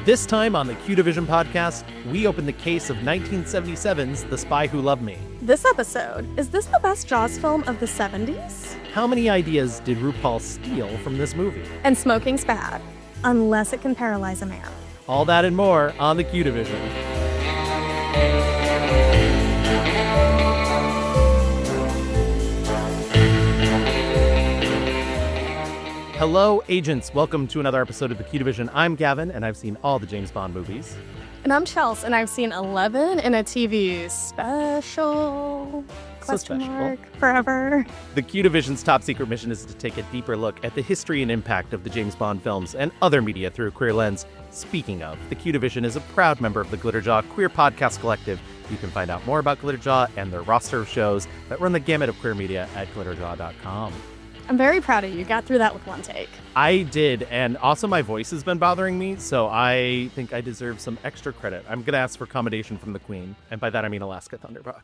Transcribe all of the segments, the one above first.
This time on the Q Division podcast, we open the case of 1977's The Spy Who Loved Me. This episode, is this the best Jaws film of the 70s? How many ideas did RuPaul steal from this movie? And smoking's bad, unless it can paralyze a man. All that and more on the Q Division. Hello, agents. Welcome to another episode of the Q Division. I'm Gavin, and I've seen all the James Bond movies. And I'm Chelsea, and I've seen 11 in a TV special. Question mark, forever. The Q Division's top secret mission is to take a deeper look at the history and impact of the James Bond films and other media through a queer lens. Speaking of, the Q Division is a proud member of the Glitterjaw Queer Podcast Collective. You can find out more about Glitterjaw and their roster of shows that run the gamut of queer media at glitterjaw.com. I'm very proud of you. You got through that with one take. I did, and also my voice has been bothering me, so I think I deserve some extra credit. I'm going to ask for accommodation from the Queen, and by that I mean Alaska Thunderbuck.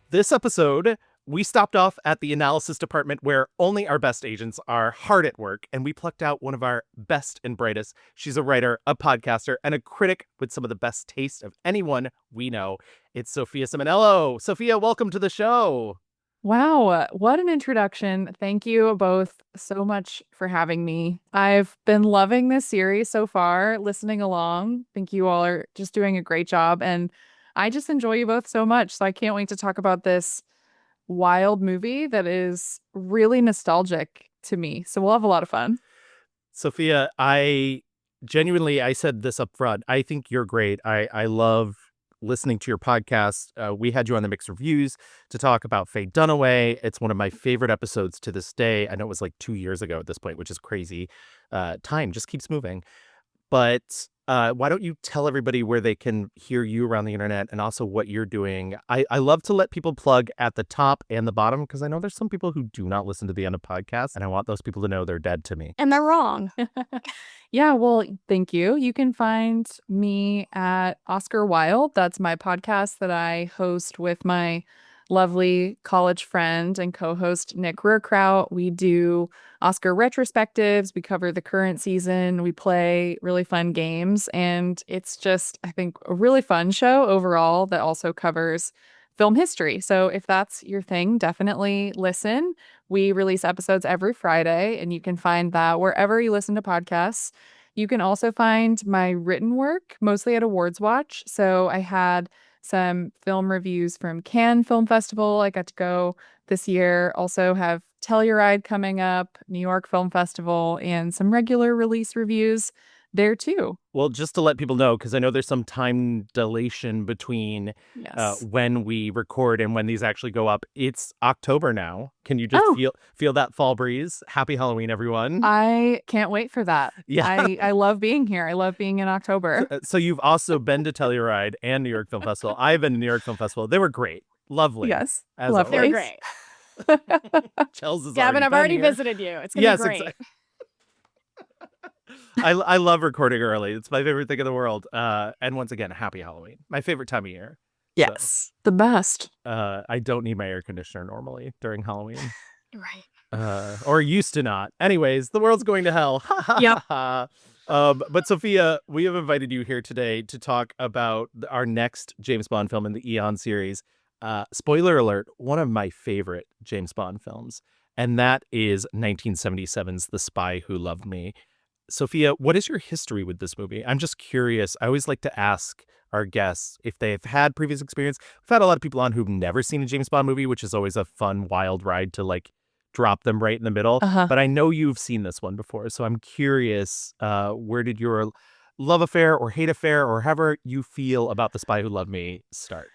This episode, we stopped off at the analysis department where only our best agents are hard at work, and we plucked out one of our best and brightest. She's a writer, a podcaster, and a critic with some of the best taste of anyone we know. It's Sophia Ciminello. Sophia, welcome to the show. Wow, what an introduction. Thank you both so much for having me. I've been loving this series so far, listening along. I think you all are just doing a great job, and I just enjoy you both so much. So I can't wait to talk about this wild movie that is really nostalgic to me. So we'll have a lot of fun. Sophia, I said this up front. I think you're great. I love listening to your podcast. We had you on the Mixed Reviews to talk about Faye Dunaway. It's one of my favorite episodes to this day. I know it was like 2 years ago at this point, which is crazy. Time just keeps moving. But why don't you tell everybody where they can hear you around the internet and also what you're doing? I love to let people plug at the top and the bottom because I know there's some people who do not listen to the end of podcasts, and I want those people to know they're dead to me. And they're wrong. Yeah, well, thank you. You can find me at Oscar Wilde. That's my podcast that I host with my lovely college friend and co-host Nick Ruhrkraut. We do Oscar retrospectives. We cover the current season. We play really fun games. And it's just, I think, a really fun show overall that also covers film history. So if that's your thing, definitely listen. We release episodes every Friday, and you can find that wherever you listen to podcasts. You can also find my written work, mostly at Awards Watch. So I had some film reviews from Cannes Film Festival. I got to go this year. Also have Telluride coming up, New York Film Festival, and some regular release reviews there too. Well, just to let people know, because I know there's some time dilation between when we record and when these actually go up. It's October now. Can you just feel that fall breeze? Happy Halloween, everyone. I can't wait for that. Yeah. I love being here. I love being in October. So you've also been to Telluride and New York Film Festival. I've been to New York Film Festival. They were great. Lovely. Yes. They were great. Chelsea's Gavin, I've already here. visited you. It's going to be great. Exactly. I love recording early. It's my favorite thing in the world. And once again, happy Halloween. My favorite time of year. Yes. The best. I don't need my air conditioner normally during Halloween. Right. Or used to not. Anyways, the world's going to hell. Yep. But Sophia, we have invited you here today to talk about our next James Bond film in the Eon series. Spoiler alert, one of my favorite James Bond films. And that is 1977's The Spy Who Loved Me. Sophia, what is your history with this movie? I'm just curious. I always like to ask our guests if they've had previous experience. We've had a lot of people on who've never seen a James Bond movie, which is always a fun, wild ride to like drop them right in the middle. But I know you've seen this one before. So I'm curious, where did your love affair or hate affair or however you feel about The Spy Who Loved Me start?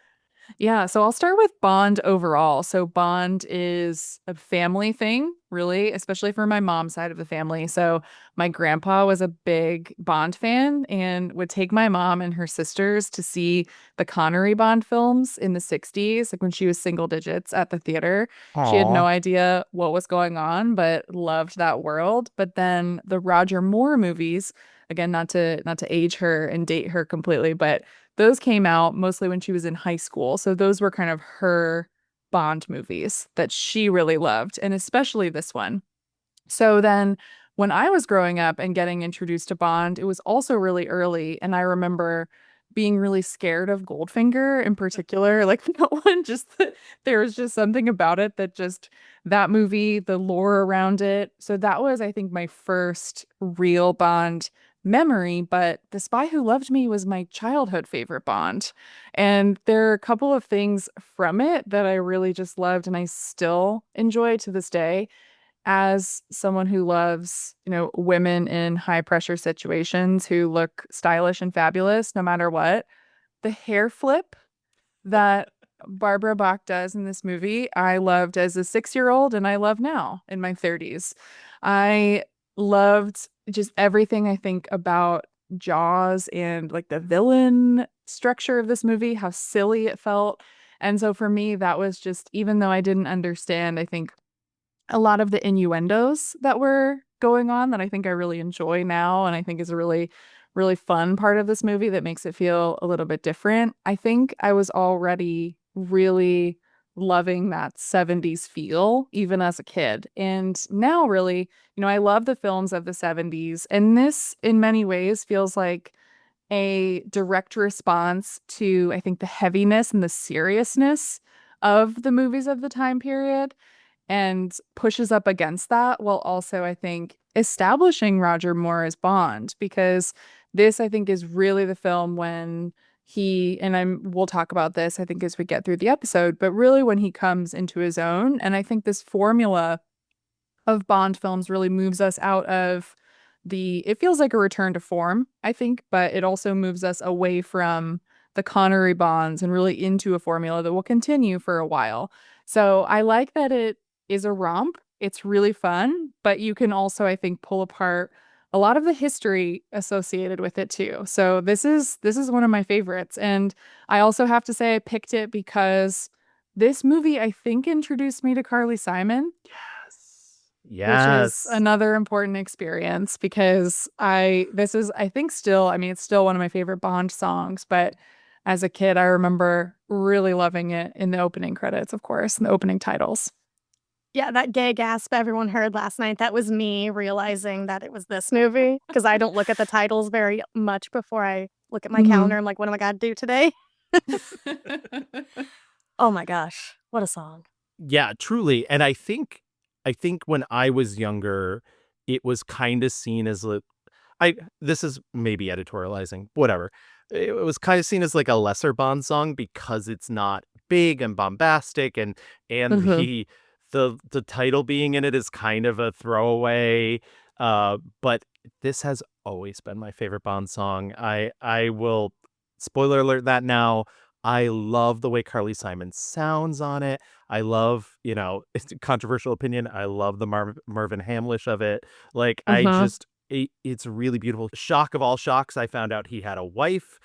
Yeah, so I'll start with Bond overall. So Bond is a family thing, really, especially for my mom's side of the family. So my grandpa was a big Bond fan and would take my mom and her sisters to see the Connery Bond films in the 60s, like when she was single digits at the theater. Aww. She had no idea what was going on, but loved that world. But then the Roger Moore movies, again, not to age her and date her completely, but those came out mostly when she was in high school. So those were kind of her Bond movies that she really loved, and especially this one. So then when I was growing up and getting introduced to Bond, it was also really early. And I remember being really scared of Goldfinger in particular. Like, no one just, there was just something about it that just, that movie, the lore around it. So that was, I think, my first real Bond memory. But The Spy Who Loved Me was my childhood favorite Bond. And there are a couple of things from it that I really just loved and I still enjoy to this day. As someone who loves, women in high pressure situations who look stylish and fabulous no matter what, the hair flip that Barbara Bach does in this movie, I loved as a 6-year-old and I love now in my 30s. I loved just everything I think about Jaws and like the villain structure of this movie, how silly it felt. And so for me, that was just, even though I didn't understand, I think a lot of the innuendos that were going on that I think I really enjoy now and I think is a really, really fun part of this movie that makes it feel a little bit different. I think I was already really loving that 70s feel even as a kid. And now really, I love the films of the 70s and this in many ways feels like a direct response to I think the heaviness and the seriousness of the movies of the time period and pushes up against that while also, I think, establishing Roger Moore as Bond because this, I think, is really the film when he, and we'll talk about this, I think, as we get through the episode, but really when he comes into his own. And I think this formula of Bond films really moves us out of it feels like a return to form, I think, but it also moves us away from the Connery Bonds and really into a formula that will continue for a while. So I like that it is a romp. It's really fun, but you can also, I think, pull apart a lot of the history associated with it too. So this is one of my favorites. And I also have to say I picked it because this movie, I think, introduced me to Carly Simon. Yes. Which is another important experience because I think still, it's still one of my favorite Bond songs, but as a kid, I remember really loving it in the opening credits, of course, and the opening titles. Yeah, that gay gasp everyone heard last night, that was me realizing that it was this movie because I don't look at the titles very much before I look at my calendar. I'm like, what am I going to do today? Oh my gosh, what a song. Yeah, truly. And I think when I was younger, it was kind of seen as this is maybe editorializing, whatever. It was kind of seen as like a lesser Bond song because it's not big and bombastic and the title being in it is kind of a throwaway. But this has always been my favorite Bond song. I will spoiler alert that now. I love the way Carly Simon sounds on it. I love, it's a controversial opinion. I love the Marvin Hamlish of it. Like, it's really beautiful. Shock of all shocks, I found out he had a wife.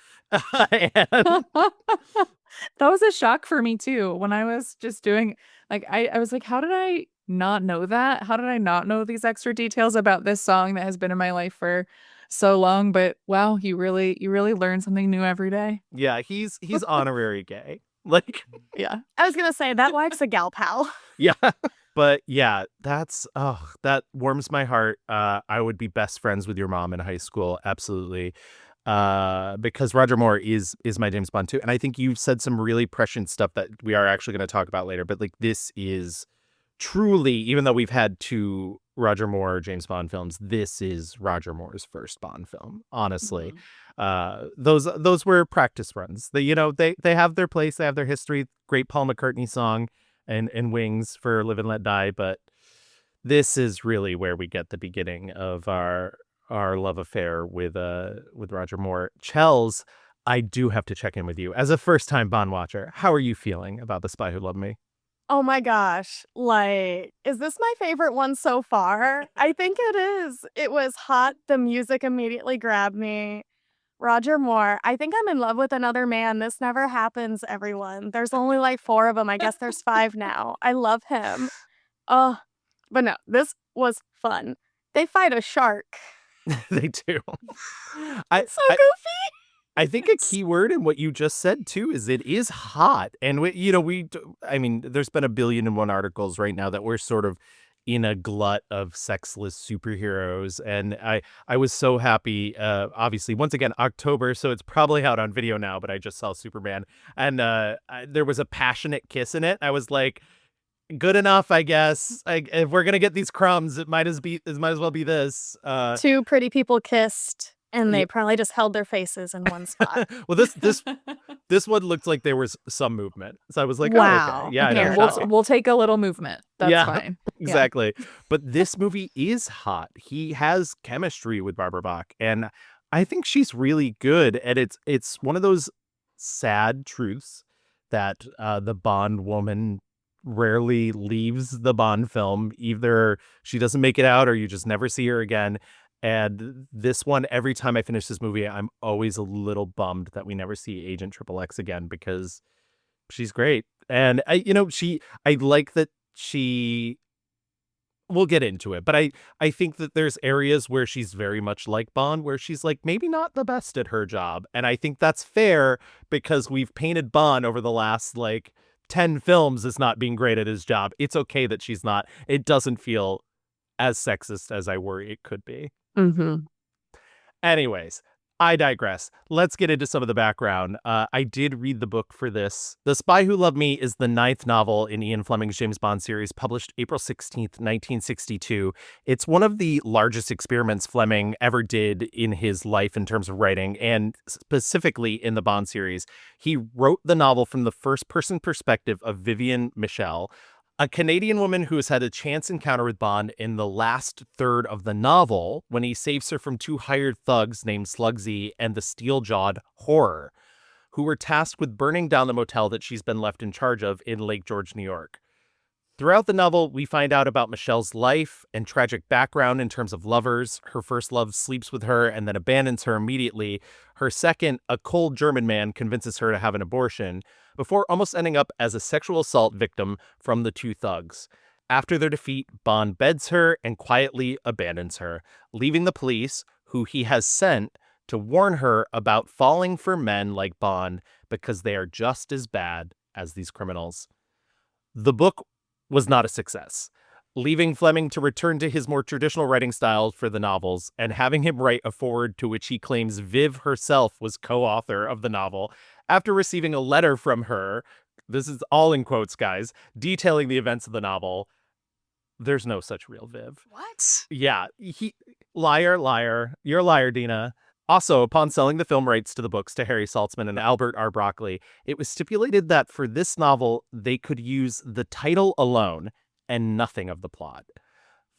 That was a shock for me too. When I was just doing, like, I was like, how did I not know that? How did I not know these extra details about this song that has been in my life for so long? But wow, you really learn something new every day. Yeah, he's honorary gay. Like, yeah. I was gonna say that wife's a gal pal. Yeah. But yeah, that warms my heart. I would be best friends with your mom in high school. Absolutely. Because Roger Moore is my James Bond too. And I think you've said some really prescient stuff that we are actually going to talk about later. But like, this is truly, even though we've had 2 Roger Moore James Bond films, this is Roger Moore's first Bond film. Honestly, those were practice runs. They have their place, they have their history. Great Paul McCartney song and Wings for Live and Let Die, but this is really where we get the beginning of our love affair with Roger Moore. Chels, I do have to check in with you as a first-time Bond watcher. How are you feeling about The Spy Who Loved Me? Oh my gosh. Like, is this my favorite one so far? I think it is. It was hot. The music immediately grabbed me. Roger Moore. I think I'm in love with another man. This never happens, everyone. There's only like 4 of them. I guess there's 5 now. I love him. Oh, but no, this was fun. They fight a shark. They do. It's so goofy. I think a key word in what you just said too is it is hot, and there's been a billion and one articles right now that we're sort of in a glut of sexless superheroes. And I was so happy. Obviously, once again, October, so it's probably out on video now, but I just saw Superman. And there was a passionate kiss in it. I was like, good enough, I guess. If we're going to get these crumbs, it might as well be this. Two pretty people kissed, and they Yeah. probably just held their faces in one spot. Well, this one looked like there was some movement. So I was like, Wow. oh, okay. Yeah, I know. Okay, Yeah, we'll take a little movement. That's Yeah. fine. Exactly. But this movie is hot. He has chemistry with Barbara Bach, and I think she's really good. And it's one of those sad truths that the Bond woman rarely leaves the Bond film. Either she doesn't make it out or you just never see her again. And this one, every time I finish this movie, I'm always a little bummed that we never see Agent XXX again, because she's great. And I like that we'll get into it, but I think that there's areas where she's very much like Bond, where she's like maybe not the best at her job. And I think that's fair, because we've painted Bond over the last 10 films as not being great at his job. It's okay that she's not. It doesn't feel as sexist as I worry it could be. Mm-hmm. Anyways, I digress. Let's get into some of the background. I did read the book for this. The Spy Who Loved Me is the 9th novel in Ian Fleming's James Bond series, published April 16th, 1962. It's one of the largest experiments Fleming ever did in his life in terms of writing, and specifically in the Bond series. He wrote the novel from the first-person perspective of Vivian Michel, a Canadian woman who has had a chance encounter with Bond in the last third of the novel, when he saves her from two hired thugs named Slugsy and the steel-jawed Horror, who were tasked with burning down the motel that she's been left in charge of in Lake George, New York. Throughout the novel, we find out about Michelle's life and tragic background in terms of lovers. Her first love sleeps with her and then abandons her immediately. Her second, a cold German man, convinces her to have an abortion, before almost ending up as a sexual assault victim from the two thugs. After their defeat, Bond beds her and quietly abandons her, leaving the police, who he has sent, to warn her about falling for men like Bond, because they are just as bad as these criminals. The book was not a success, leaving Fleming to return to his more traditional writing style for the novels, and having him write a foreword to which he claims Viv herself was co-author of the novel, after receiving a letter from her, this is all in quotes, guys, detailing the events of the novel. There's no such real Viv. What? Yeah, liar, you're a liar, Dina. Also, upon selling the film rights to the books to Harry Saltzman and Albert R. Broccoli, it was stipulated that for this novel, they could use the title alone and nothing of the plot.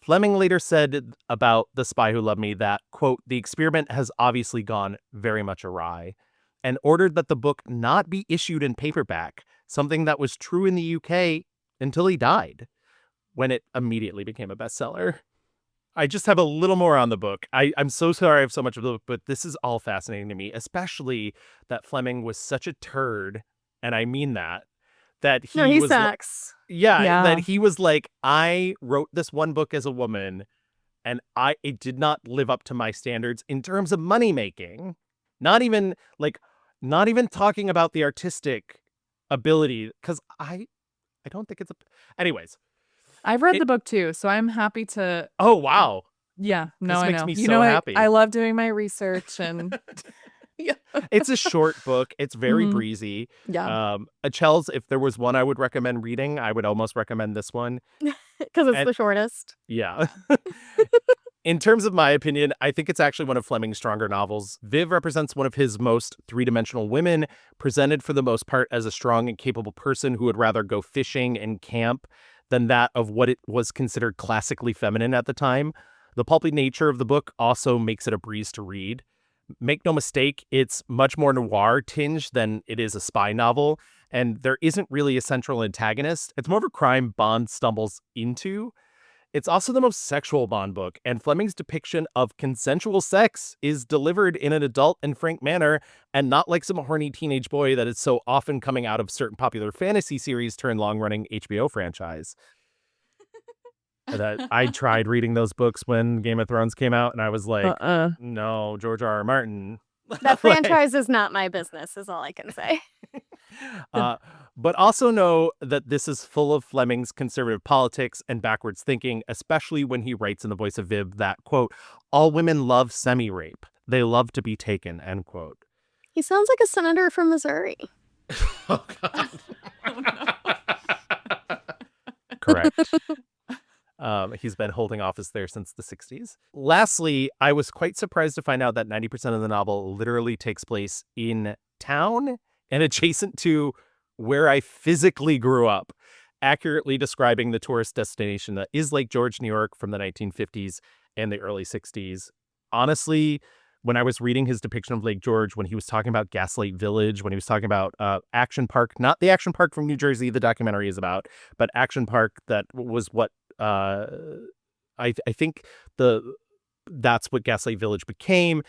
Fleming later said about The Spy Who Loved Me that, quote, the experiment has obviously gone very much awry, and ordered that the book not be issued in paperback, something that was true in the UK until he died, when it immediately became a bestseller. I just have a little more on the book. I'm so sorry I have so much of the book, but this is all fascinating to me, especially that Fleming was such a turd, and I mean that He was sucks. Yeah. that he was like, I wrote this one book as a woman, and it did not live up to my standards in terms of money making. Not even talking about the artistic ability, because I don't think it's anyways. I've read the book too, so I'm happy to. Oh, wow. Yeah, no, This I makes know. me You so know, happy. I love doing my research and. Yeah. It's a short book. It's very Mhm. breezy. Yeah. Chells, if there was one I would recommend reading, I would almost recommend this one. Because it's And- the shortest. Yeah. In terms of my opinion, I think it's actually one of Fleming's stronger novels. Viv represents one of his most three-dimensional women, presented for the most part as a strong and capable person who would rather go fishing and camp than that of what it was considered classically feminine at the time. The pulpy nature of the book also makes it a breeze to read. Make no mistake, it's much more noir tinged than it is a spy novel, and there isn't really a central antagonist. It's more of a crime Bond stumbles into. It's also the most sexual Bond book, and Fleming's depiction of consensual sex is delivered in an adult and frank manner, and not like some horny teenage boy that is so often coming out of certain popular fantasy series turned long-running HBO franchise. That I tried reading those books when Game of Thrones came out, and I was like, no, George R. Martin. That franchise is not my business, is all I can say. But also know that this is full of Fleming's conservative politics and backwards thinking, especially when he writes in the voice of Viv that, quote, all women love semi-rape. They love to be taken, end quote. He sounds like a senator from Missouri. Oh, God. Oh, no. Correct. He's been holding office there since the 60s. Lastly, I was quite surprised to find out that 90% of the novel literally takes place in town and adjacent to where I physically grew up, accurately describing the tourist destination that is Lake George, New York from the 1950s and the early 60s. Honestly, when I was reading his depiction of Lake George, when he was talking about Gaslight Village, when he was talking about Action Park, not the Action Park from New Jersey the documentary is about, but Action Park that was what I think that's what Gaslight Village became.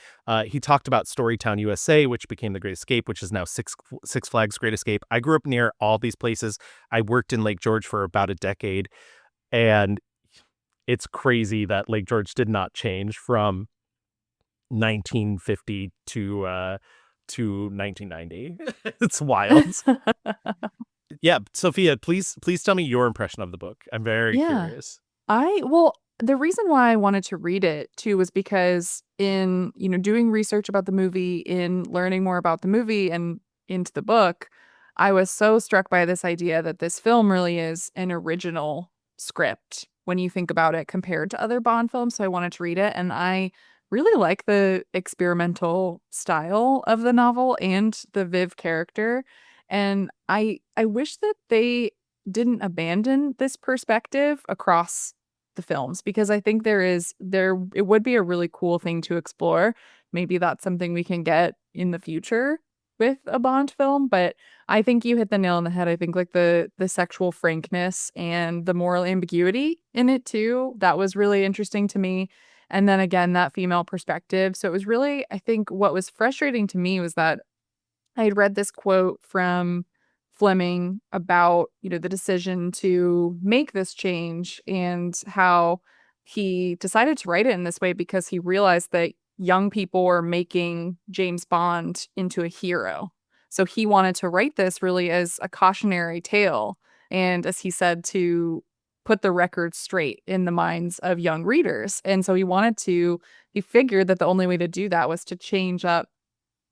He talked about Storytown, USA, which became the Great Escape, which is now Six Flags Great Escape. I grew up near all these places. I worked in Lake George for about a decade, and it's crazy that Lake George did not change from 1950 to 1990. It's wild. Yeah, Sophia, please tell me your impression of the book. I'm very curious. The reason why I wanted to read it too was because in, doing research about the movie, in learning more about the movie and into the book, I was so struck by this idea that this film really is an original script when you think about it compared to other Bond films. So I wanted to read it, and I really like the experimental style of the novel and the Viv character. And I wish that they didn't abandon this perspective across the films, because I think it would be a really cool thing to explore. Maybe that's something we can get in the future with a Bond film, but I think you hit the nail on the head. I think like the sexual frankness and the moral ambiguity in it too, that was really interesting to me. And then again, that female perspective. So it was really, I think what was frustrating to me was that I had read this quote from Fleming about, the decision to make this change and how he decided to write it in this way because he realized that young people were making James Bond into a hero. So he wanted to write this really as a cautionary tale. And as he said, to put the record straight in the minds of young readers. And so he figured that the only way to do that was to change up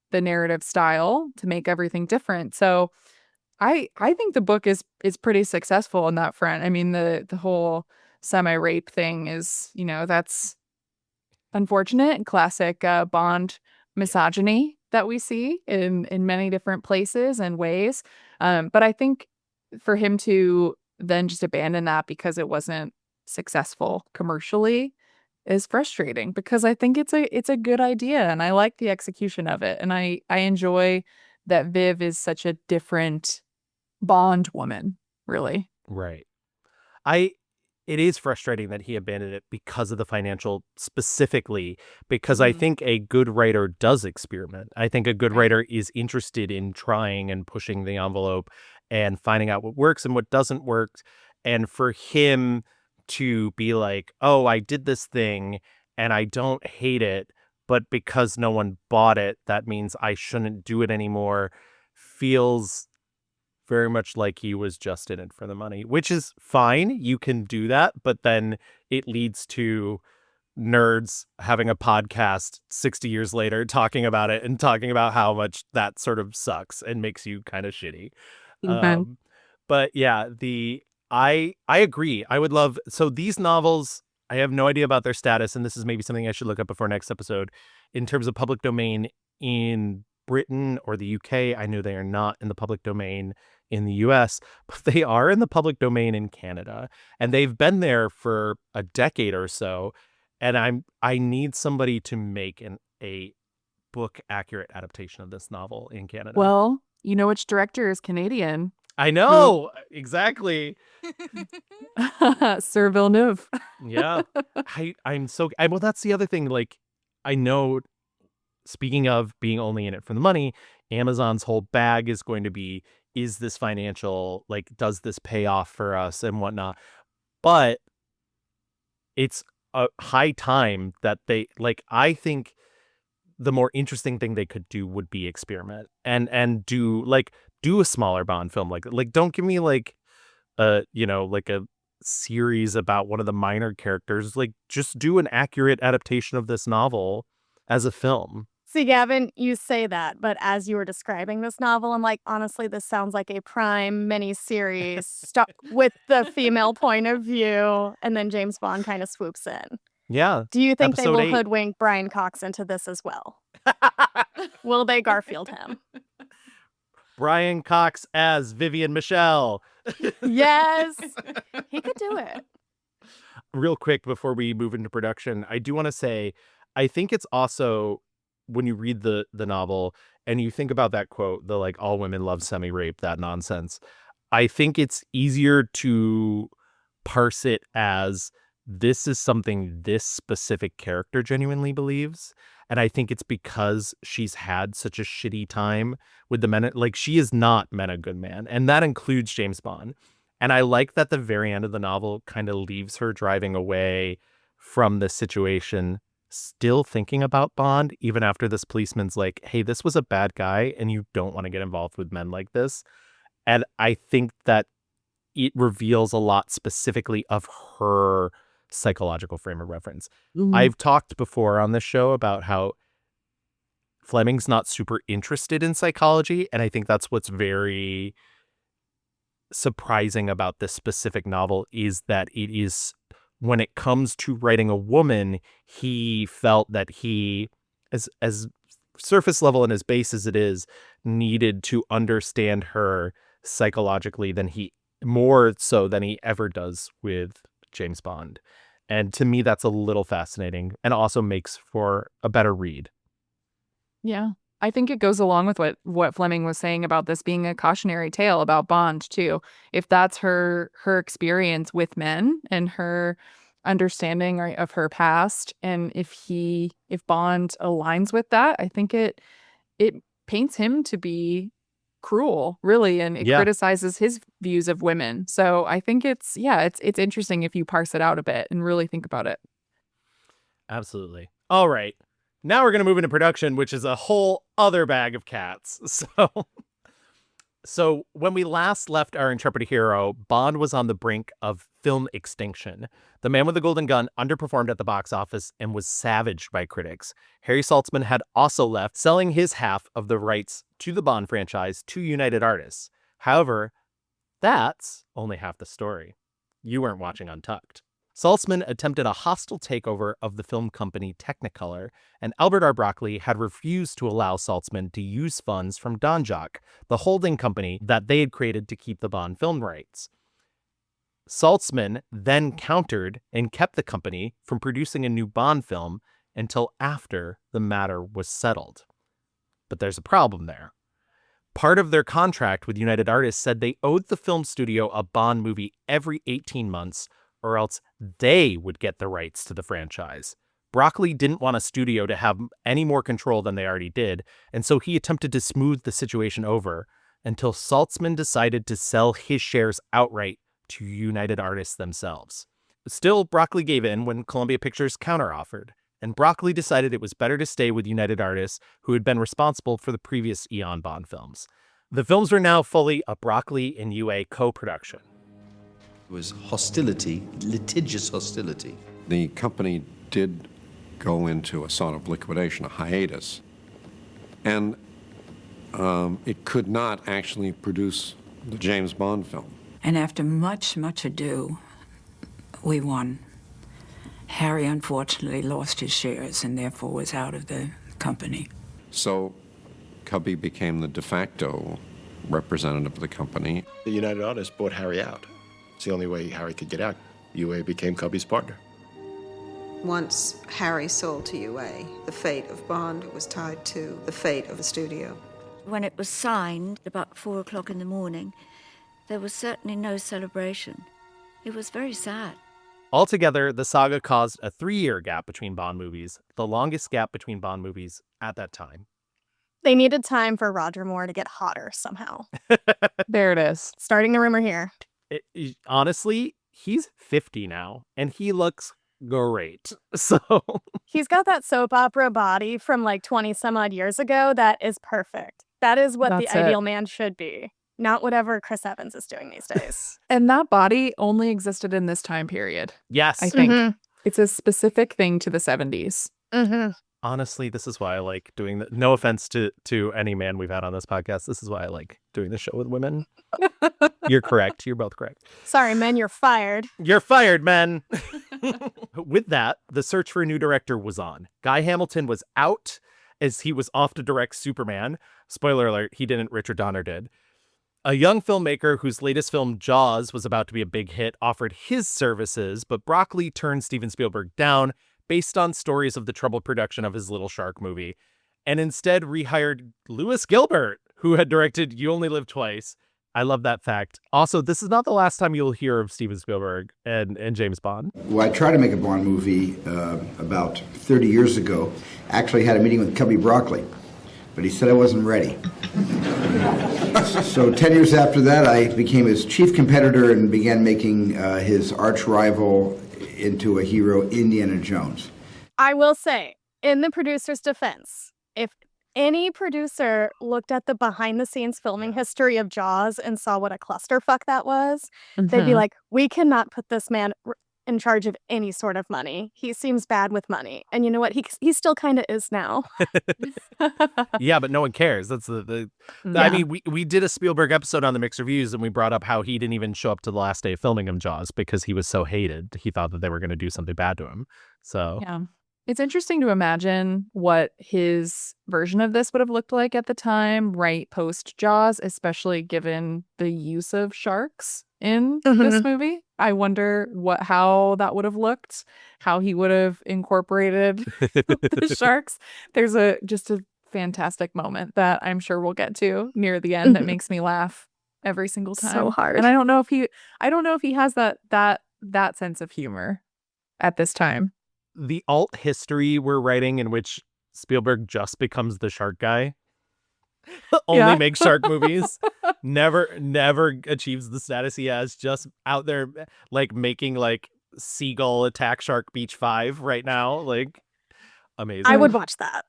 the narrative style to make everything different. So I think the book is pretty successful on that front. I mean, the whole semi-rape thing is, that's unfortunate and classic Bond misogyny that we see in many different places and ways. But I think for him to then just abandon that because it wasn't successful commercially is frustrating, because I think it's a good idea and I like the execution of it. And I enjoy that Viv is such a different Bond woman, really. Right. It is frustrating that he abandoned it because of the financial, specifically, because I think a good writer does experiment. I think a good writer is interested in trying and pushing the envelope and finding out what works and what doesn't work. And for him to be like, oh, I did this thing and I don't hate it, but because no one bought it, that means I shouldn't do it anymore, feels very much like he was just in it for the money, which is fine. You can do that, but then it leads to nerds having a podcast 60 years later talking about it and talking about how much that sort of sucks and makes you kind of shitty. But yeah, I agree. I would love, so these novels, I have no idea about their status, and this is maybe something I should look up before next episode. In terms of public domain in Britain or the UK, I know they are not in the public domain in the US, but they are in the public domain in Canada, and they've been there for a decade or so. And I need somebody to make a book accurate adaptation of this novel in Canada. Well, which director is Canadian? I know, exactly. Sir Villeneuve. Yeah. Well, that's the other thing. Like, I know, speaking of being only in it for the money, Amazon's whole bag is going to be, is this financial, like, does this pay off for us and whatnot? But it's a high time that I think the more interesting thing they could do would be experiment and do, like, do a smaller Bond film like don't give me like a series about one of the minor characters. Like, just do an accurate adaptation of this novel as a film. See, Gavin, you say that, but as you were describing this novel, I'm like, honestly, this sounds like a prime miniseries stuck with the female point of view, and then James Bond kind of swoops in. Yeah. Do you think they Episode will 8. hoodwink Brian Cox into this as well? Will they Garfield him? Brian Cox as Vivian Michelle. Yes, he could do it. Real quick before we move into production, I do want to say, I think it's also, when you read the novel and you think about that quote, the like all women love semi-rape, that nonsense, I think it's easier to parse it as this is something this specific character genuinely believes. And I think it's because she's had such a shitty time with the men. Like, she is not men a good man. And that includes James Bond. And I like that the very end of the novel kind of leaves her driving away from the situation, still thinking about Bond, even after this policeman's like, hey, this was a bad guy and you don't want to get involved with men like this. And I think that it reveals a lot specifically of her psychological frame of reference. I've talked before on this show about how Fleming's not super interested in psychology, and I think that's what's very surprising about this specific novel, is that it is, when it comes to writing a woman, he felt that he, as surface level and as base as it is, needed to understand her psychologically more so than he ever does with James Bond. And to me, that's a little fascinating and also makes for a better read. Yeah. I think it goes along with what Fleming was saying about this being a cautionary tale about Bond too. If that's her experience with men and her understanding of her past, and if Bond aligns with that, I think it paints him to be cruel, really, and it criticizes his views of women. So I think it's interesting if you parse it out a bit and really think about it. Absolutely. All right. Now we're going to move into production, which is a whole other bag of cats. So when we last left our intrepid hero, Bond was on the brink of film extinction. The Man with the Golden Gun underperformed at the box office and was savaged by critics. Harry Saltzman had also left, selling his half of the rights to the Bond franchise to United Artists. However, that's only half the story. You weren't watching Untucked. Saltzman attempted a hostile takeover of the film company Technicolor, and Albert R. Broccoli had refused to allow Saltzman to use funds from Donjock, the holding company that they had created to keep the Bond film rights. Saltzman then countered and kept the company from producing a new Bond film until after the matter was settled. But there's a problem there. Part of their contract with United Artists said they owed the film studio a Bond movie every 18 months, or else they would get the rights to the franchise. Broccoli didn't want a studio to have any more control than they already did, and so he attempted to smooth the situation over until Saltzman decided to sell his shares outright to United Artists themselves. Still, Broccoli gave in when Columbia Pictures counteroffered, and Broccoli decided it was better to stay with United Artists, who had been responsible for the previous Eon Bond films. The films were now fully a Broccoli and UA co-production. It was hostility, litigious hostility. The company did go into a sort of liquidation, a hiatus, and it could not actually produce the James Bond film. And after much, much ado, we won. Harry unfortunately lost his shares and therefore was out of the company. So Cubby became the de facto representative of the company. The United Artists bought Harry out. It's the only way Harry could get out. UA became Cubby's partner. Once Harry sold to UA, the fate of Bond was tied to the fate of the studio. When it was signed, about 4 o'clock in the morning, there was certainly no celebration. It was very sad. Altogether, the saga caused a 3-year gap between Bond movies, the longest gap between Bond movies at that time. They needed time for Roger Moore to get hotter somehow. There it is. Starting the rumor here. Honestly, he's 50 now, and he looks great. So he's got that soap opera body from like 20 some odd years ago that is perfect. That is what That's the it. ideal man should be, not whatever Chris Evans is doing these days. And that body only existed in this time period. Yes. I think Mhm. it's a specific thing to the 70s. Mm-hmm. Honestly, this is why I like doing the. No offense to any man we've had on this podcast. This is why I like doing the show with women. You're correct. You're both correct. Sorry, men, you're fired. You're fired, men. With that, the search for a new director was on. Guy Hamilton was out as he was off to direct Superman. Spoiler alert, he didn't, Richard Donner did. A young filmmaker whose latest film, Jaws, was about to be a big hit offered his services, but Broccoli turned Steven Spielberg down based on stories of the troubled production of his Little Shark movie, and instead rehired Lewis Gilbert, who had directed You Only Live Twice. I love that fact. Also, this is not the last time you'll hear of Steven Spielberg and James Bond. Well, I tried to make a Bond movie about 30 years ago. Actually had a meeting with Cubby Broccoli, but he said I wasn't ready. So 10 years after that, I became his chief competitor and began making his arch rival into a hero, Indiana Jones. I will say, in the producer's defense, if any producer looked at the behind-the-scenes filming history of Jaws and saw what a clusterfuck that was, they'd be like, we cannot put this man in charge of any sort of money. He seems bad with money. And you know what? He still kind of is now. Yeah, but no one cares. That's the Yeah. I mean, we did a Spielberg episode on the Mixed Reviews, and we brought up how he didn't even show up to the last day of filming of Jaws because he was so hated. He thought that they were going to do something bad to him. So Yeah. It's interesting to imagine what his version of this would have looked like at the time, right post Jaws, especially given the use of sharks in this movie. I wonder how that would have looked, how he would have incorporated the sharks. There's just a fantastic moment that I'm sure we'll get to near the end that makes me laugh every single time. So hard. And I don't know if he has that sense of humor at this time. the alt history we're writing in which Spielberg just becomes the shark guy, only makes shark movies, never achieves the status he has, just out there like making like Seagull Attack Shark Beach 5 right now. Like, amazing. I would watch that.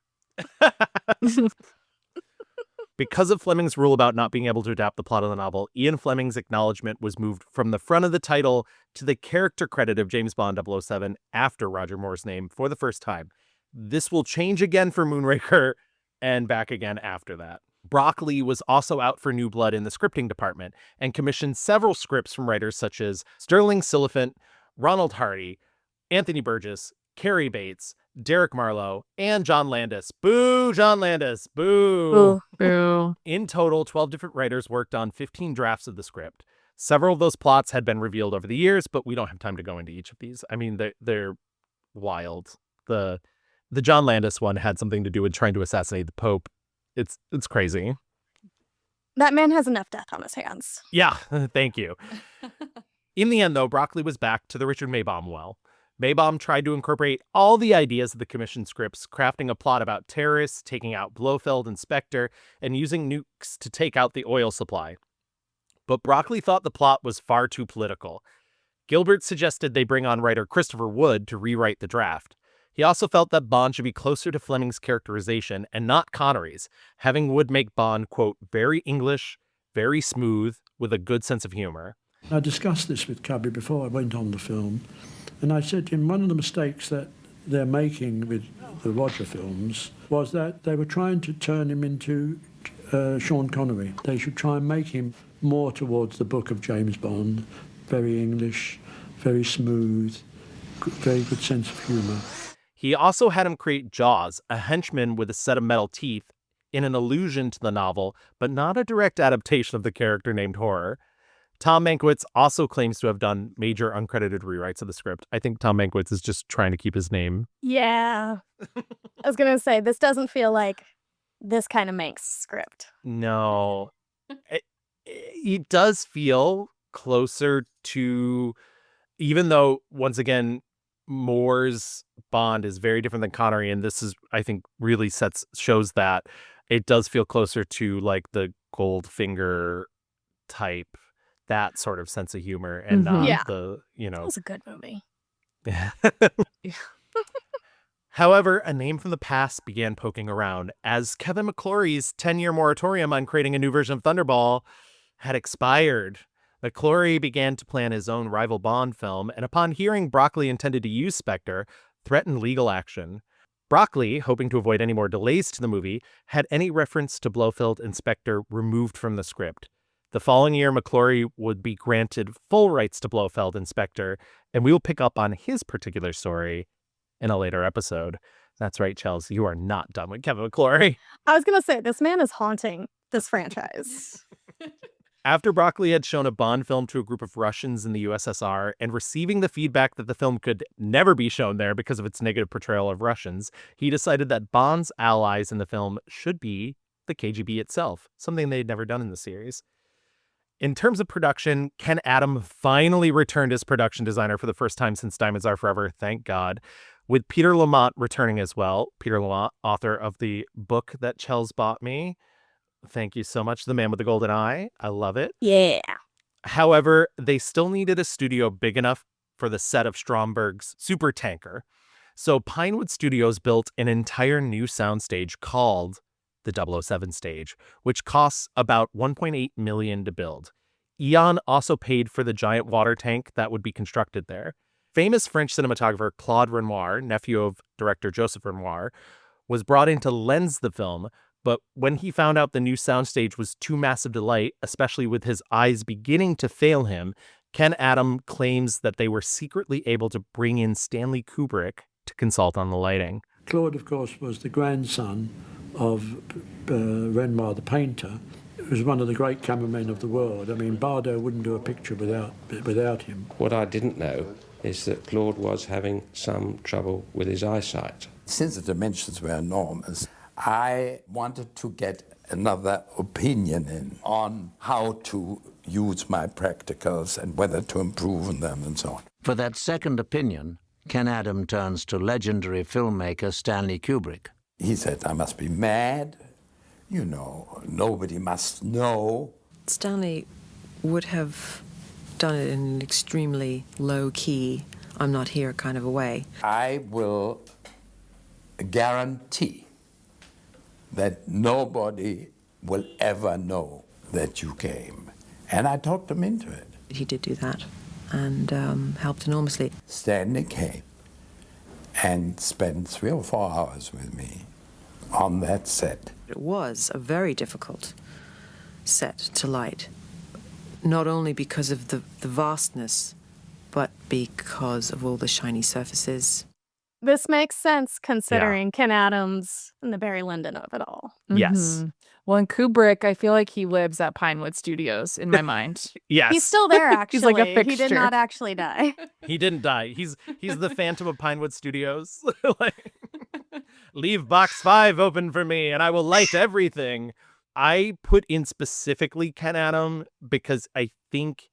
Because of Fleming's rule about not being able to adapt the plot of the novel, Ian Fleming's acknowledgement was moved from the front of the title to the character credit of James Bond 007 after Roger Moore's name for the first time. This will change again for Moonraker and back again after that. Broccoli was also out for new blood in the scripting department and commissioned several scripts from writers such as Sterling Siliphant, Ronald Hardy, Anthony Burgess, Cary Bates, Derek Marlowe, and John Landis. Boo, John Landis. Boo. Boo. In total, 12 different writers worked on 15 drafts of the script. Several of those plots had been revealed over the years, but we don't have time to go into each of these. I mean, they're wild. The John Landis one had something to do with trying to assassinate the Pope. It's crazy. That man has enough death on his hands. Yeah, thank you. In the end, though, Broccoli was back to the Richard Maibaum well. Maibaum tried to incorporate all the ideas of the commissioned scripts, crafting a plot about terrorists, taking out Blofeld and Spectre, and using nukes to take out the oil supply. But Broccoli thought the plot was far too political. Gilbert suggested they bring on writer Christopher Wood to rewrite the draft. He also felt that Bond should be closer to Fleming's characterization and not Connery's, having Wood make Bond, quote, very English, very smooth, with a good sense of humor. I discussed this with Cubby before I went on the film, and I said to him, one of the mistakes that they're making with the Roger films was that they were trying to turn him into Sean Connery. They should try and make him more towards the book of James Bond, very English, very smooth, very good sense of humour. He also had him create Jaws, a henchman with a set of metal teeth, in an allusion to the novel, but not a direct adaptation of the character named Horror. Tom Mankiewicz also claims to have done major uncredited rewrites of the script. I think Tom Mankiewicz is just trying to keep his name. Yeah. I was going to say, this doesn't feel like this kind of Manx script. No. It does feel closer to, even though, once again, Moore's Bond is very different than Connery, and this is, I think, really shows that it does feel closer to like the Goldfinger type, that sort of sense of humor, and not the, you know. It was a good movie. However, a name from the past began poking around as Kevin McClory's 10-year moratorium on creating a new version of Thunderball had expired. McClory began to plan his own rival Bond film, and upon hearing Broccoli intended to use Spectre, threatened legal action. Broccoli, hoping to avoid any more delays to the movie, had any reference to Blofeld and Spectre removed from the script. The following year, McClory would be granted full rights to Blofeld and Spectre, and we will pick up on his particular story in a later episode. That's right, Chelsea, you are not done with Kevin McClory. I was going to say, this man is haunting this franchise. After Broccoli had shown a Bond film to a group of Russians in the USSR and receiving the feedback that the film could never be shown there because of its negative portrayal of Russians, he decided that Bond's allies in the film should be the KGB itself, something they'd never done in the series. In terms of production, Ken Adam finally returned as production designer for the first time since Diamonds Are Forever, thank God, with Peter Lamont returning as well. Peter Lamont, author of the book that Chels bought me. Thank you so much. The Man with the Golden Eye. I love it. Yeah. However, they still needed a studio big enough for the set of Stromberg's supertanker. So Pinewood Studios built an entire new soundstage called the 007 stage, which costs about $1.8 million to build. Eon also paid for the giant water tank that would be constructed there. Famous French cinematographer Claude Renoir, nephew of director Joseph Renoir, was brought in to lens the film, but when he found out the new soundstage was too massive to light, especially with his eyes beginning to fail him, Ken Adam claims that they were secretly able to bring in Stanley Kubrick to consult on the lighting. Claude, of course, was the grandson of Renoir the painter. He was one of the great cameramen of the world. I mean, Bardot wouldn't do a picture without him. What I didn't know is that Claude was having some trouble with his eyesight. Since the dimensions were enormous, I wanted to get another opinion in on how to use my practicals and whether to improve on them and so on. For that second opinion, Ken Adam turns to legendary filmmaker Stanley Kubrick. He said, I must be mad. You know, nobody must know. Stanley would have done it in an extremely low-key, I'm not here kind of a way. I will guarantee that nobody will ever know that you came. And I talked him into it. He did do that and helped enormously. Stanley came and spent 3 or 4 hours with me on that set. It was a very difficult set to light, not only because of the vastness, but because of all the shiny surfaces. This makes sense considering Ken Adams and the Barry Lyndon of it all. Yes. Mm-hmm. Well, in Kubrick, I feel like he lives at Pinewood Studios in my mind. Yes. He's still there, actually. He's like a He fixture. did not actually die. He didn't die. He's the Phantom of Pinewood Studios. Like, leave box 5 open for me and I will light everything. I put in specifically Ken Adam because I think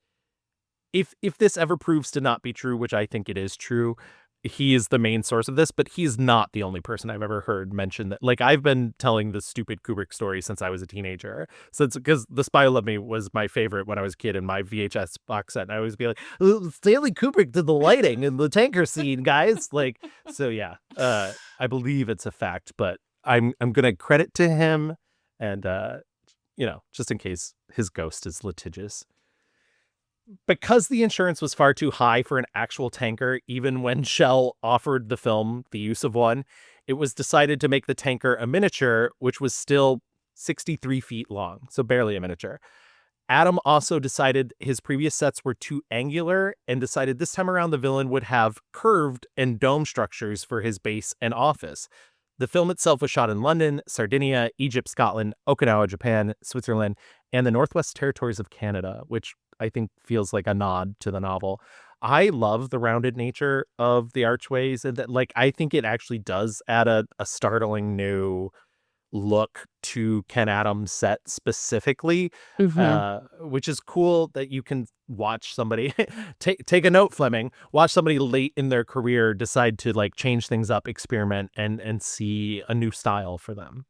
if this ever proves to not be true, which I think it is true, he is the main source of this, but he's not the only person I've ever heard mention that. Like, I've been telling the stupid Kubrick story since I was a teenager. So it's because The Spy Who Loved Me was my favorite when I was a kid in my VHS box set. And I always be like, Stanley Kubrick did the lighting in the tanker scene, guys. Like, so yeah, I believe it's a fact, but I'm going to credit to him and, just in case his ghost is litigious. Because the insurance was far too high for an actual tanker, even when Shell offered the film the use of one, it was decided to make the tanker a miniature, which was still 63 feet long, so barely a miniature. Adam also decided his previous sets were too angular and decided this time around the villain would have curved and dome structures for his base and office. The film itself was shot in London, Sardinia, Egypt, Scotland, Okinawa, Japan, Switzerland, and the Northwest Territories of Canada, which I think feels like a nod to the novel. I love the rounded nature of the archways, and that, like, I think it actually does add a startling new look to Ken Adams' set specifically, which is cool that you can watch somebody take a note, Fleming, watch somebody late in their career decide to like change things up, experiment and see a new style for them.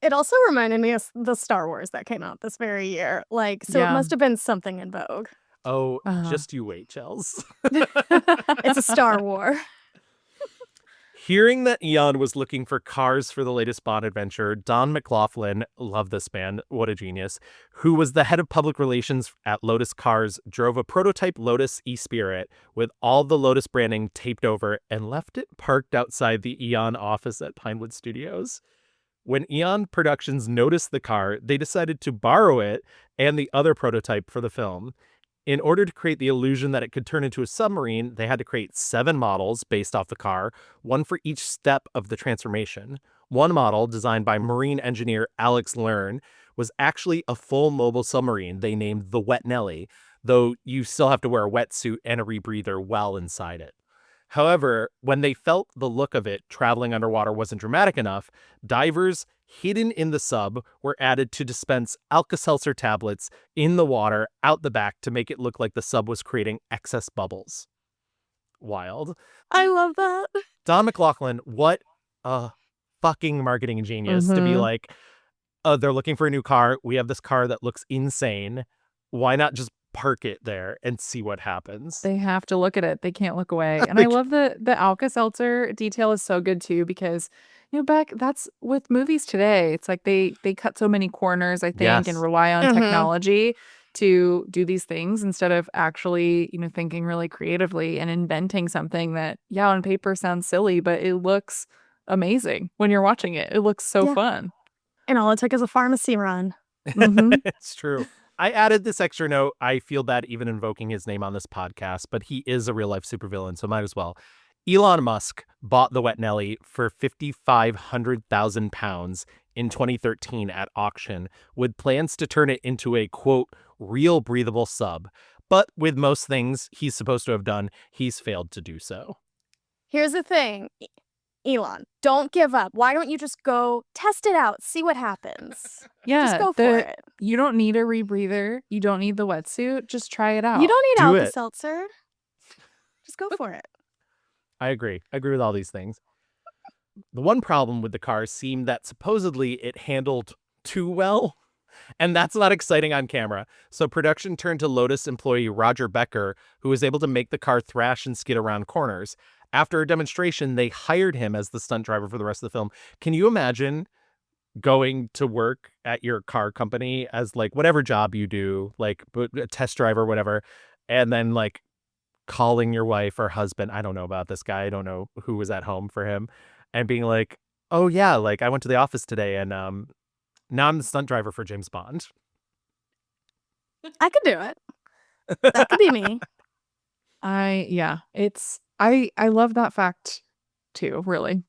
It also reminded me of the Star Wars that came out this very year. Like, so it must have been something in vogue. Oh, just you wait, Chels. It's a Star War. Hearing that Eon was looking for cars for the latest Bond adventure, Don McLaughlin, love this man, what a genius, who was the head of public relations at Lotus Cars, drove a prototype Lotus E-Spirit with all the Lotus branding taped over and left it parked outside the Eon office at Pinewood Studios. When Eon Productions noticed the car, they decided to borrow it and the other prototype for the film. In order to create the illusion that it could turn into a submarine, they had to create 7 models based off the car, one for each step of the transformation. One model, designed by marine engineer Alex Learn, was actually a full mobile submarine they named the Wet Nelly, though you still have to wear a wetsuit and a rebreather while inside it. However, when they felt the look of it traveling underwater wasn't dramatic enough, divers hidden in the sub were added to dispense Alka-Seltzer tablets in the water out the back to make it look like the sub was creating excess bubbles. Wild. I love that. Don McLaughlin, what a fucking marketing genius to be like, they're looking for a new car. We have this car that looks insane. Why not just park it there and see what happens? They have to look at it. They can't look away. And I love the Alka-Seltzer detail is so good too, because back that's with movies today. It's like they cut so many corners, I think, and rely on technology to do these things instead of actually, thinking really creatively and inventing something that, on paper sounds silly, but it looks amazing when you're watching it. It looks so fun. And all it took is a pharmacy run. It's true. I added this extra note. I feel bad even invoking his name on this podcast, but he is a real life supervillain, so might as well. Elon Musk bought the Wet Nelly for £5,500,000 in 2013 at auction, with plans to turn it into a, quote, real breathable sub. But with most things he's supposed to have done, he's failed to do so. Here's the thing, Elon, don't give up. Why don't you just go test it out, see what happens? Just go for it. You don't need a rebreather. You don't need the wetsuit. Just try it out. You don't need Alka-Seltzer. Just go for it. I agree. I agree with all these things. The one problem with the car seemed that supposedly it handled too well, and that's not exciting on camera. So production turned to Lotus employee Roger Becker, who was able to make the car thrash and skid around corners. After a demonstration, they hired him as the stunt driver for the rest of the film. Can you imagine going to work at your car company as like whatever job you do, like a test driver, whatever, and then like calling your wife or husband, I don't know about this guy, I don't know who was at home for him, and being like, oh yeah, like I went to the office today and now I'm the stunt driver for James Bond. I could do it. That could be me. I love that fact too, really.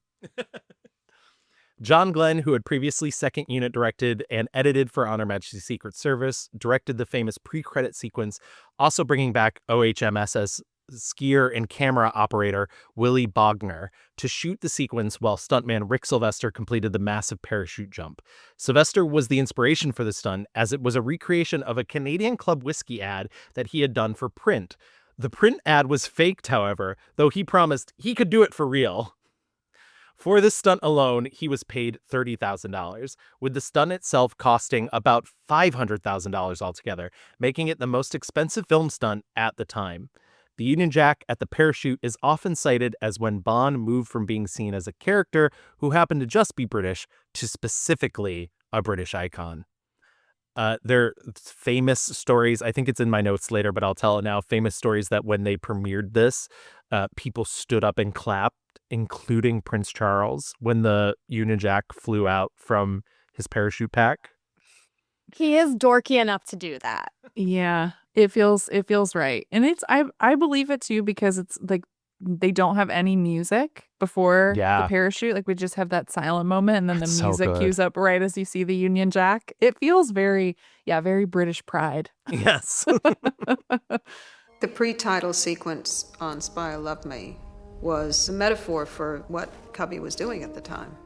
John Glenn, who had previously second unit directed and edited for On Her Majesty's Secret Service, directed the famous pre-credit sequence, also bringing back OHMS's skier and camera operator Willie Bogner to shoot the sequence while stuntman Rick Sylvester completed the massive parachute jump. Sylvester was the inspiration for the stunt, as it was a recreation of a Canadian Club whiskey ad that he had done for print. The print ad was faked, however, though he promised he could do it for real. For this stunt alone, he was paid $30,000, with the stunt itself costing about $500,000 altogether, making it the most expensive film stunt at the time. The Union Jack at the parachute is often cited as when Bond moved from being seen as a character who happened to just be British to specifically a British icon. They're famous stories. I think it's in my notes later, but I'll tell it now. Famous stories that when they premiered this, people stood up and clapped, including Prince Charles, when the Union Jack flew out from his parachute pack. He is dorky enough to do that. Yeah, it feels right. And I believe it too, because it's like they don't have any music before the parachute. Like we just have that silent moment and then the music cues up right as you see the Union Jack. It feels very British pride. Yes. The pre-title sequence on Spy Love Me was a metaphor for what Cubby was doing at the time.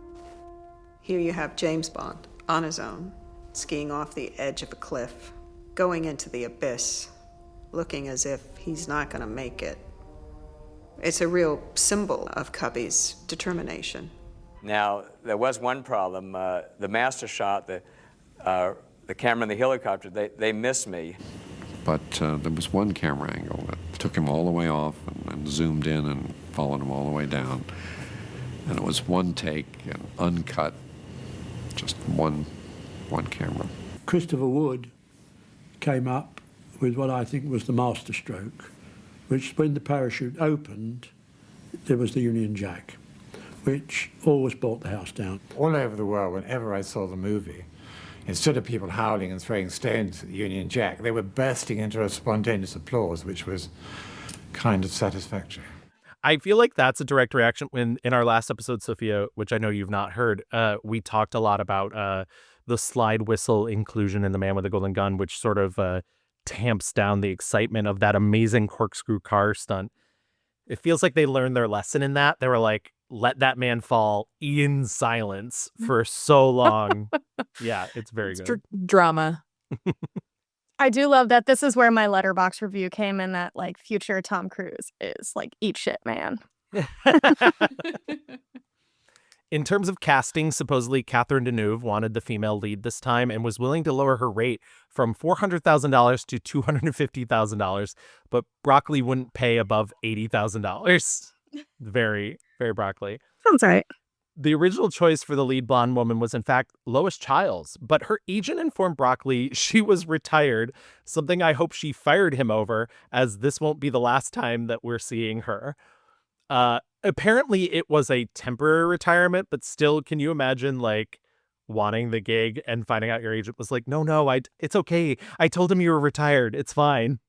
Here you have James Bond on his own, skiing off the edge of a cliff, going into the abyss, looking as if he's not going to make it. It's a real symbol of Cubby's determination. Now, there was one problem. The master shot, the camera and the helicopter, they missed me. But there was one camera angle that took him all the way off and zoomed in and followed him all the way down. And it was one take and uncut, just one camera. Christopher Wood came up with what I think was the masterstroke, which when the parachute opened, there was the Union Jack, which always brought the house down. All over the world, whenever I saw the movie, instead of people howling and throwing stones at the Union Jack, they were bursting into a spontaneous applause, which was kind of satisfactory. I feel like that's a direct reaction when in our last episode, Sophia, which I know you've not heard, we talked a lot about the slide whistle inclusion in The Man with the Golden Gun, which sort of tamps down the excitement of that amazing corkscrew car stunt. It feels like they learned their lesson in that. They were like, let that man fall in silence for so long. Yeah, it's very good. Drama. I do love that this is where my Letterboxd review came in, that like future Tom Cruise is like, eat shit, man. In terms of casting, supposedly Catherine Deneuve wanted the female lead this time and was willing to lower her rate from $400,000 to $250,000, but Broccoli wouldn't pay above $80,000. Very, very Broccoli. Sounds right. The original choice for the lead blonde woman was in fact Lois Chiles, but her agent informed Broccoli she was retired, something I hope she fired him over, as this won't be the last time that we're seeing her. Apparently it was a temporary retirement, but still, can you imagine like wanting the gig and finding out your agent was like, no, it's okay. I told him you were retired. It's fine.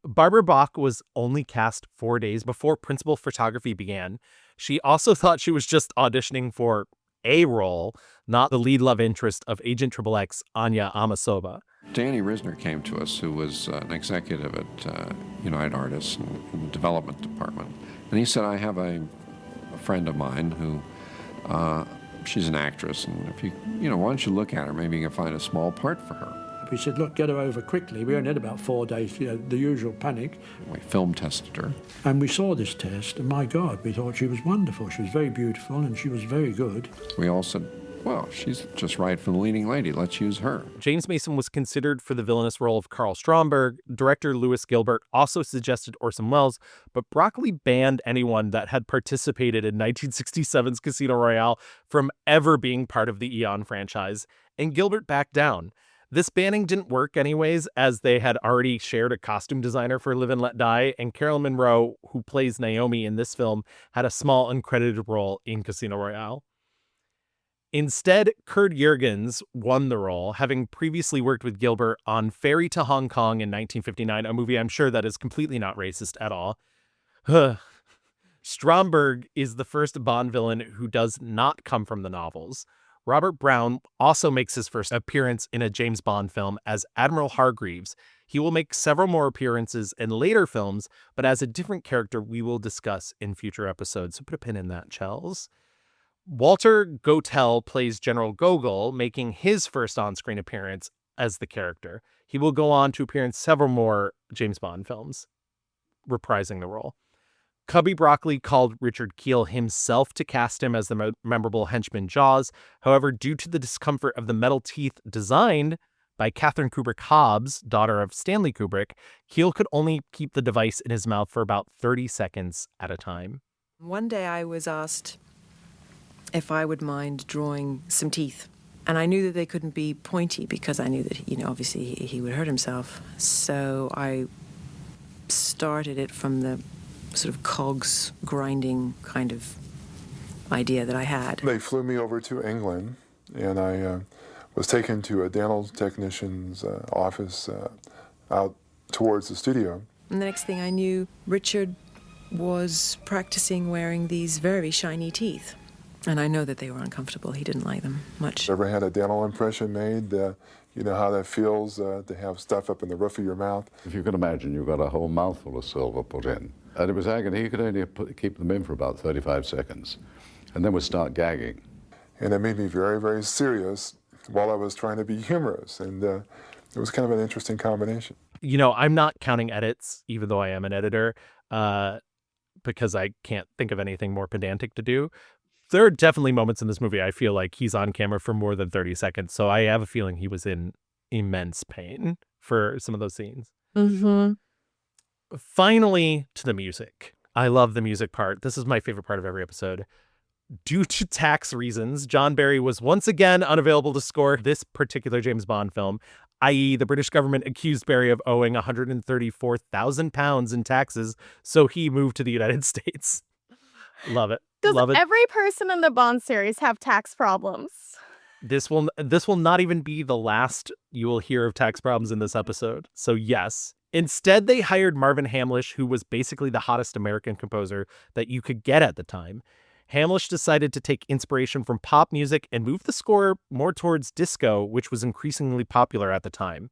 Barbara Bach was only cast 4 days before principal photography began. She also thought she was just auditioning for a role, not the lead love interest of Agent XXX, Anya Amasova. Danny Risner came to us, who was an executive at United Artists in the development department. And he said, I have a friend of mine who, she's an actress, and if you why don't you look at her, maybe you can find a small part for her. We said, look, get her over quickly. We only had about 4 days, the usual panic. We film tested her. And we saw this test, and my God, we thought she was wonderful. She was very beautiful, and she was very good. We all said, well, she's just right for the leading lady. Let's use her. James Mason was considered for the villainous role of Carl Stromberg. Director Lewis Gilbert also suggested Orson Welles, but Broccoli banned anyone that had participated in 1967's Casino Royale from ever being part of the Eon franchise, and Gilbert backed down. This banning didn't work anyways, as they had already shared a costume designer for Live and Let Die, and Carolyn Monroe, who plays Naomi in this film, had a small uncredited role in Casino Royale. Instead, Kurt Jurgens won the role, having previously worked with Gilbert on Ferry to Hong Kong in 1959, a movie I'm sure that is completely not racist at all. Stromberg is the first Bond villain who does not come from the novels. Robert Brown also makes his first appearance in a James Bond film as Admiral Hargreaves. He will make several more appearances in later films, but as a different character we will discuss in future episodes. So put a pin in that, Chels. Walter Gotell plays General Gogol, making his first on-screen appearance as the character. He will go on to appear in several more James Bond films, reprising the role. Cubby Broccoli called Richard Kiel himself to cast him as the memorable henchman Jaws. However, due to the discomfort of the metal teeth designed by Catherine Kubrick Hobbs, daughter of Stanley Kubrick, Kiel could only keep the device in his mouth for about 30 seconds at a time. One day I was asked if I would mind drawing some teeth. And I knew that they couldn't be pointy because I knew that, obviously he would hurt himself. So I started it from the sort of cogs grinding kind of idea that I had. They flew me over to England, and I was taken to a dental technician's office out towards the studio. And the next thing I knew, Richard was practicing wearing these very shiny teeth. And I know that they were uncomfortable. He didn't like them much. Ever had a dental impression made? You know how that feels to have stuff up in the roof of your mouth? If you can imagine, you've got a whole mouthful of silver put in. And it was agony. He could only keep them in for about 35 seconds. And then would start gagging. And it made me very, very serious while I was trying to be humorous. And it was kind of an interesting combination. I'm not counting edits, even though I am an editor, because I can't think of anything more pedantic to do. There are definitely moments in this movie I feel like he's on camera for more than 30 seconds. So I have a feeling he was in immense pain for some of those scenes. Mm-hmm. Finally, to the music. I love the music part. This is my favorite part of every episode. Due to tax reasons, John Barry was once again unavailable to score this particular James Bond film, i.e. the British government accused Barry of owing £134,000 in taxes, so he moved to the United States. Love it. Does Love it. every person in the Bond series have tax problems? This will not even be the last you will hear of tax problems in this episode. So yes. Instead, they hired Marvin Hamlish, who was basically the hottest American composer that you could get at the time. Hamlish decided to take inspiration from pop music and move the score more towards disco, which was increasingly popular at the time.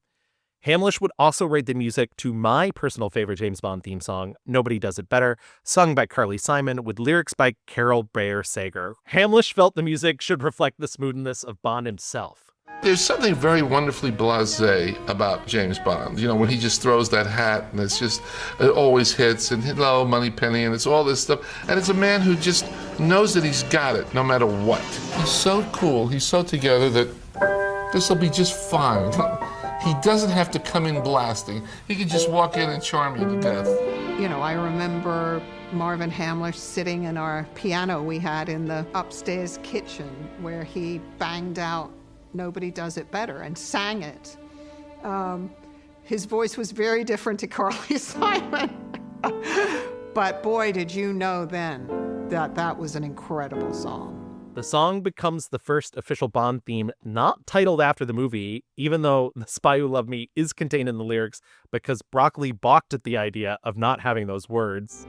Hamlish would also write the music to my personal favorite James Bond theme song, Nobody Does It Better, sung by Carly Simon with lyrics by Carol Bayer Sager. Hamlish felt the music should reflect the smoothness of Bond himself. There's something very wonderfully blasé about James Bond. You know, when he just throws that hat and it always hits, and hello, Moneypenny, and it's all this stuff. And it's a man who just knows that he's got it no matter what. He's so cool, he's so together that this will be just fine. He doesn't have to come in blasting. He can just walk in and charm you to death. You know, I remember Marvin Hamlish sitting in our piano we had in the upstairs kitchen where he banged out Nobody Does It Better and sang it. His voice was very different to Carly Simon. But boy, did you know then that that was an incredible song. The song becomes the first official Bond theme not titled after the movie, even though The Spy Who Loved Me is contained in the lyrics because Broccoli balked at the idea of not having those words.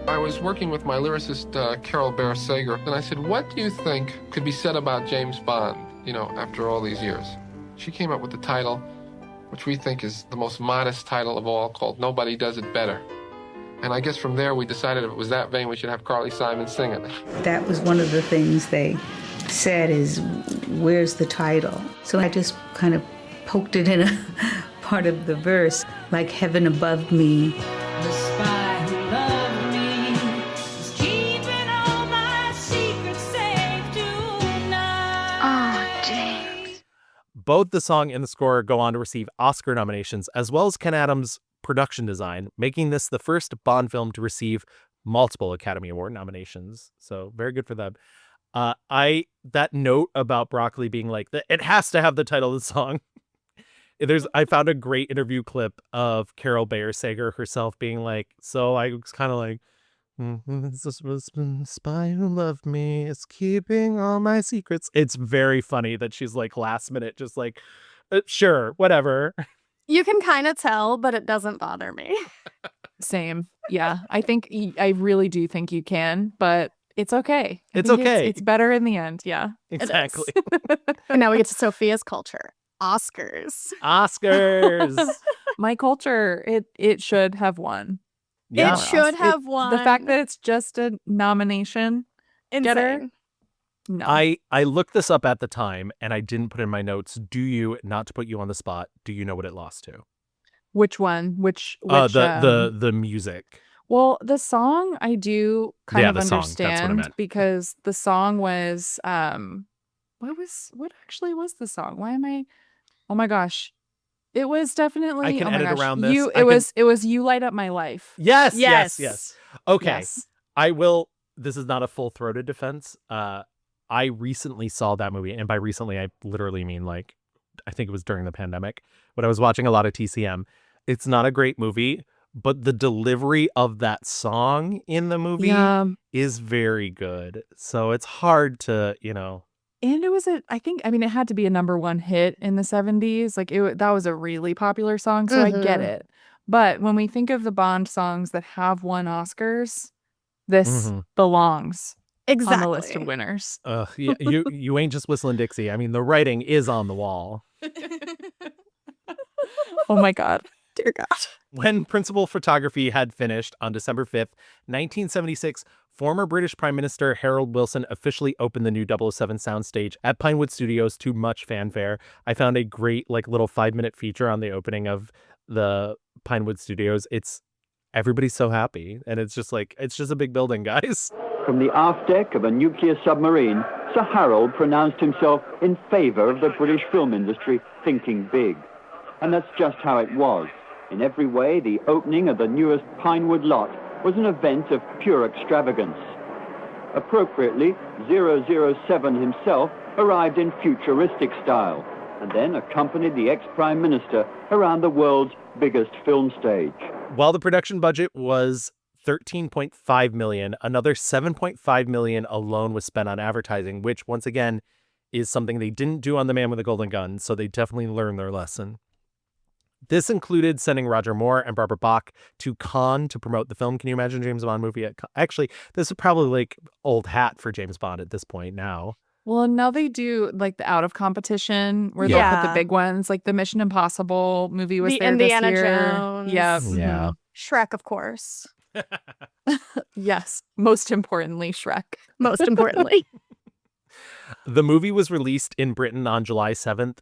I was working with my lyricist, Carol Bayer Sager, and I said, what do you think could be said about James Bond, you know, after all these years? She came up with the title, which we think is the most modest title of all, called Nobody Does It Better. And I guess from there we decided if it was that vein, we should have Carly Simon sing it. That was one of the things they said is, where's the title? So I just kind of poked it in a part of the verse, like heaven above me. The spy who loved me is keeping all my secrets safe tonight. Oh, James. Both the song and the score go on to receive Oscar nominations, as well as Ken Adams' production design, making this the first Bond film to receive multiple Academy Award nominations. So very good for them. That note about Broccoli being like, it has to have the title of the song. I found a great interview clip of Carol Bayer Sager herself being like, so I was kind of like, this was the spy who loved me is keeping all my secrets. It's very funny that she's like last minute, just like, sure, whatever. You can kind of tell, but it doesn't bother me. Same. Yeah. I really do think you can, but it's okay. It's okay. It's better in the end. Yeah. Exactly. And now we get to Sophia's culture. Oscars. My culture, it should have won. Yeah. It should have won. The fact that it's just a nomination getter. No. I looked this up at the time and I didn't put in my notes. Not to put you on the spot, do you know what it lost to? Which one? Which the music. Well, the song I do kind of the understand song. That's what I meant. because the song was what actually was the song? Why am I? Oh my gosh. It was definitely I can edit around this. It was You Light Up My Life. Yes. Okay. Yes. I will. This is not a full-throated defense. I recently saw that movie, and by recently I literally mean like I think it was during the pandemic, but I was watching a lot of TCM. It's not a great movie, but the delivery of that song in the movie is very good. So it's hard to, And it was it had to be a #1 hit in the 70s. Like that was a really popular song, so I get it. But when we think of the Bond songs that have won Oscars, this belongs on the list of winners. Yeah, you ain't just whistling Dixie. I mean, the writing is on the wall. Oh my God. Dear God. When principal photography had finished on December 5th, 1976, former British Prime Minister Harold Wilson officially opened the new 007 soundstage at Pinewood Studios to much fanfare. I found a great little 5-minute feature on the opening of the Pinewood Studios. Everybody's so happy, and it's just a big building, guys. From the aft deck of a nuclear submarine, Sir Harold pronounced himself in favor of the British film industry thinking big. And that's just how it was. In every way, the opening of the newest Pinewood lot was an event of pure extravagance. Appropriately, 007 himself arrived in futuristic style and then accompanied the ex-Prime Minister around the world's biggest film stage. While the production budget was $13.5 million, another $7.5 million alone was spent on advertising, which once again is something they didn't do on The Man with the Golden Gun, so they definitely learned their lesson. This included sending Roger Moore and Barbara Bach to Cannes to promote the film. Can you imagine a James Bond movie at Cannes? Actually, this is probably like old hat for James Bond at this point now. Well, now they do like the out of competition where they'll put the big ones, like the Mission Impossible movie was The there Indiana this year. Jones. Yep. Yeah. Shrek, of course. Yes. Most importantly, Shrek. Most importantly. The movie was released in Britain on July 7th,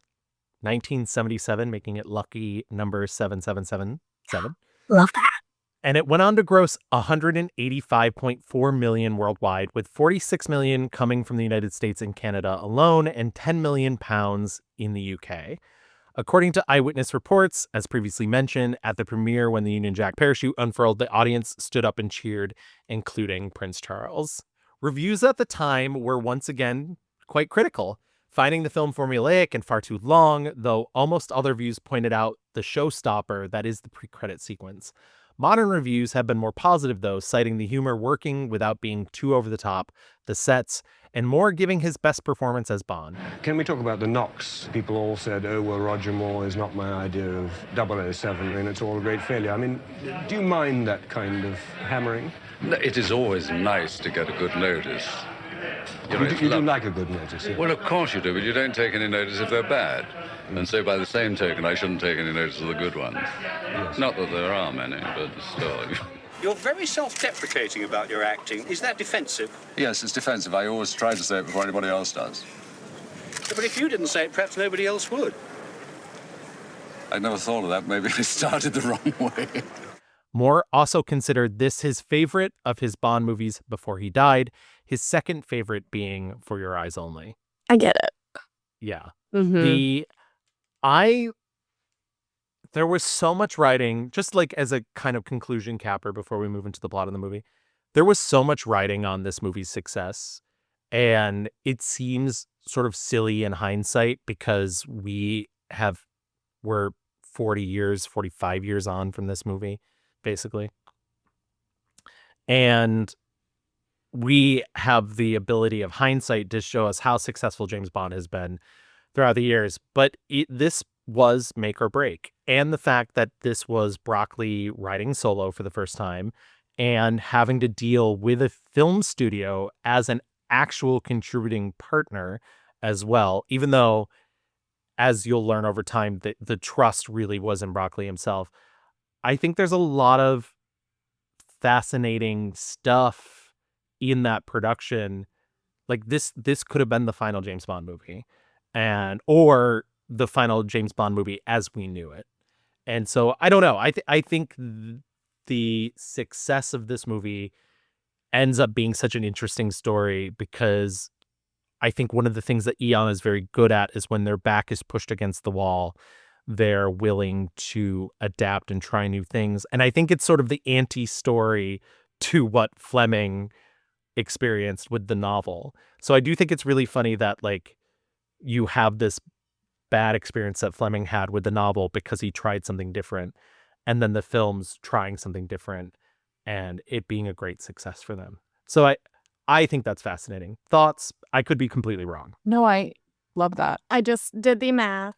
1977, making it lucky number 7777. Love that. And it went on to gross $185.4 million worldwide, with $46 million coming from the United States and Canada alone, and £10 million in the UK. According to eyewitness reports, as previously mentioned, at the premiere when the Union Jack parachute unfurled, the audience stood up and cheered, including Prince Charles. Reviews at the time were once again quite critical, finding the film formulaic and far too long, though almost all reviews pointed out the showstopper that is the pre-credit sequence. Modern reviews have been more positive, though, citing the humor working without being too over the top, the sets, and Moore giving his best performance as Bond. Can we talk about the knocks? People all said, oh, well, Roger Moore is not my idea of 007, and it's all a great failure. I mean, do you mind that kind of hammering? It is always nice to get a good notice. You do like a good notice, yeah? Well, of course you do, but you don't take any notice if they're bad. And so by the same token, I shouldn't take any notice of the good ones. Yes. Not that there are many, but still. You're very self-deprecating about your acting. Is that defensive? Yes, it's defensive. I always try to say it before anybody else does. But if you didn't say it, perhaps nobody else would. I never thought of that. Maybe I started the wrong way. Moore also considered this his favorite of his Bond movies before he died, his second favorite being For Your Eyes Only. I get it. Yeah. Mhm. There was so much writing, just like as a kind of conclusion capper before we move into the plot of the movie. There was so much writing on this movie's success, and it seems sort of silly in hindsight because we're 45 years on from this movie, basically. And we have the ability of hindsight to show us how successful James Bond has been throughout the years. But this was make or break. And the fact that this was Broccoli writing solo for the first time and having to deal with a film studio as an actual contributing partner as well, even though, as you'll learn over time, the trust really was in Broccoli himself. I think there's a lot of fascinating stuff in that production. Like this could have been the final James Bond movie, or the final James Bond movie as we knew it. And so I don't know. I think the success of this movie ends up being such an interesting story because I think one of the things that Eon is very good at is when their back is pushed against the wall, they're willing to adapt and try new things. And I think it's sort of the anti-story to what Fleming experienced with the novel. So I do think it's really funny that like you have this bad experience that Fleming had with the novel because he tried something different, and then the film's trying something different and it being a great success for them. So I think that's fascinating. Thoughts? I could be completely wrong. No, I love that. I just did the math.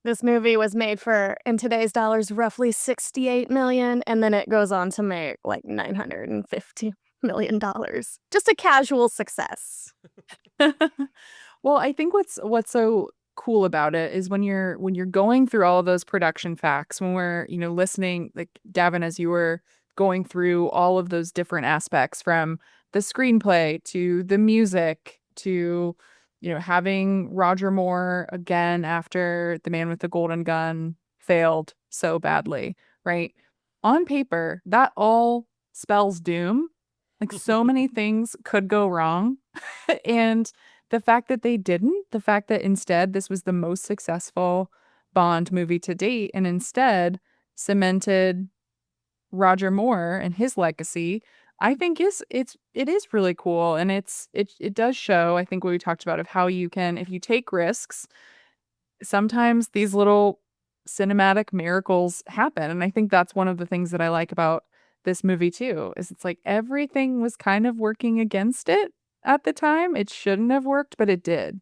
This movie was made for, in today's dollars, roughly $68 million, and then it goes on to make like $950 million. Just a casual success. Well, I think what's so cool about it is when you're going through all of those production facts, when we're, listening, like Davin, as you were going through all of those different aspects from the screenplay to the music to, having Roger Moore again after The Man with the Golden Gun failed so badly, right? On paper, that all spells doom. Like so many things could go wrong. And the fact that they didn't, the fact that instead this was the most successful Bond movie to date and instead cemented Roger Moore and his legacy, I think it is really cool, and it does show, I think, what we talked about of how you can, if you take risks, sometimes these little cinematic miracles happen. And I think that's one of the things that I like about this movie too, is it's like everything was kind of working against it at the time. It shouldn't have worked, but it did.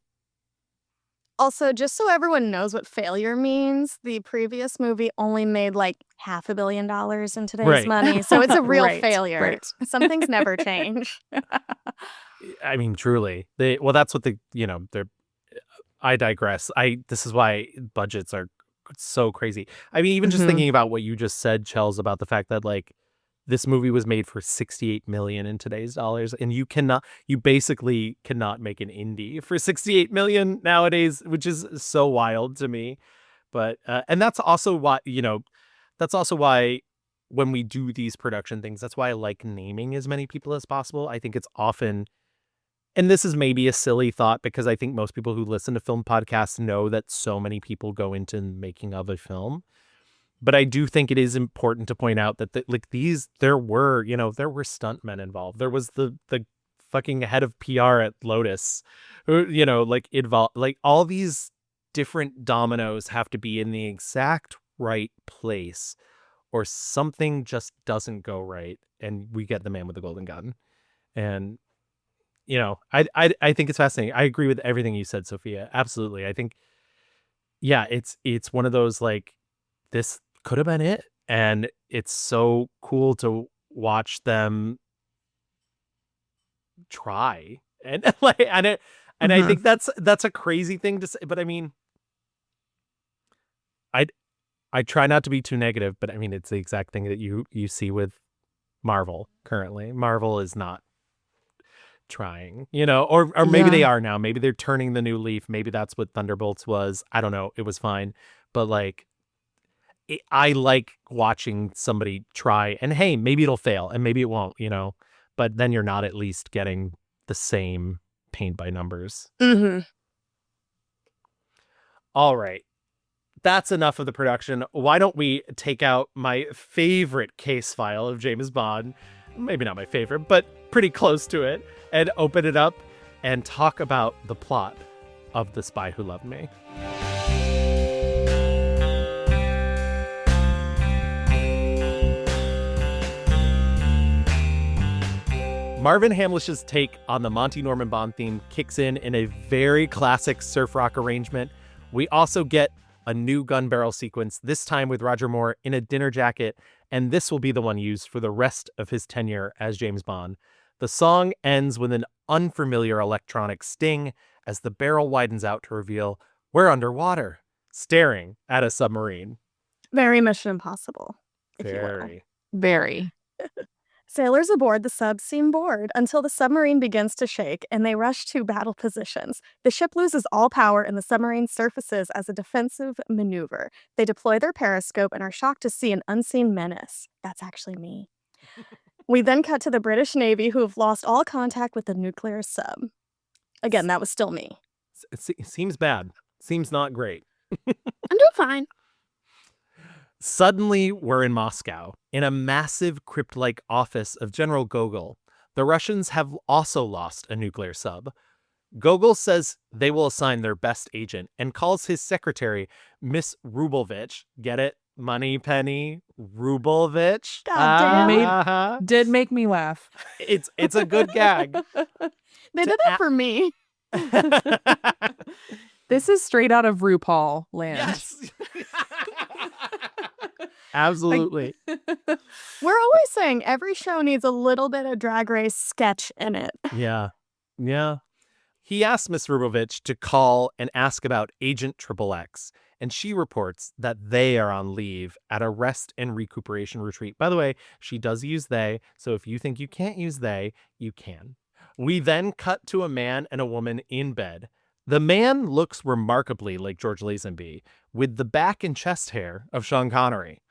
Also, just so everyone knows what failure means, the previous movie only made like $500 million in today's Right. money. So it's a real Right, failure. right. Some things never change. I mean, truly. That's what I digress. This is why budgets are so crazy. I mean, even just thinking about what you just said, Chels, about the fact that like this movie was made for 68 million in today's dollars, and you basically cannot make an indie for 68 million nowadays, which is so wild to me. But and that's also why, when we do these production things, that's why I like naming as many people as possible. I think it's often, and this is maybe a silly thought, because I think most people who listen to film podcasts know that so many people go into making of a film. But I do think it is important to point out that there were stuntmen involved. There was the fucking head of PR at Lotus, who, involved, like all these different dominoes have to be in the exact right place, or something just doesn't go right, and we get the man with the golden gun. And I think it's fascinating. I agree with everything you said, Sophia. Absolutely. I think, yeah, it's one of those, like, this could have been it, and it's so cool to watch them try, and like, and I think that's a crazy thing to say, but I mean, I try not to be too negative, but I mean, it's the exact thing that you see with Marvel currently. Marvel is not trying, or maybe they are now. Maybe they're turning the new leaf. Maybe that's what Thunderbolts was. I don't know. It was fine, but like, I like watching somebody try, and hey, maybe it'll fail and maybe it won't, but then you're not at least getting the same paint by numbers. All right. That's enough of the production. Why don't we take out my favorite case file of James Bond, maybe not my favorite, but pretty close to it, and open it up and talk about the plot of The Spy Who Loved Me. Marvin Hamlish's take on the Monty Norman Bond theme kicks in a very classic surf rock arrangement. We also get a new gun barrel sequence, this time with Roger Moore in a dinner jacket, and this will be the one used for the rest of his tenure as James Bond. The song ends with an unfamiliar electronic sting as the barrel widens out to reveal we're underwater, staring at a submarine. Very Mission Impossible, if you will. Very. Very. Sailors aboard the sub seem bored until the submarine begins to shake and they rush to battle positions. The ship loses all power and the submarine surfaces as a defensive maneuver. They deploy their periscope and are shocked to see an unseen menace. That's actually me. We then cut to the British Navy, who have lost all contact with the nuclear sub. Again, that was still me. It seems bad. Seems not great. I'm doing fine. Suddenly, we're in Moscow, in a massive crypt-like office of General Gogol. The Russians have also lost a nuclear sub. Gogol says they will assign their best agent and calls his secretary Miss Rubelvich. Get it? Moneypenny Rubelvich. Did make me laugh. It's a good gag. They did that for me. This is straight out of RuPaul land. Yes. Absolutely. We're always saying every show needs a little bit of Drag Race sketch in it. Yeah. He asked Miss Rubelvich to call and ask about Agent XXX, and she reports that they are on leave at a rest and recuperation retreat. By the way, she does use they, so if you think you can't use they, you can. We then cut to a man and a woman in bed. The man looks remarkably like George Lazenby, with the back and chest hair of Sean Connery.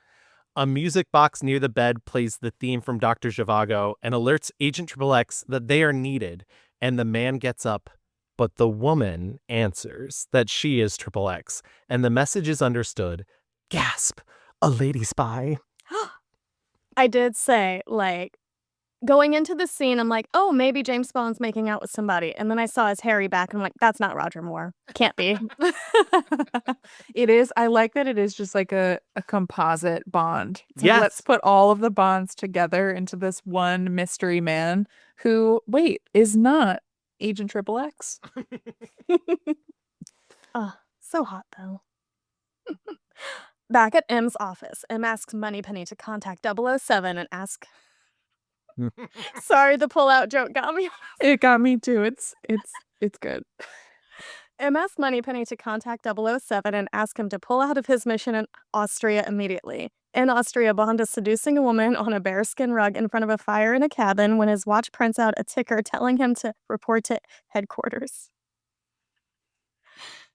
A music box near the bed plays the theme from Dr. Zhivago and alerts Agent XXX that they are needed, and the man gets up, but the woman answers that she is XXX, and the message is understood. Gasp! A lady spy. I did say, like, Going into the scene, I'm like, oh, maybe James Bond's making out with somebody. And then I saw his hairy back, and I'm like, that's not Roger Moore. Can't be. It is. I like that it is just like a composite Bond. It's like, Yes. let's put all of the Bonds together into this one mystery man who, wait, is not Agent Triple X. So hot, though. Back at M's office, M asks Moneypenny to contact 007 and ask... Sorry, the pull-out joke got me. It got me too. It's good. M asks Moneypenny to contact 007 and ask him to pull out of his mission in Austria immediately. In Austria, Bond is seducing a woman on a bearskin rug in front of a fire in a cabin when his watch prints out a ticker telling him to report to headquarters.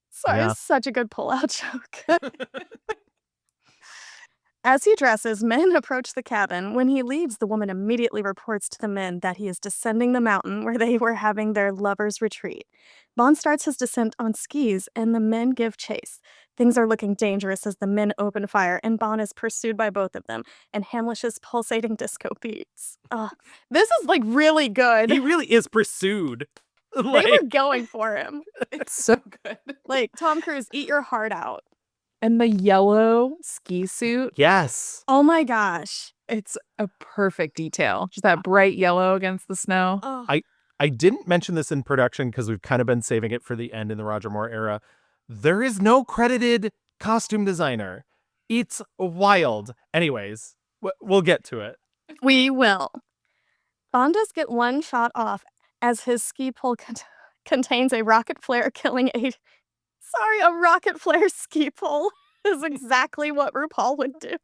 Sorry, Yeah. it's such a good pull-out joke. As he dresses, men approach the cabin. When he leaves, the woman immediately reports to the men that he is descending the mountain where they were having their lovers' retreat. Bond starts his descent on skis, and the men give chase. Things are looking dangerous as the men open fire, and Bond is pursued by both of them, and Hamlish's pulsating disco beats. This is, like, really good. He really is pursued. They Like, were going for him. It's so good. Like, Tom Cruise, eat your heart out. And the yellow ski suit. yes. Oh my gosh. It's a perfect detail. Just that bright yellow against the snow. Oh. I didn't mention this in production because we've kind of been saving it for the end in the Roger Moore era. There is no credited costume designer. It's wild. Anyways, we'll get to it. We will. Bond does get one shot off as his ski pole contains a rocket flare killing a rocket flare ski pole is exactly what RuPaul would do.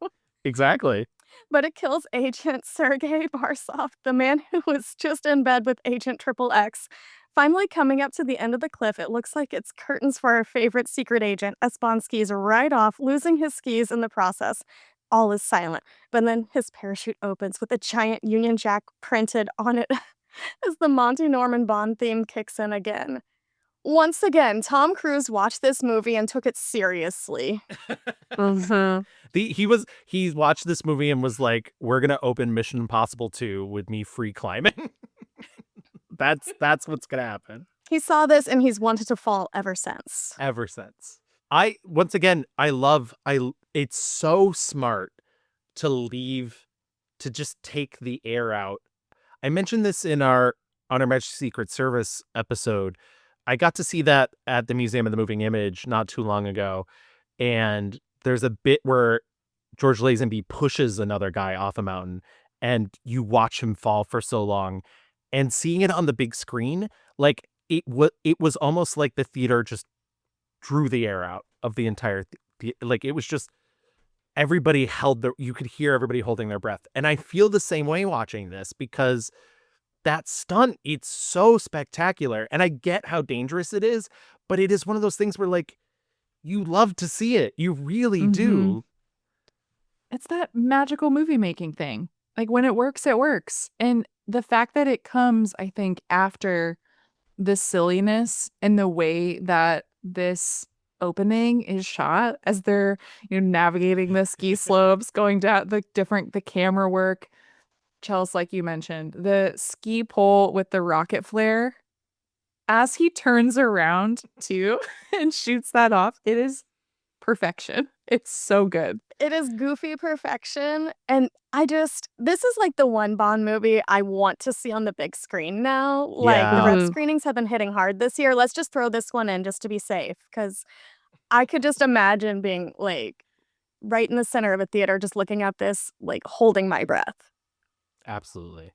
Exactly. But it kills Agent Sergei Barsov, the man who was just in bed with Agent Triple X. Finally coming up to the end of the cliff, it looks like it's curtains for our favorite secret agent as Bond skis right off, losing his skis in the process. All is silent, but then his parachute opens with a giant Union Jack printed on it as the Monty Norman Bond theme kicks in again. Once again, Tom Cruise watched this movie and took it seriously. He watched this movie and was like, we're gonna open Mission Impossible 2 with me free climbing. That's what's gonna happen. He saw this and he's wanted to fall ever since. It's so smart to just take the air out. I mentioned this in our On Her Majesty's Secret Service episode. I got to see that at the Museum of the Moving Image not too long ago. And there's a bit where George Lazenby pushes another guy off a mountain and you watch him fall for so long. And seeing it on the big screen, like it was almost like the theater just drew the air out of the entire like it was just you could hear everybody holding their breath. And I feel the same way watching this because that stunt, it's so spectacular. And I get how dangerous it is, but it is one of those things where like you love to see it. You really do. It's that magical movie making thing. Like when it works, it works. And the fact that it comes, I think, after the silliness and the way that this opening is shot as they're, navigating the ski slopes, going down the camera work. Chels, like you mentioned, the ski pole with the rocket flare, as he turns around too and shoots that off, it is perfection. It's so good. It is goofy perfection. And this is like the one Bond movie I want to see on the big screen now. Like the rep screenings have been hitting hard this year. Let's just throw this one in just to be safe. Because I could just imagine being like right in the center of a theater, just looking at this, like holding my breath. Absolutely.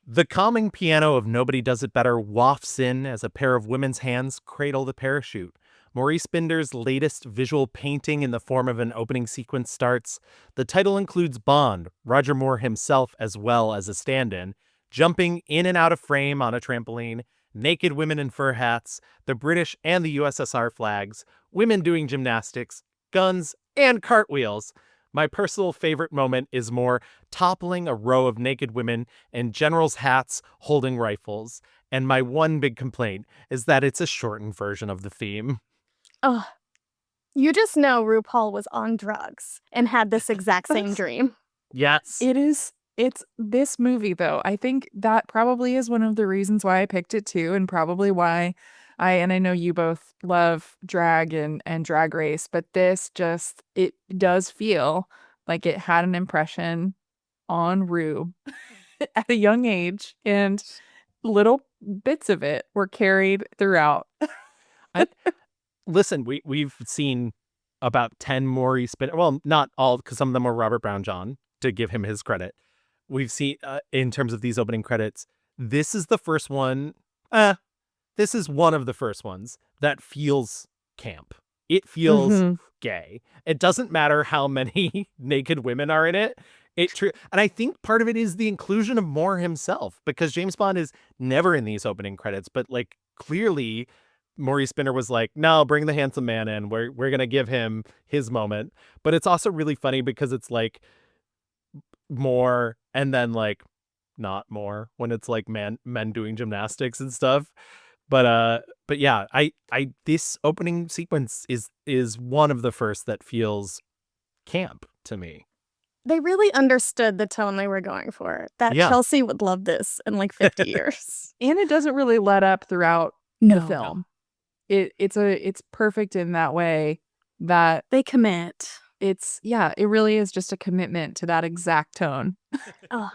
The calming piano of Nobody Does It Better wafts in as a pair of women's hands cradle the parachute. Maurice Binder's latest visual painting in the form of an opening sequence starts. The title includes Bond, Roger Moore himself as well as a stand-in, jumping in and out of frame on a trampoline, naked women in fur hats, the British and the USSR flags, women doing gymnastics, guns, and cartwheels. My personal favorite moment is Moore toppling a row of naked women in generals' hats holding rifles. And my one big complaint is that it's a shortened version of the theme. Oh, you just know RuPaul was on drugs and had this exact same dream. Yes. It is It's this movie, though. I think that probably is one of the reasons why I picked it too, and probably why I know you both love drag and Drag Race, but this just, it does feel like it had an impression on Rue at a young age, and little bits of it were carried throughout. Listen, we've seen about 10 Maury Spinner. Well, not all, because some of them were Robert Brown John, to give him his credit. We've seen, in terms of these opening credits, this is the first one. This is one of the first ones that feels camp. It feels gay. It doesn't matter how many naked women are in it. And I think part of it is the inclusion of Moore himself, because James Bond is never in these opening credits, but like clearly Maury Spinner was like, no, bring the handsome man in. We're going to give him his moment. But it's also really funny because it's like Moore and then like not more when it's like men doing gymnastics and stuff. But yeah, I this opening sequence is one of the first that feels camp to me. They really understood the tone they were going for. That Yeah. Chelsea would love this in like 50 years. And it doesn't really let up throughout the film. It's perfect in that way that They commit. it really is just a commitment to that exact tone. Ugh.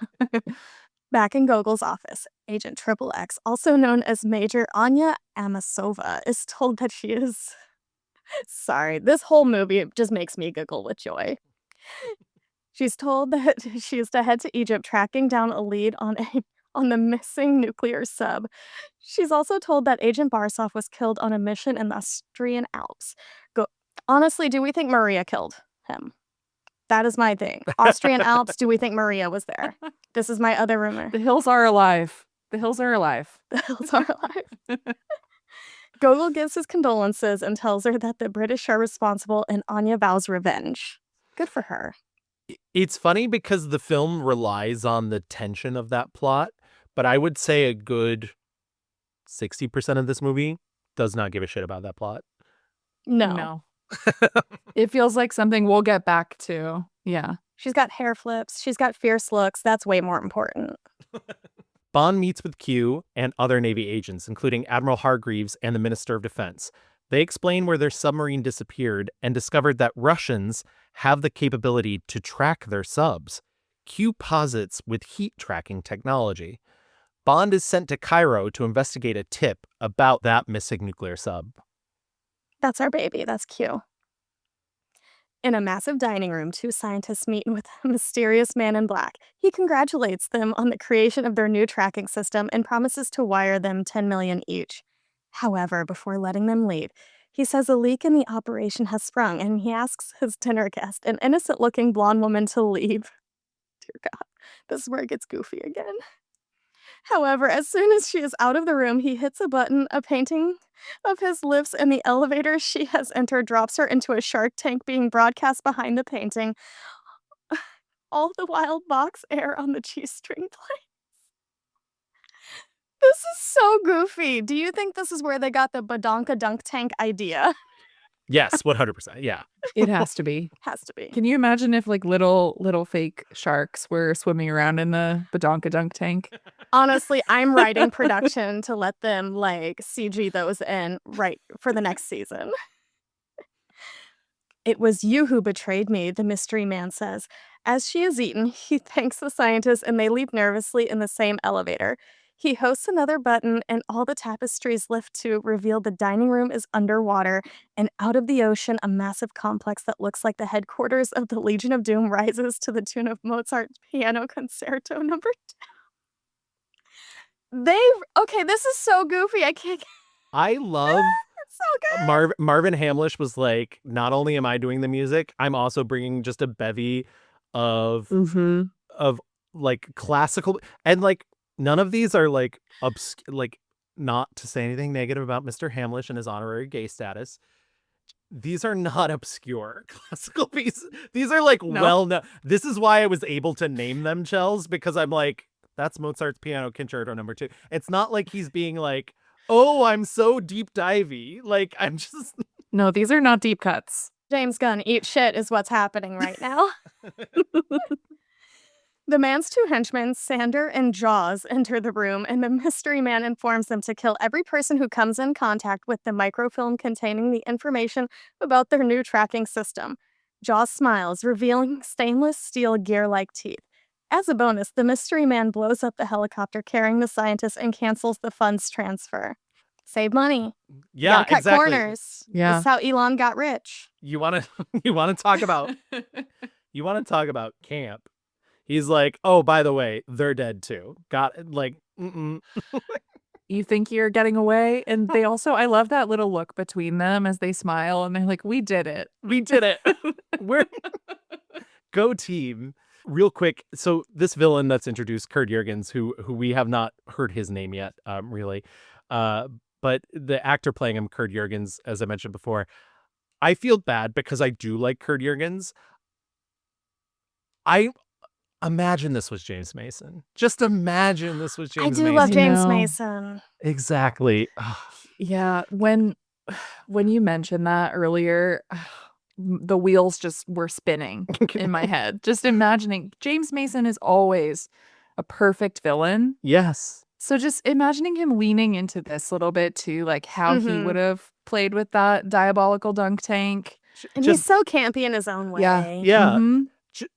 Back in Gogol's office, Agent XXX, also known as Major Anya Amasova, is told that she is... Sorry, this whole movie just makes me giggle with joy. She's told that she is to head to Egypt, tracking down a lead on the missing nuclear sub. She's also told that Agent Barsov was killed on a mission in the Austrian Alps. Honestly, do we think Maria killed him? That is my thing. Austrian Alps, do we think Maria was there? This is my other rumor. The hills are alive. The hills are alive. The hills are alive. Gogol gives his condolences and tells her that the British are responsible, and Anya vows revenge. Good for her. It's funny because the film relies on the tension of that plot, but I would say a good 60% of this movie does not give a shit about that plot. No. It feels like something we'll get back to. Yeah. She's got hair flips. She's got fierce looks. That's way more important. Bond meets with Q and other Navy agents, including Admiral Hargreaves and the Minister of Defense. They explain where their submarine disappeared and discovered that Russians have the capability to track their subs. Q posits with heat tracking technology. Bond is sent to Cairo to investigate a tip about that missing nuclear sub. That's our baby. That's Q. In a massive dining room, two scientists meet with a mysterious man in black. He congratulates them on the creation of their new tracking system and promises to wire them $10 million each. However, before letting them leave, he says a leak in the operation has sprung, and he asks his dinner guest, an innocent-looking blonde woman, to leave. Dear God, this is where it gets goofy again. However, as soon as she is out of the room, he hits a button. A painting of his lips in the elevator she has entered drops her into a shark tank being broadcast behind the painting. All the wild box air on the G-string plays. This is so goofy. Do you think this is where they got the Badonka Dunk Tank idea? Yes, 100%. Yeah. It has to be. Has to be. Can you imagine if like little fake sharks were swimming around in the Badonka Dunk tank? Honestly, I'm writing production to let them like CG those in right for the next season. It was you who betrayed me, the mystery man says. As she is eaten, he thanks the scientist and they leave nervously in the same elevator. He hosts another button and all the tapestries lift to reveal the dining room is underwater, and out of the ocean, a massive complex that looks like the headquarters of the Legion of Doom rises to the tune of Mozart's Piano Concerto No. 2. Okay, this is so goofy. I can't. I love It's so good. Marvin Hamlish was like, not only am I doing the music, I'm also bringing just a bevy of like classical, and like none of these are like like, not to say anything negative about Mr. Hamlish and his honorary gay status. These are not obscure classical pieces. These are like well known. This is why I was able to name them, Chels, because I'm like, that's Mozart's Piano Concerto No. 2. It's not like he's being like, oh, I'm so deep divey. Like, I'm just... No, these are not deep cuts. James Gunn, eat shit is what's happening right now. The man's two henchmen, Sander and Jaws, enter the room, and the mystery man informs them to kill every person who comes in contact with the microfilm containing the information about their new tracking system. Jaws smiles, revealing stainless steel gear-like teeth. As a bonus, the mystery man blows up the helicopter carrying the scientists and cancels the funds transfer. Save money. Yeah, Gotta cut exactly. corners. Yeah. This is how Elon got rich. You want to talk about camp. He's like, oh, by the way, they're dead too. You think you're getting away? And they also, I love that little look between them as they smile and they're like, we did it. We did it. We're go team. Real quick, so this villain that's introduced, Kurt Jürgens, who we have not heard his name yet, really. But the actor playing him, Kurt Jürgens, as I mentioned before, I feel bad because I do like Kurt Jürgens. I imagine this was James Mason. Just imagine this was James Mason. I do love James No. Mason. Exactly. Yeah. When you mentioned that earlier, the wheels just were spinning in my head. Just imagining James Mason is always a perfect villain. Yes. So just imagining him leaning into this a little bit too, like how he would have played with that diabolical dunk tank. And he's so campy in his own way. Yeah. Yeah. Mhm.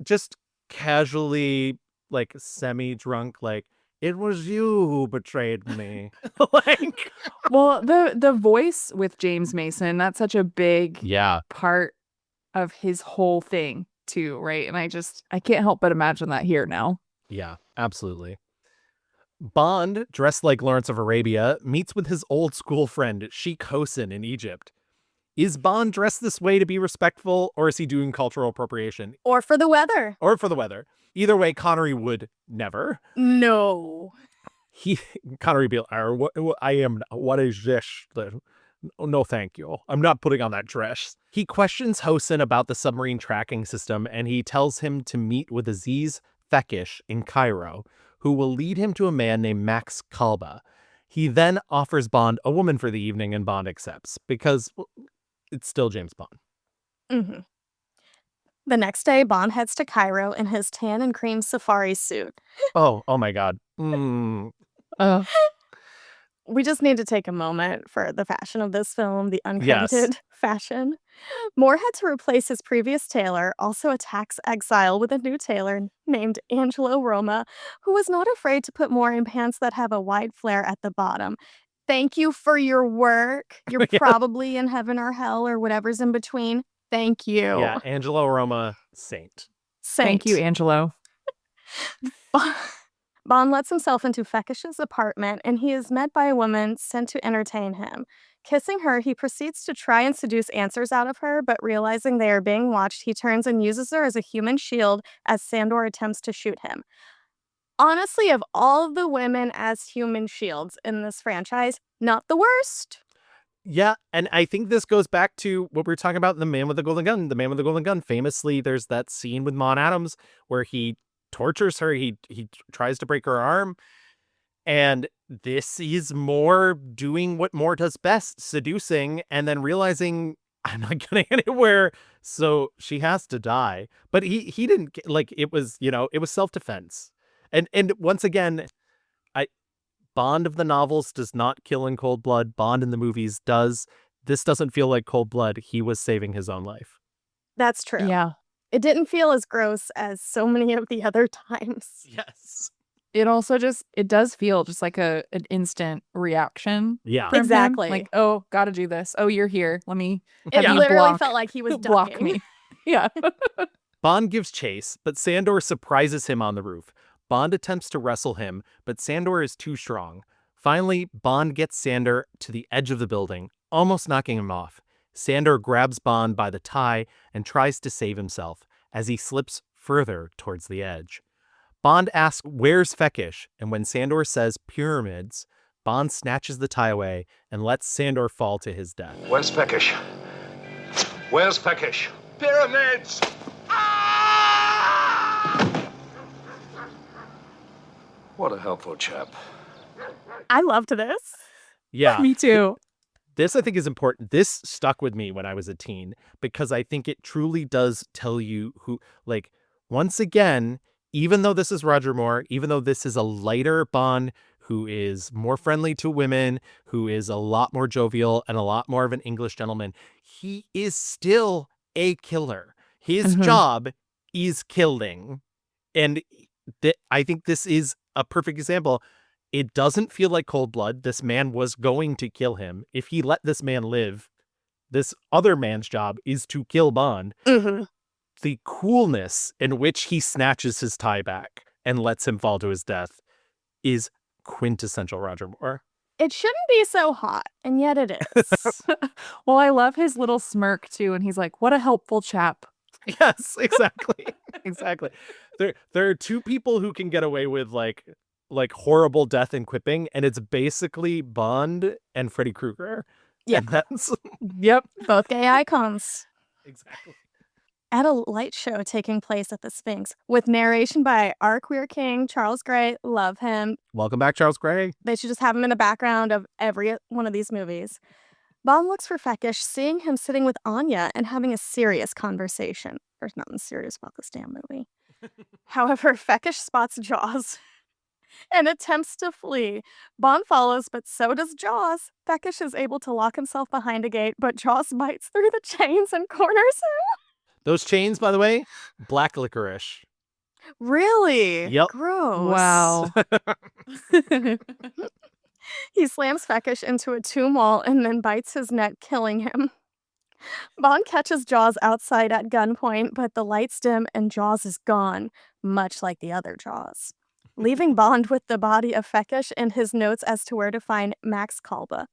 Just casually, like, semi-drunk, like, it was you who betrayed me. Like, Well, the voice with James Mason, that's such a big yeah. part of his whole thing too, right? And I can't help but imagine that here now. Yeah, absolutely. Bond, dressed like Lawrence of Arabia, meets with his old school friend, Sheikh Hossein in Egypt. Is Bond dressed this way to be respectful, or is he doing cultural appropriation? Or for the weather. Or for the weather. Either way, Connery would never. No. Connery be like, what is this? No, thank you. I'm not putting on that dress. He questions Hossein about the submarine tracking system, and he tells him to meet with Aziz Fekish in Cairo, who will lead him to a man named Max Kalba. He then offers Bond a woman for the evening, and Bond accepts because it's still James Bond. Mm-hmm. The next day, Bond heads to Cairo in his tan and cream safari suit. Oh my God. Oh. We just need to take a moment for the fashion of this film, the uncredited Yes. fashion. Moore had to replace his previous tailor, also a tax exile, with a new tailor named Angelo Roma, who was not afraid to put Moore in pants that have a wide flare at the bottom. Thank you for your work. You're Yeah. probably in heaven or hell or whatever's in between. Thank you. Yeah, Angelo Roma, saint. Thank you, Angelo. Bond lets himself into Fekish's apartment, and he is met by a woman sent to entertain him. Kissing her, he proceeds to try and seduce answers out of her, but realizing they are being watched, he turns and uses her as a human shield as Sandor attempts to shoot him. Honestly, of all of the women as human shields in this franchise, not the worst. Yeah, and I think this goes back to what we were talking about in The Man with the Golden Gun. The Man with the Golden Gun, famously, there's that scene with Mon Adams where he tortures her, he tries to break her arm, and this is Moore doing what Moore does best, seducing, and then realizing I'm not getting anywhere, so she has to die. But he didn't, like, it was self-defense. And once again, Bond of the novels does not kill in cold blood. Bond in the movies does. This doesn't feel like cold blood. He was saving his own life. That's true. Yeah. It didn't feel as gross as so many of the other times. Yes. It also it does feel just like an instant reaction. Yeah. from him. Exactly. Like, oh, gotta do this. Oh, you're here. Let me It have you literally block, felt like he was block ducking. me. Yeah. Bond gives chase, but Sandor surprises him on the roof. Bond attempts to wrestle him, but Sandor is too strong. Finally, Bond gets Sandor to the edge of the building, almost knocking him off. Sandor grabs Bond by the tie and tries to save himself as he slips further towards the edge. Bond asks, "Where's Fekish?" And when Sandor says pyramids, Bond snatches the tie away and lets Sandor fall to his death. Where's Fekish? Where's Fekish? Pyramids! What a helpful chap. I loved this. Yeah. Me too. This, I think, is important. This stuck with me when I was a teen because I think it truly does tell you who, like, once again, even though this is Roger Moore, even though this is a lighter Bond who is more friendly to women, who is a lot more jovial and a lot more of an English gentleman, he is still a killer. His job is killing. And I think this is a perfect example. It doesn't feel like cold blood. This man was going to kill him. If he let this man live, this other man's job is to kill Bond. The coolness in which he snatches his tie back and lets him fall to his death is quintessential Roger Moore. It shouldn't be so hot, and yet it is. Well, I love his little smirk too, and he's like, "What a helpful chap." Yes, exactly. Exactly. There are two people who can get away with like horrible death and quipping, and it's basically Bond and Freddy Krueger. Yeah. And that's Yep. Both gay icons. Exactly. At a light show taking place at the Sphinx with narration by our queer king, Charles Gray. Love him. Welcome back, Charles Gray. They should just have him in the background of every one of these movies. Bond looks for Feckish, seeing him sitting with Anya and having a serious conversation. There's nothing serious about this damn movie. However, Feckish spots Jaws and attempts to flee. Bond follows, but so does Jaws. Feckish is able to lock himself behind a gate, but Jaws bites through the chains and corners him. Those chains, by the way, black licorice. Really? Yep. Gross. Wow. He slams Feckish into a tomb wall and then bites his neck, killing him. Bond catches Jaws outside at gunpoint, but the lights dim and Jaws is gone, much like the other Jaws, leaving Bond with the body of Feckish and his notes as to where to find Max Kalba.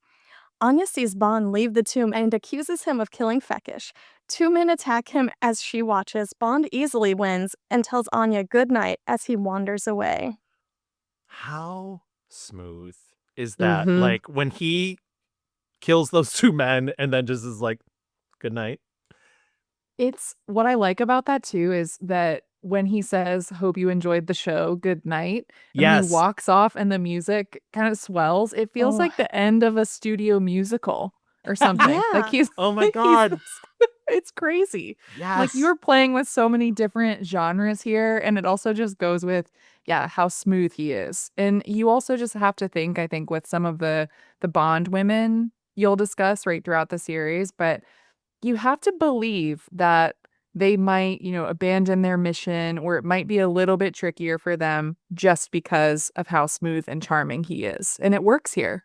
Anya sees Bond leave the tomb and accuses him of killing Feckish. Two men attack him as she watches. Bond easily wins and tells Anya goodnight as he wanders away. How smooth is that? Like when he kills those two men and then just is like, good night. It's what I like about that too is that when he says, "Hope you enjoyed the show, good night," and Yes. he walks off and the music kind of swells, it feels like the end of a studio musical or something. Yeah. Like he's Oh my God. it's crazy. Yes. Like you're playing with so many different genres here, and it also just goes with how smooth he is. And you also just have to think, I think, with some of the Bond women you'll discuss right throughout the series, but you have to believe that they might, abandon their mission, or it might be a little bit trickier for them just because of how smooth and charming he is. And it works here.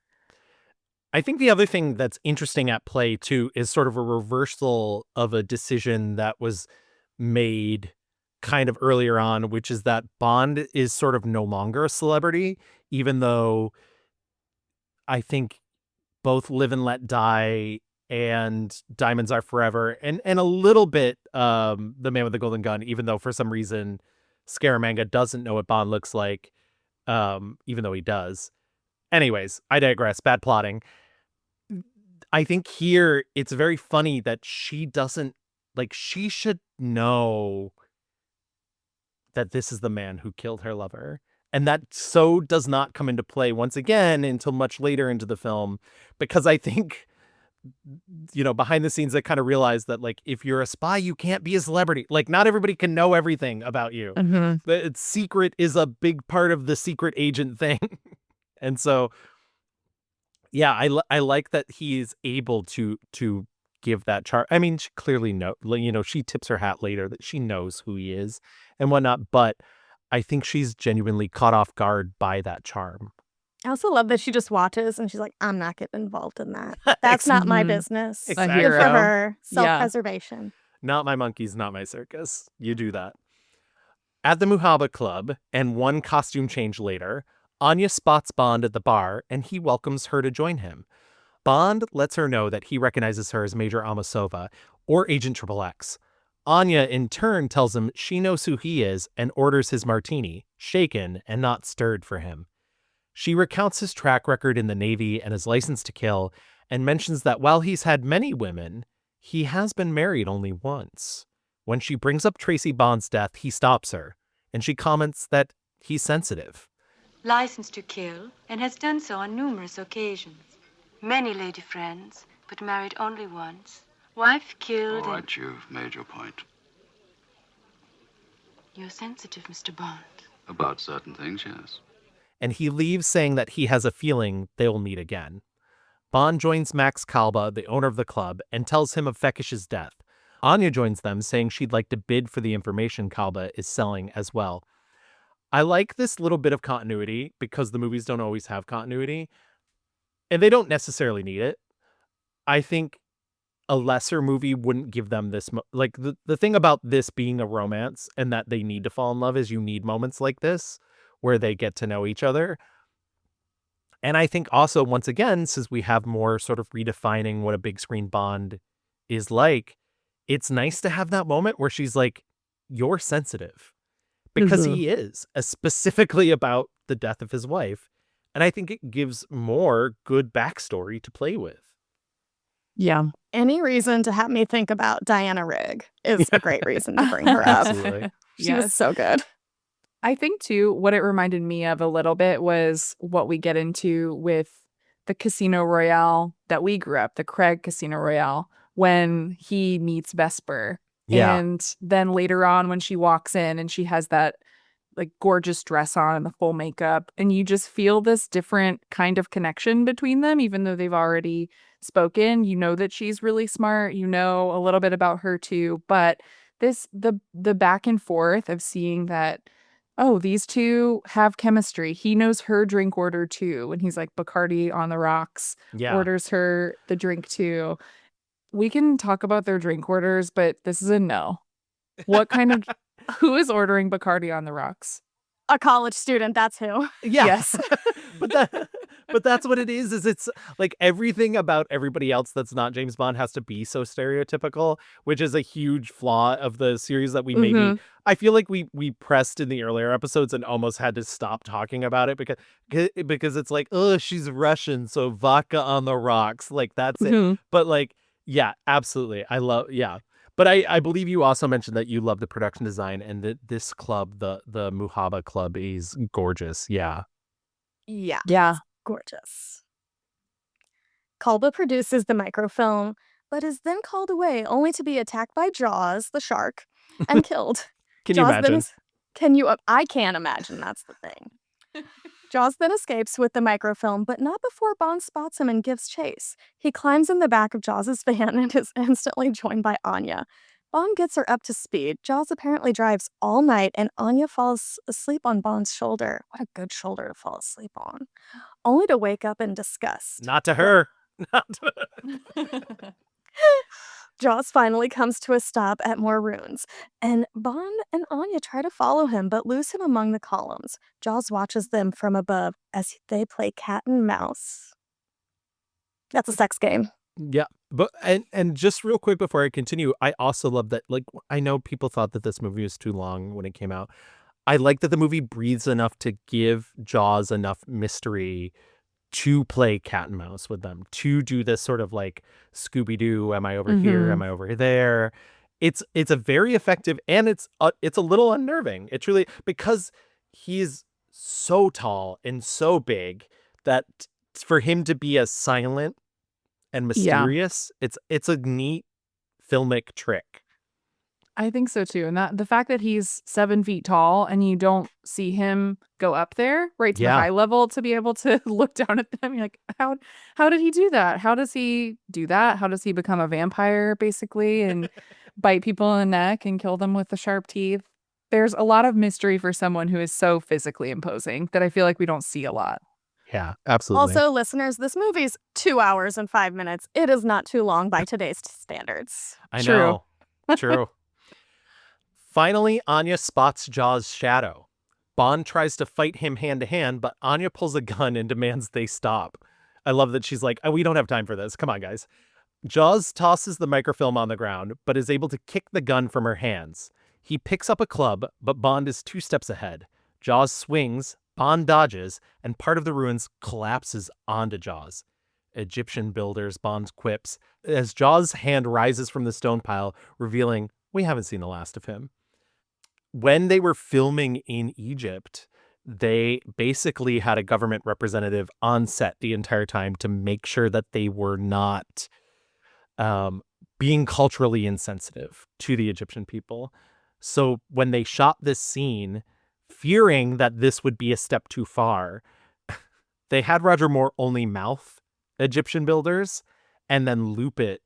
I think the other thing that's interesting at play, too, is sort of a reversal of a decision that was made kind of earlier on, which is that Bond is sort of no longer a celebrity, even though I think both Live and Let Die and Diamonds Are Forever and a little bit The Man with the Golden Gun, even though for some reason Scaramanga doesn't know what Bond looks like, even though he does. Anyways, I digress. Bad plotting. I think here it's very funny that she doesn't, like, she should know that this is the man who killed her lover. And that so does not come into play once again until much later into the film, because I think, behind the scenes, they kind of realize that, like, if you're a spy, you can't be a celebrity. Like, not everybody can know everything about you. The secret is a big part of the secret agent thing. And so, yeah, I like that he is able to give that chart. I mean, she clearly she tips her hat later that she knows who he is and whatnot, but I think she's genuinely caught off guard by that charm. I also love that she just watches and she's like, I'm not getting involved in that. That's not my business. Exactly. Good for her. Self-preservation. Not my monkeys, not my circus. You do that. At the Muhaba Club, and one costume change later, Anya spots Bond at the bar, and he welcomes her to join him. Bond lets her know that he recognizes her as Major Amasova, or Agent XXX. Anya, in turn, tells him she knows who he is and orders his martini, shaken and not stirred for him. She recounts his track record in the Navy and his license to kill, and mentions that while he's had many women, he has been married only once. When she brings up Tracy Bond's death, he stops her, and she comments that he's sensitive. Licensed to kill, and has done so on numerous occasions. Many lady friends, but married only once. Wife killed. All right, you've made your point. You're sensitive, Mr. Bond. About certain things, yes. And he leaves saying that he has a feeling they will meet again. Bond joins Max Kalba, the owner of the club, and tells him of Fekish's death. Anya joins them, saying she'd like to bid for the information Kalba is selling as well. I like this little bit of continuity because the movies don't always have continuity, and they don't necessarily need it. I think a lesser movie wouldn't give them this. Like the thing about this being a romance and that they need to fall in love is you need moments like this where they get to know each other. And I think also, once again, since we have more sort of redefining what a big screen Bond is like, it's nice to have that moment where she's like, you're sensitive. Because he is, specifically about the death of his wife. And I think it gives more good backstory to play with. Yeah. Any reason to have me think about Diana Rigg is a great reason to bring her up. Absolutely. She was so good. I think, too, what it reminded me of a little bit was what we get into with the Casino Royale that we grew up, the Craig Casino Royale, when he meets Vesper. Yeah. And then later on when she walks in and she has that like gorgeous dress on and the full makeup, and you just feel this different kind of connection between them, even though they've already spoken. You know that she's really smart. You know a little bit about her too. But the back and forth of seeing that, oh, these two have chemistry. He knows her drink order too. And he's like, Bacardi on the rocks, orders her the drink too. We can talk about their drink orders, but this is a no. What kind of, who is ordering Bacardi on the rocks? A college student, that's who. Yeah. Yes. But that's what it is it's like everything about everybody else that's not James Bond has to be so stereotypical, which is a huge flaw of the series that we maybe, I feel like we pressed in the earlier episodes and almost had to stop talking about it because it's like, oh, she's Russian, so vodka on the rocks. Like, that's it. But like, yeah, absolutely. But I believe you also mentioned that you love the production design and that this club, the Muhaba Club, is gorgeous. Yeah. Yeah. Yeah. Gorgeous. Kalba produces the microfilm, but is then called away only to be attacked by Jaws, the shark, and killed. Can you imagine? I can't imagine, that's the thing. Jaws then escapes with the microfilm, but not before Bond spots him and gives chase. He climbs in the back of Jaws' van and is instantly joined by Anya. Bond gets her up to speed. Jaws apparently drives all night, and Anya falls asleep on Bond's shoulder. What a good shoulder to fall asleep on. Only to wake up in disgust. Not to her. Jaws finally comes to a stop at more ruins, and Bond and Anya try to follow him, but lose him among the columns. Jaws watches them from above as they play cat and mouse. That's a sex game. Yeah. But and just real quick before I continue, I also love that, like, I know people thought that this movie was too long when it came out. I like that the movie breathes enough to give Jaws enough mystery to play cat and mouse with them, to do this sort of like Scooby-Doo, am I over here, am I over there? It's a very effective, and it's a little unnerving. It truly, because he's so tall and so big that for him to be as silent and mysterious, it's a neat filmic trick. I think so too. And that the fact that he's 7 feet tall and you don't see him go up there right to the high level to be able to look down at them. You're like, how did he do that? How does he do that? How does he become a vampire basically and bite people in the neck and kill them with the sharp teeth? There's a lot of mystery for someone who is so physically imposing that I feel like we don't see a lot. Yeah, absolutely. Also, listeners, this movie's 2 hours and 5 minutes. It is not too long by today's standards. I know. True. Finally, Anya spots Jaws' shadow. Bond tries to fight him hand to hand, but Anya pulls a gun and demands they stop. I love that she's like, oh, we don't have time for this. Come on, guys. Jaws tosses the microfilm on the ground, but is able to kick the gun from her hands. He picks up a club, but Bond is 2 steps ahead. Jaws swings, Bond dodges, and part of the ruins collapses onto Jaws. Egyptian builders, Bond quips, as Jaws' hand rises from the stone pile, revealing we haven't seen the last of him. When they were filming in Egypt, they basically had a government representative on set the entire time to make sure that they were not being culturally insensitive to the Egyptian people. So when they shot this scene, fearing that this would be a step too far, they had Roger Moore only mouth Egyptian builders and then loop it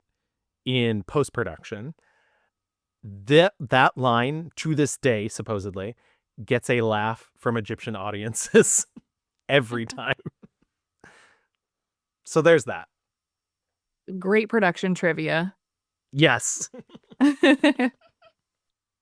in post-production. That line, to this day, supposedly, gets a laugh from Egyptian audiences every time. So there's that. Great production trivia. Yes.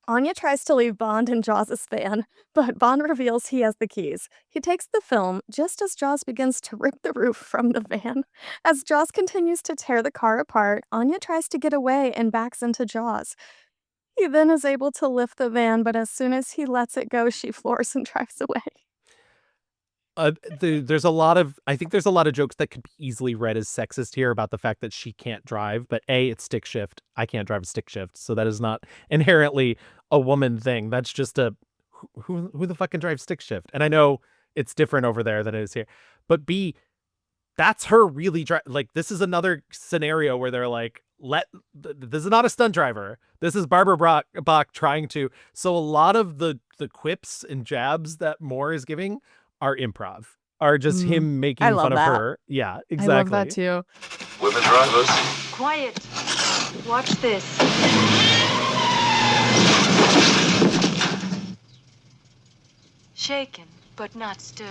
Anya tries to leave Bond in Jaws' van, but Bond reveals he has the keys. He takes the film just as Jaws begins to rip the roof from the van. As Jaws continues to tear the car apart, Anya tries to get away and backs into Jaws. He then is able to lift the van, but as soon as he lets it go, she floors and drives away. There's a lot of jokes that could be easily read as sexist here about the fact that she can't drive, but it's stick shift. I can't drive a stick shift, so that is not inherently a woman thing. That's just a who the fuck can drive stick shift? And I know it's different over there than it is here, but B, that's her really like, this is another scenario where they're like, this is not a stunt driver. This is Barbara Bach trying to. So a lot of the quips and jabs that Moore is giving are improv, are just him making fun of her. Yeah, exactly. I love that too. Women drivers. Quiet. Watch this. Shaken, but not stirred.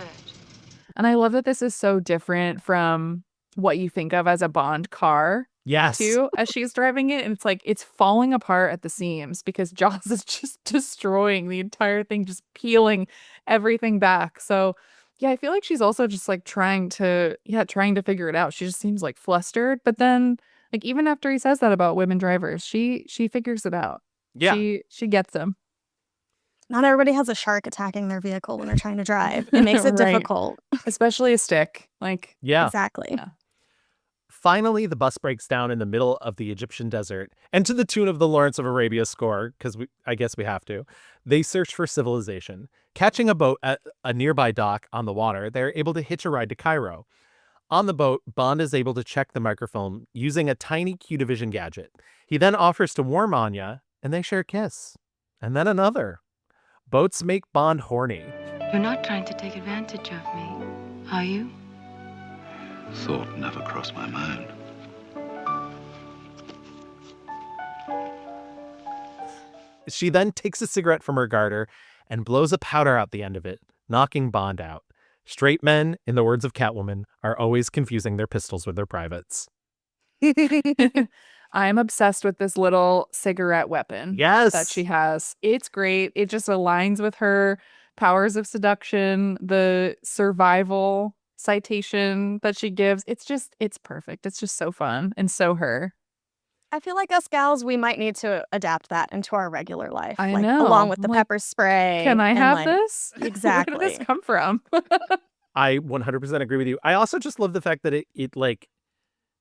And I love that this is so different from what you think of as a Bond car. Yes. Too, as she's driving it, and it's like it's falling apart at the seams because Jaws is just destroying the entire thing, just peeling everything back. So yeah, I feel like she's also just like trying to figure it out. She just seems like flustered, but then like even after he says that about women drivers, she figures it out. Yeah. She gets them. Not everybody has a shark attacking their vehicle when they're trying to drive. It makes it Right. difficult. Especially a stick. Like, yeah. Exactly. Yeah. Finally, the bus breaks down in the middle of the Egyptian desert, and to the tune of the Lawrence of Arabia score, because I guess we have to, they search for civilization. Catching a boat at a nearby dock on the water, they're able to hitch a ride to Cairo. On the boat, Bond is able to check the microphone using a tiny Q-Division gadget. He then offers to warm Anya, and they share a kiss. And then another. Boats make Bond horny. You're not trying to take advantage of me, are you? Thought never crossed my mind. She then takes a cigarette from her garter and blows a powder out the end of it, knocking Bond out. Straight men, in the words of Catwoman, are always confusing their pistols with their privates. I'm obsessed with this little cigarette weapon that she has. It's great. It just aligns with her powers of seduction, the survival citation that she gives. It's perfect. It's just so fun and so her. I feel like us gals, we might need to adapt that into our regular life. I like, know. Along with the I'm like, pepper spray. Can I and, have like, this? Exactly. Where did this come from? I 100% agree with you. I also just love the fact that it like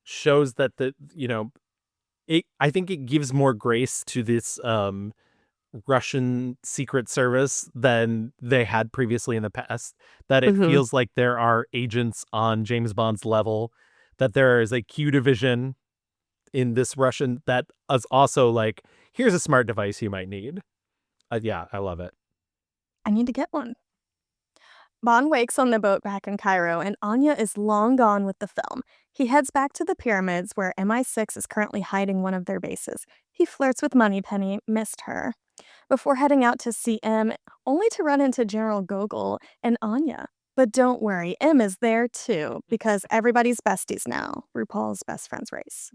shows that I think it gives more grace to this Russian secret service than they had previously in the past. That it feels like there are agents on James Bond's level, that there is a Q division in this Russian that is also like, here's a smart device you might need. Yeah, I love it. I need to get one. Bond wakes on the boat back in Cairo, and Anya is long gone with the film. He heads back to the pyramids, where MI6 is currently hiding one of their bases. He flirts with Moneypenny, missed her, before heading out to see M, only to run into General Gogol and Anya. But don't worry, M is there too, because everybody's besties now, RuPaul's Best Friends race.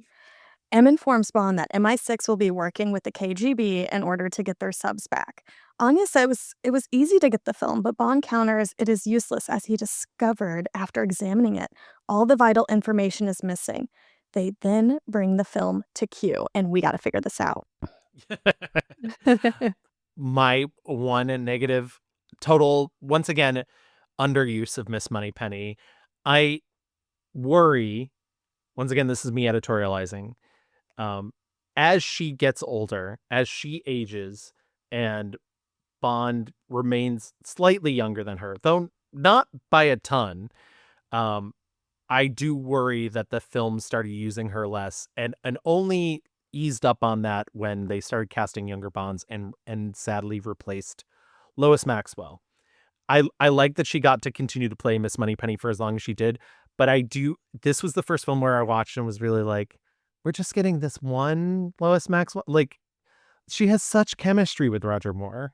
M informs Bond that MI6 will be working with the KGB in order to get their subs back. Anya says it was easy to get the film, but Bond counters it is useless as he discovered, after examining it, all the vital information is missing. They then bring the film to Q, and we got to figure this out. My one negative, total, once again, underuse of Miss Moneypenny. I worry, once again, this is me editorializing, as she gets older, as she ages, and Bond remains slightly younger than her, though not by a ton, I do worry that the film started using her less, and only eased up on that when they started casting younger Bonds and sadly replaced Lois Maxwell. I like that she got to continue to play Miss Moneypenny for as long as she did, but this was the first film where I watched and was really like, we're just getting this one Lois Maxwell. Like, she has such chemistry with Roger Moore.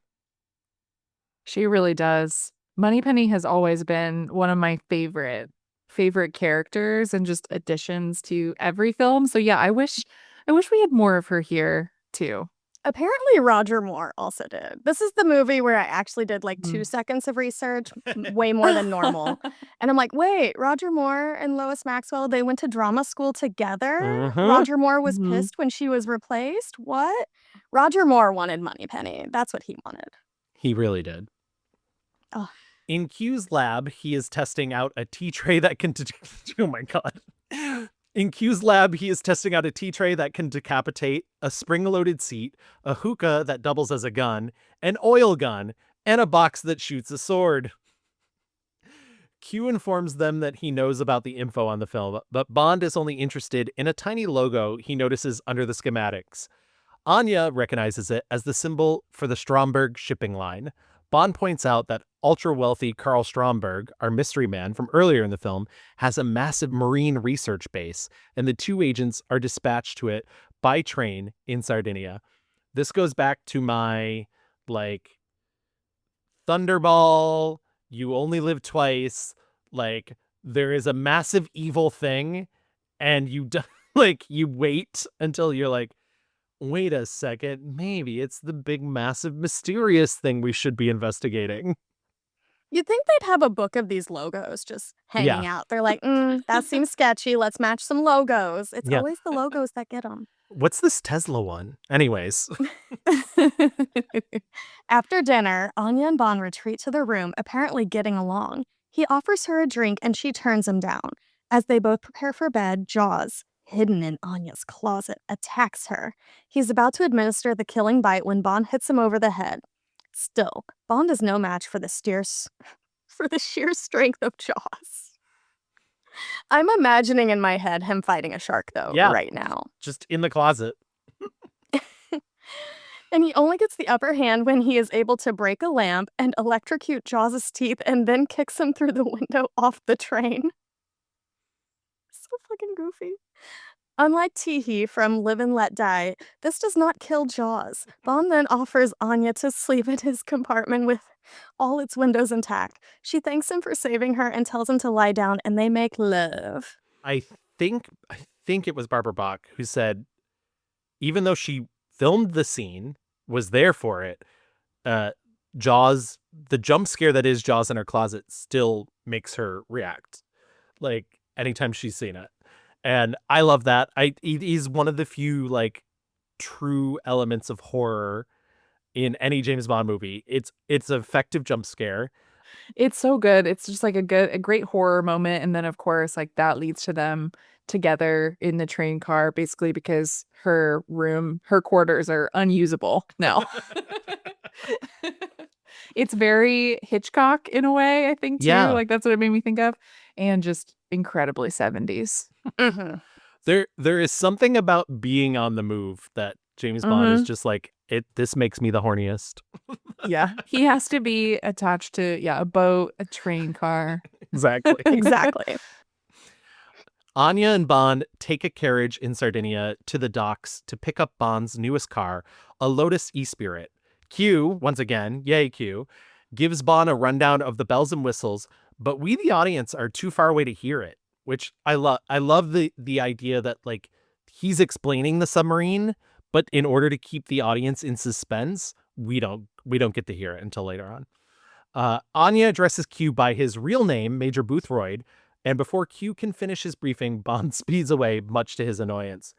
She really does. Moneypenny has always been one of my favorite characters and just additions to every film. So yeah, I wish we had more of her here too. Apparently Roger Moore also did. This is the movie where I actually did like 2 seconds of research, way more than normal. And I'm like, wait, Roger Moore and Lois Maxwell, they went to drama school together? Roger Moore was pissed when she was replaced? What? Roger Moore wanted Moneypenny. That's what he wanted. He really did. Oh. In Q's lab, he is testing out a tea tray that can... oh my God. In Q's lab, he is testing out a tea tray that can decapitate, a spring-loaded seat, a hookah that doubles as a gun, an oil gun, and a box that shoots a sword. Q informs them that he knows about the info on the film, but Bond is only interested in a tiny logo he notices under the schematics. Anya recognizes it as the symbol for the Stromberg shipping line. Bond points out that ultra-wealthy Carl Stromberg, our mystery man from earlier in the film, has a massive marine research base, and the two agents are dispatched to it by train in Sardinia. This goes back to my, like, Thunderball, you only live twice, like, there is a massive evil thing, and you wait until you're like, wait a second, maybe it's the big, massive, mysterious thing we should be investigating. You'd think they'd have a book of these logos just hanging out. They're like, that seems sketchy. Let's match some logos. It's always the logos that get them. What's this Tesla one? Anyways. After dinner, Anya and Bond retreat to their room, apparently getting along. He offers her a drink and she turns him down. As they both prepare for bed, Jaws, hidden in Anya's closet, attacks her. He's about to administer the killing bite when Bond hits him over the head. Still, Bond is no match for the sheer strength of Jaws. I'm imagining in my head him fighting a shark, though, right now. Just in the closet. And he only gets the upper hand when he is able to break a lamp and electrocute Jaws' teeth and then kicks him through the window off the train. So fucking goofy. Unlike Teehee from Live and Let Die, this does not kill Jaws. Bond then offers Anya to sleep in his compartment with all its windows intact. She thanks him for saving her and tells him to lie down, and they make love. I think it was Barbara Bach who said, even though she filmed the scene, was there for it, Jaws, the jump scare that is Jaws in her closet still makes her react, like, anytime she's seen it. And I love that. He's one of the few, like, true elements of horror in any James Bond movie. It's an effective jump scare. It's so good. It's just like a great horror moment. And then, of course, like, that leads to them together in the train car, basically because her quarters are unusable now. It's very Hitchcock in a way, I think, too. Yeah. Like, that's what it made me think of. And just incredibly 70s. There is something about being on the move that James Bond is just like, this makes me the horniest. Yeah. He has to be attached to, a boat, a train car. Exactly. Exactly. Anya and Bond take a carriage in Sardinia to the docks to pick up Bond's newest car, a Lotus E-Spirit. Q, once again, yay Q, gives Bond a rundown of the bells and whistles, but we, the audience, are too far away to hear it, which I love. I love the idea that, like, he's explaining the submarine, but in order to keep the audience in suspense, we don't get to hear it until later on. Anya addresses Q by his real name, Major Boothroyd, and before Q can finish his briefing, Bond speeds away, much to his annoyance.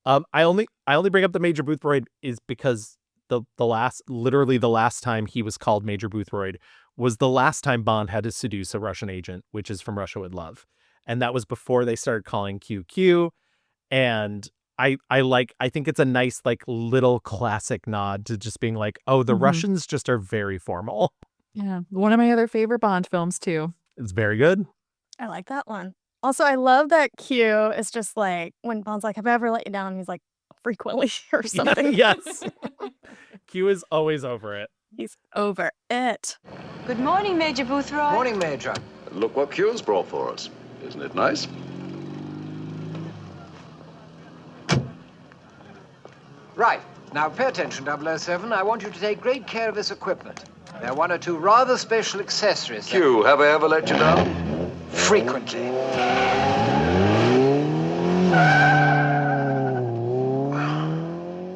I only bring up the Major Boothroyd is because the last time he was called Major Boothroyd was the last time Bond had to seduce a Russian agent, which is From Russia with Love. And that was before they started calling QQ. And I think it's a nice, like, little classic nod to just being like, oh, the Russians just are very formal. Yeah. One of my other favorite Bond films, too. It's very good. I like that one. Also, I love that Q is just like, when Bond's like, have I ever let you down? He's like, frequently or something. Yes. Q is always over it. He's over it. Good morning, Major Boothroyd. Morning, Major. Look what Q's brought for us. Isn't it nice? Right. Now pay attention, 007. I want you to take great care of this equipment. There are one or two rather special accessories. Q, have I ever let you down? Frequently.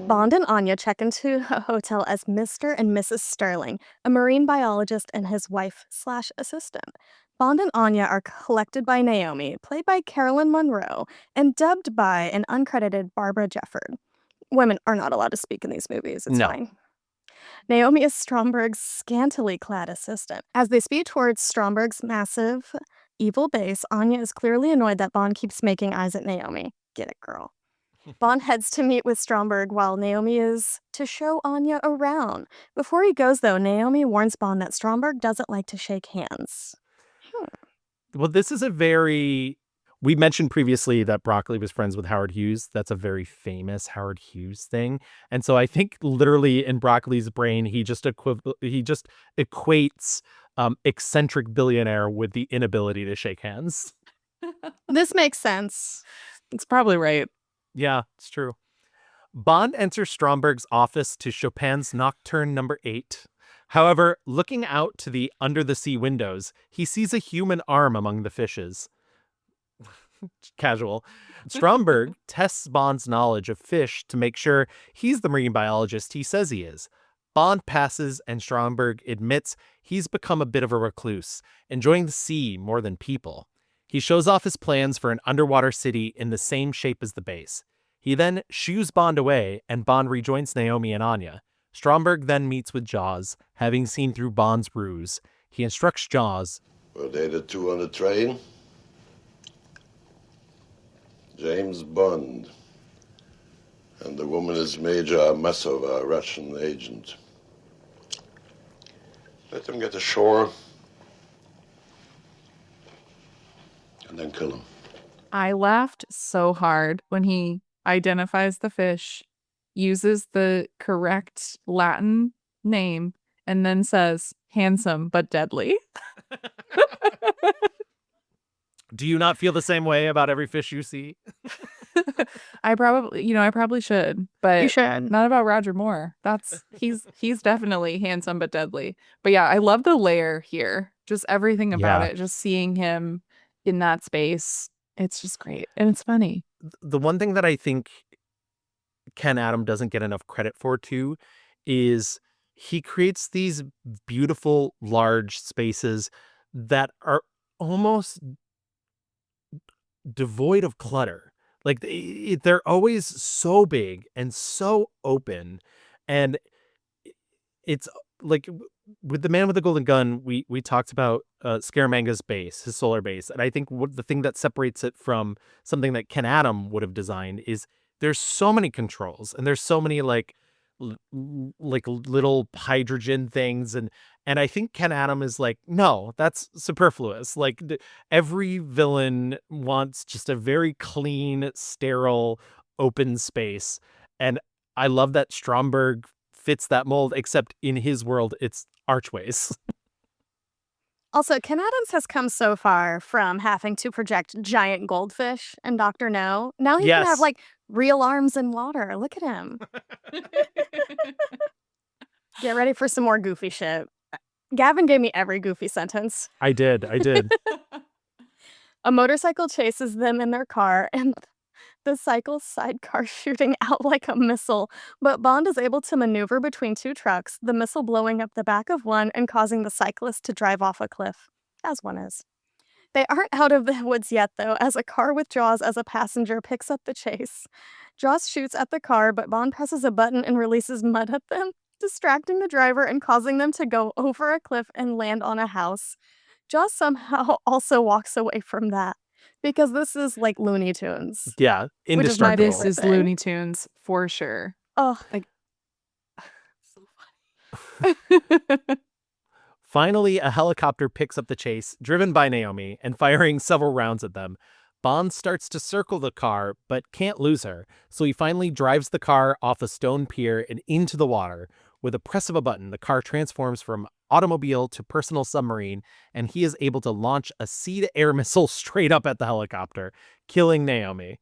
Bond and Anya check into a hotel as Mr. and Mrs. Sterling, a marine biologist and his wife/assistant. Bond and Anya are collected by Naomi, played by Carolyn Monroe, and dubbed by an uncredited Barbara Jefford. Women are not allowed to speak in these movies. It's No. fine. Naomi is Stromberg's scantily clad assistant. As they speed towards Stromberg's massive, evil base, Anya is clearly annoyed that Bond keeps making eyes at Naomi. Get it, girl. Bond heads to meet with Stromberg while Naomi is to show Anya around. Before he goes, though, Naomi warns Bond that Stromberg doesn't like to shake hands. Well, this is a very... We mentioned previously that Broccoli was friends with Howard Hughes. That's a very famous Howard Hughes thing. And so I think literally in Broccoli's brain, he just equates eccentric billionaire with the inability to shake hands. This makes sense. It's probably right. Yeah, it's true. Bond enters Stromberg's office to Chopin's Nocturne No. 8. However, looking out to the under-the-sea windows, he sees a human arm among the fishes. Casual. Stromberg tests Bond's knowledge of fish to make sure he's the marine biologist he says he is. Bond passes and Stromberg admits he's become a bit of a recluse, enjoying the sea more than people. He shows off his plans for an underwater city in the same shape as the base. He then shoos Bond away, and Bond rejoins Naomi and Anya. Stromberg then meets with Jaws, having seen through Bond's ruse. He instructs Jaws. Were they the two on the train? James Bond. And the woman is Major Masova, a Russian agent. Let them get ashore. And then kill him. I laughed so hard when he identifies the fish, uses the correct Latin name, and then says, handsome but deadly. Do you not feel the same way about every fish you see? I probably should, but You should. not about Roger Moore. He's definitely handsome but deadly. But yeah, I love the layer here. Just everything about it. Just seeing him in that space. It's just great. And it's funny. The one thing that I think Ken Adam doesn't get enough credit for too is he creates these beautiful large spaces that are almost devoid of clutter. Like they're always so big and so open, and it's like with The Man with the Golden Gun, we talked about Scaramanga's base, his solar base, and I think the thing that separates it from something that Ken Adam would have designed is there's so many controls and there's so many like little hydrogen things, and I think Ken Adam is like, no, that's superfluous. Like every villain wants just a very clean, sterile, open space, and I love that Stromberg fits that mold, except in his world, it's archways. Also, Ken Adams has come so far from having to project giant goldfish and Dr. No. Now he can have like real arms in water. Look at him. Get ready for some more goofy shit. Gavin gave me every goofy sentence. I did. A motorcycle chases them in their car, and the cycle's sidecar shooting out like a missile, but Bond is able to maneuver between two trucks, the missile blowing up the back of one and causing the cyclist to drive off a cliff, as one is. They aren't out of the woods yet, though, as a car with Jaws as a passenger picks up the chase. Jaws shoots at the car, but Bond presses a button and releases mud at them, distracting the driver and causing them to go over a cliff and land on a house. Jaws somehow also walks away from that, because this is like Looney Tunes. Yeah, indestructible. This is Looney Tunes for sure. Oh, like so funny. Finally, a helicopter picks up the chase, driven by Naomi, and firing several rounds at them. Bond starts to circle the car, but can't lose her, so he finally drives the car off a stone pier and into the water. With a press of a button, the car transforms from automobile to personal submarine, and he is able to launch a sea-to-air missile straight up at the helicopter, killing Naomi.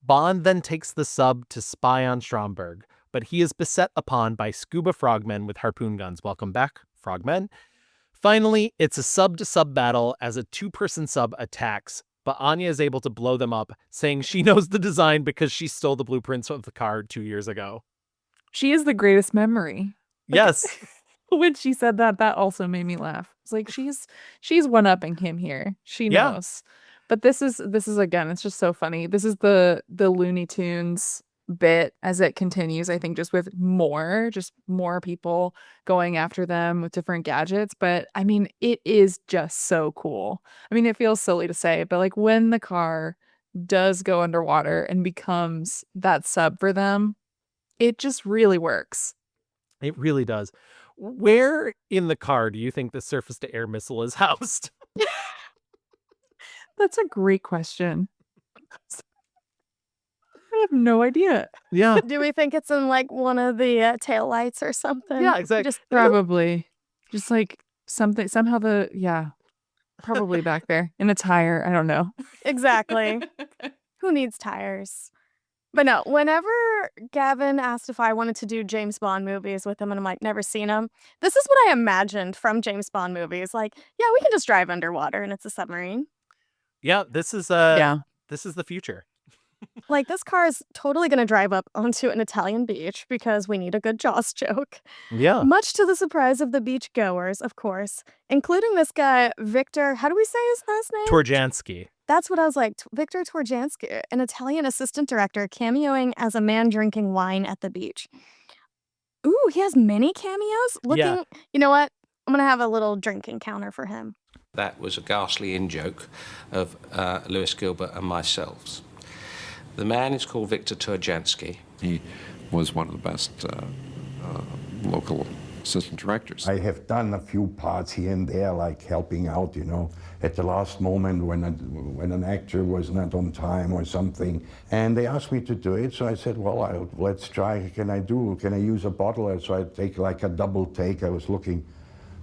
Bond then takes the sub to spy on Stromberg, but he is beset upon by scuba frogmen with harpoon guns. Welcome back, frogmen. Finally, it's a sub-to-sub battle as a two-person sub attacks, but Anya is able to blow them up, saying she knows the design because she stole the blueprints of the car 2 years ago. She is the greatest memory. Yes. When she said that, that also made me laugh. It's like she's one-upping him here. She Yeah. knows. But this is again, it's just so funny. This is the Looney Tunes bit as it continues, I think, just more people going after them with different gadgets. But I mean, it is just so cool. I mean, it feels silly to say, but like when the car does go underwater and becomes that sub for them, it just really works. It really does. Where in the car do you think the surface-to-air missile is housed? That's a great question. I have no idea. Yeah. Do we think it's in like one of the taillights or something? Yeah, exactly. Just Probably. Just like something, somehow probably back there in a tire. I don't know. exactly. Who needs tires? But no, whenever Gavin asked if I wanted to do James Bond movies with him, and I'm like, never seen them. This is what I imagined from James Bond movies. Like, yeah, we can just drive underwater and it's a submarine. Yeah, this is this is the future. Like, this car is totally going to drive up onto an Italian beach because we need a good Jaws joke. Yeah. Much to the surprise of the beach goers, of course, including this guy, Victor. How do we say his last name? Torjansky. That's what I was like. Victor Torjansky, an Italian assistant director cameoing as a man drinking wine at the beach. Ooh, he has many cameos? Yeah. You know what? I'm going to have a little drink encounter for him. That was a ghastly in-joke of Lewis Gilbert and myself. The man is called Victor Turjansky. He was one of the best local assistant directors. I have done a few parts here and there, like helping out, at the last moment when an actor was not on time or something. And they asked me to do it, so I said, well, let's try. Can I use a bottle? So I take like a double take. I was looking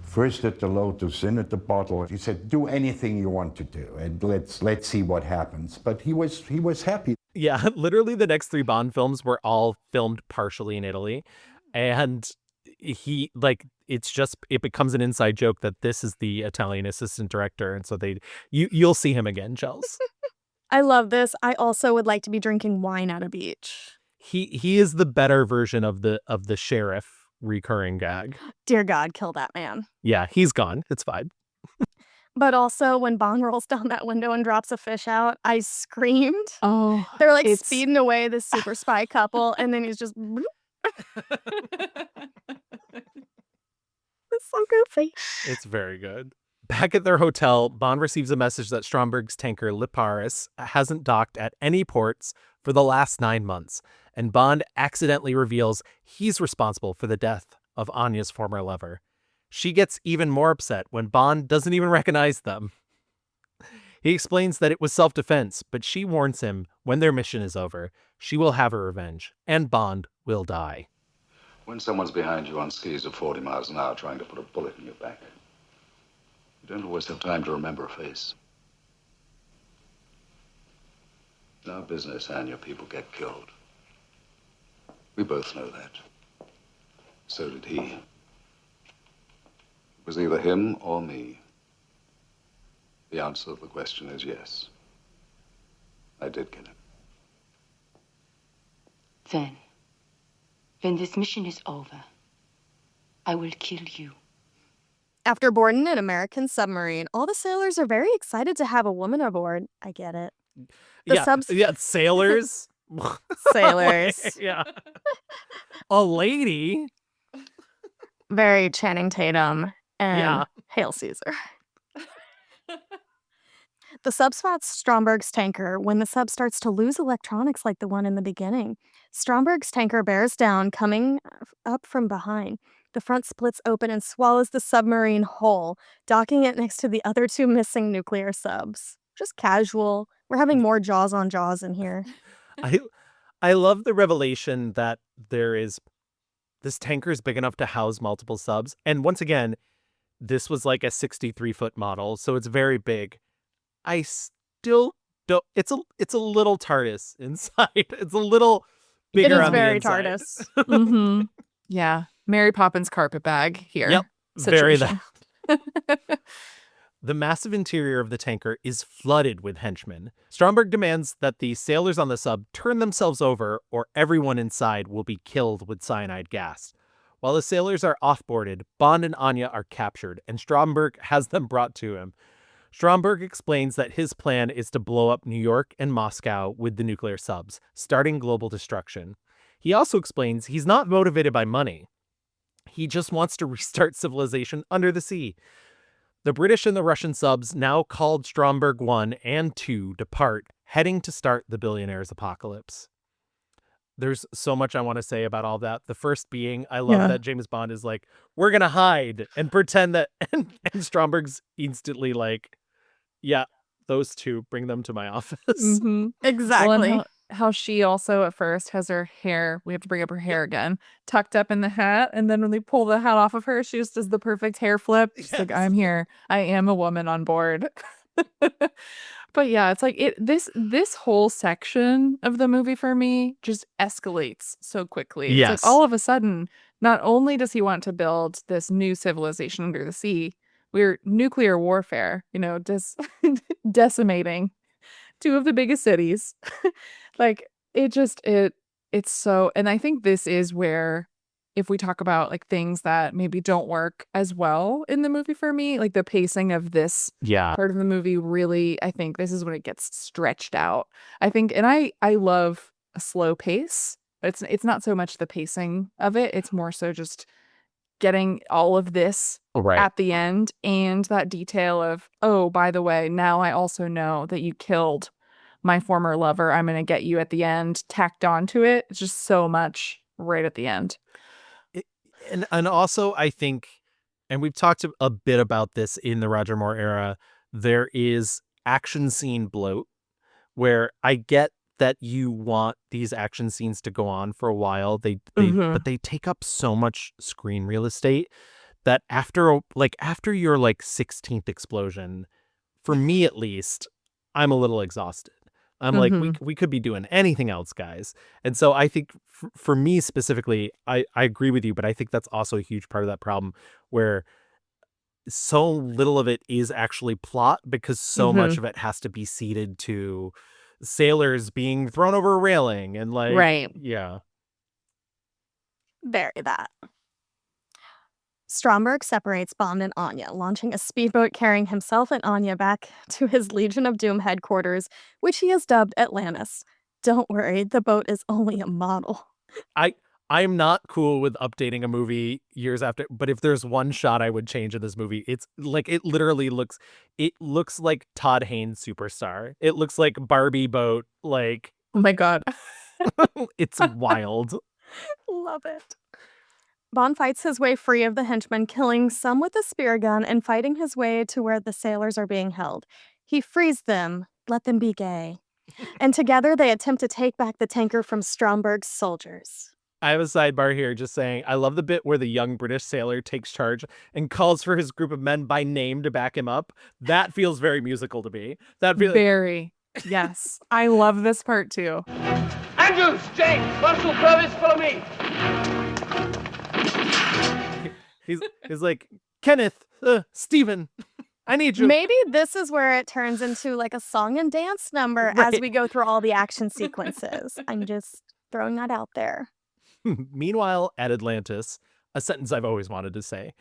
first at the Lotus, then at the bottle. He said, do anything you want to do, and let's see what happens. But he was happy. Yeah, literally the next 3 Bond films were all filmed partially in Italy. And it becomes an inside joke that this is the Italian assistant director. And so you'll see him again, Chels. I love this. I also would like to be drinking wine at a beach. He is the better version of the sheriff recurring gag. Dear God, kill that man. Yeah, he's gone. It's fine. But also, when Bond rolls down that window and drops a fish out, I screamed. Oh, they're like speeding away, this super spy couple, and then he's just. It's so goofy. It's very good. Back at their hotel, Bond receives a message that Stromberg's tanker Liparis hasn't docked at any ports for the last 9 months, and Bond accidentally reveals he's responsible for the death of Anya's former lover. She gets even more upset when Bond doesn't even recognize them. He explains that it was self-defense, but she warns him when their mission is over, she will have her revenge, and Bond will die. When someone's behind you on skis at 40 miles an hour trying to put a bullet in your back, you don't always have time to remember a face. In our business, Anya, people get killed. We both know that. So did he. It was either him or me. The answer to the question is yes. I did get him. Then, when this mission is over, I will kill you. After boarding an American submarine, all the sailors are very excited to have a woman aboard. I get it. Sailors. Sailors. Yeah. A lady. Very Channing Tatum and Hail Caesar. The sub spots Stromberg's tanker when the sub starts to lose electronics like the one in the beginning. Stromberg's tanker bears down, coming up from behind. The front splits open and swallows the submarine whole, docking it next to the other 2 missing nuclear subs. Just casual We're having more Jaws on Jaws in here. I love the revelation that this tanker is big enough to house multiple subs. And once again, this was like a 63-foot model, so it's very big. I still don't. It's a little TARDIS inside. It's a little bigger on the inside. It is very TARDIS. Mm-hmm. Yeah. Mary Poppins carpet bag here. Yep. Very Situation. that. The massive interior of the tanker is flooded with henchmen. Stromberg demands that the sailors on the sub turn themselves over or everyone inside will be killed with cyanide gas. While the sailors are offboarded, Bond and Anya are captured, and Stromberg has them brought to him. Stromberg explains that his plan is to blow up New York and Moscow with the nuclear subs, starting global destruction. He also explains he's not motivated by money. He just wants to restart civilization under the sea. The British and the Russian subs, now called Stromberg 1 and 2, depart, heading to start the billionaire's apocalypse. There's so much I want to say about all that. The first being, I love that James Bond is like, we're going to hide and pretend that, and Stromberg's instantly like, yeah, those two, bring them to my office. Mm-hmm. Exactly. Well, and how she also at first has her hair, we have to bring up her hair again, tucked up in the hat. And then when they pull the hat off of her, she just does the perfect hair flip. She's like, I'm here. I am a woman on board. But yeah, it's like this whole section of the movie for me just escalates so quickly. Yes. It's like all of a sudden, not only does he want to build this new civilization under the sea, we're nuclear warfare, decimating two of the biggest cities. Like it's so, and I think this is where, if we talk about like things that maybe don't work as well in the movie for me, like the pacing of this part of the movie, really, I think this is when it gets stretched out. I think, and I love a slow pace, but it's not so much the pacing of it. It's more so just getting all of this at the end, and that detail of, oh, by the way, now I also know that you killed my former lover. I'm going to get you at the end, tacked onto it. It's just so much right at the end. And also, I think, and we've talked a bit about this in the Roger Moore era, there is action scene bloat, where I get that you want these action scenes to go on for a while. But they take up so much screen real estate that after your like 16th explosion, for me at least, I'm a little exhausted. I'm like, we could be doing anything else, guys. And so I think for me specifically, I agree with you, but I think that's also a huge part of that problem, where so little of it is actually plot, because so much of it has to be ceded to sailors being thrown over a railing and like, yeah. Very that. Stromberg separates Bond and Anya, launching a speedboat carrying himself and Anya back to his Legion of Doom headquarters, which he has dubbed Atlantis. Don't worry, the boat is only a model. I'm not cool with updating a movie years after, but if there's one shot I would change in this movie, it's like it looks like Todd Haynes Superstar. It looks like Barbie boat, like, oh my god. It's wild. Love it. Bond fights his way free of the henchmen, killing some with a spear gun and fighting his way to where the sailors are being held. He frees them, let them be gay. And together they attempt to take back the tanker from Stromberg's soldiers. I have a sidebar here just saying, I love the bit where the young British sailor takes charge and calls for his group of men by name to back him up. That feels very musical to me. Very. Yes. I love this part too. Andrews, James, Marshal Purvis, follow me. He's like, Kenneth, Stephen, I need you. Maybe this is where it turns into like a song and dance number as we go through all the action sequences. I'm just throwing that out there. Meanwhile, at Atlantis, a sentence I've always wanted to say,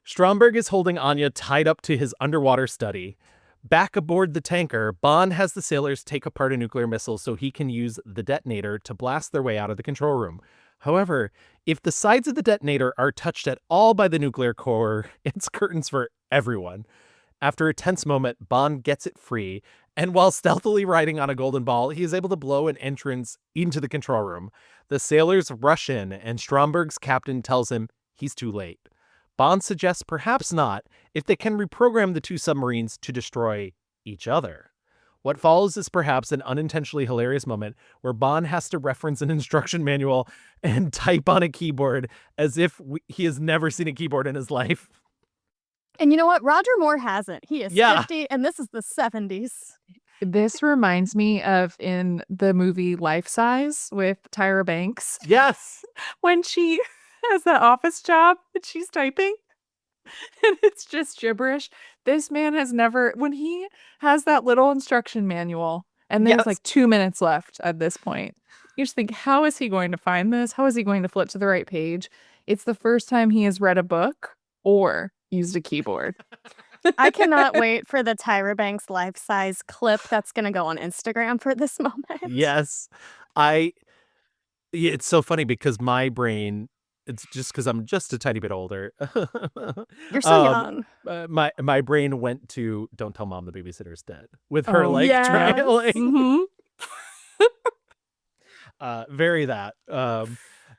Stromberg is holding Anya tied up to his underwater study. Back aboard the tanker, Bond has the sailors take apart a nuclear missile so he can use the detonator to blast their way out of the control room. However, if the sides of the detonator are touched at all by the nuclear core, it's curtains for everyone. After a tense moment, Bond gets it free, and while stealthily riding on a golden ball, he is able to blow an entrance into the control room. The sailors rush in, and Stromberg's captain tells him he's too late. Bond suggests perhaps not, if they can reprogram the two submarines to destroy each other. What follows is perhaps an unintentionally hilarious moment where Bond has to reference an instruction manual and type on a keyboard as if he has never seen a keyboard in his life. And you know what? Roger Moore hasn't. He is Yeah. 50, and this is the 70s. This reminds me of in the movie Life Size with Tyra Banks. Yes. When she has that office job and she's typing and it's just gibberish. This man has never, when he has that little instruction manual and there's like 2 minutes left at this point, you just think, how is he going to find this? How is he going to flip to the right page? It's the first time he has read a book or used a keyboard. I cannot wait for the Tyra Banks life-size clip that's going to go on Instagram for this moment. Yes. It's so funny because my brain, it's just because I'm just a tiny bit older. You're so young. My brain went to "Don't Tell Mom the Babysitter's Dead" with her trialing. Mm-hmm. Very that.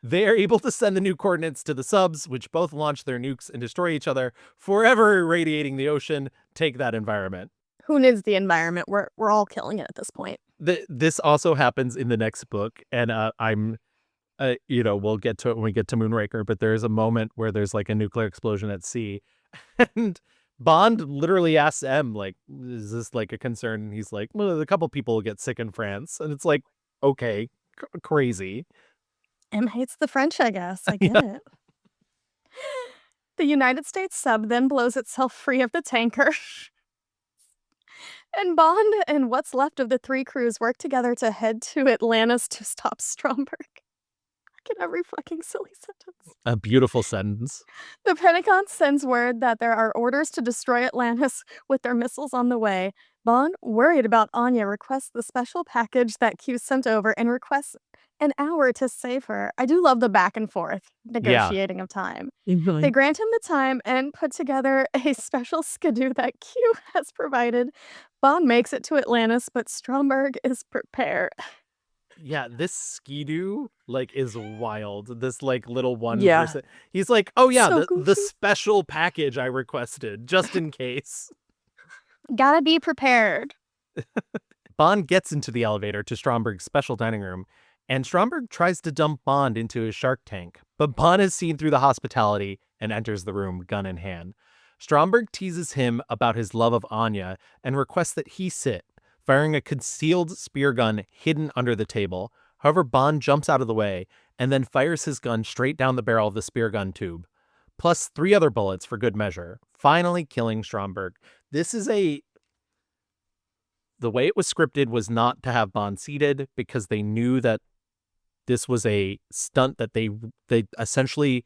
They are able to send the new coordinates to the subs, which both launch their nukes and destroy each other, forever irradiating the ocean. Take that, environment. Who needs the environment? We're all killing it at this point. This also happens in the next book, and we'll get to it when we get to Moonraker, but there's a moment where there's like a nuclear explosion at sea, and Bond literally asks M, like, is this like a concern? And he's like, well, a couple people get sick in France, and it's like, okay, crazy. M hates the French, I guess. I get it. The United States sub then blows itself free of the tanker. And Bond and what's left of the three crews work together to head to Atlantis to stop Stromberg. Get every fucking silly sentence. A beautiful sentence. The Pentagon sends word that there are orders to destroy Atlantis with their missiles on the way. Bond, worried about Anya, requests the special package that Q sent over and requests an hour to save her. I do love the back and forth negotiating of time. They grant him the time and put together a special skidoo that Q has provided. Bond makes it to Atlantis, but Stromberg is prepared. Yeah, this skidoo is wild. This little one Yeah. person. He's like, oh yeah, So the special package I requested just in case. Gotta be prepared. Bond gets into the elevator to Stromberg's special dining room, and Stromberg tries to dump Bond into his shark tank, but Bond is seen through the hospitality and enters the room, gun in hand. Stromberg teases him about his love of Anya and requests that he sit, firing a concealed spear gun hidden under the table. However, Bond jumps out of the way and then fires his gun straight down the barrel of the spear gun tube, plus 3 other bullets for good measure, finally killing Stromberg. The way it was scripted was not to have Bond seated because they knew that this was a stunt that they essentially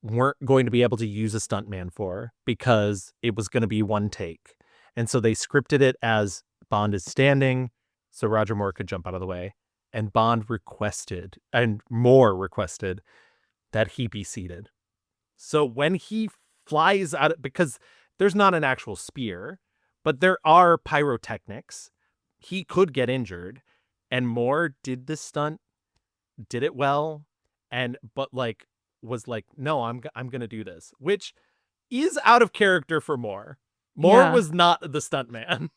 weren't going to be able to use a stuntman for because it was going to be one take. And so they scripted it as Bond is standing so Roger Moore could jump out of the way. And Bond requested, and Moore requested, that he be seated. So when he flies out, because there's not an actual spear, but there are pyrotechnics, he could get injured. And Moore did this stunt, did it well, but was like, no, I'm going to do this, which is out of character for Moore. Moore was not the stuntman.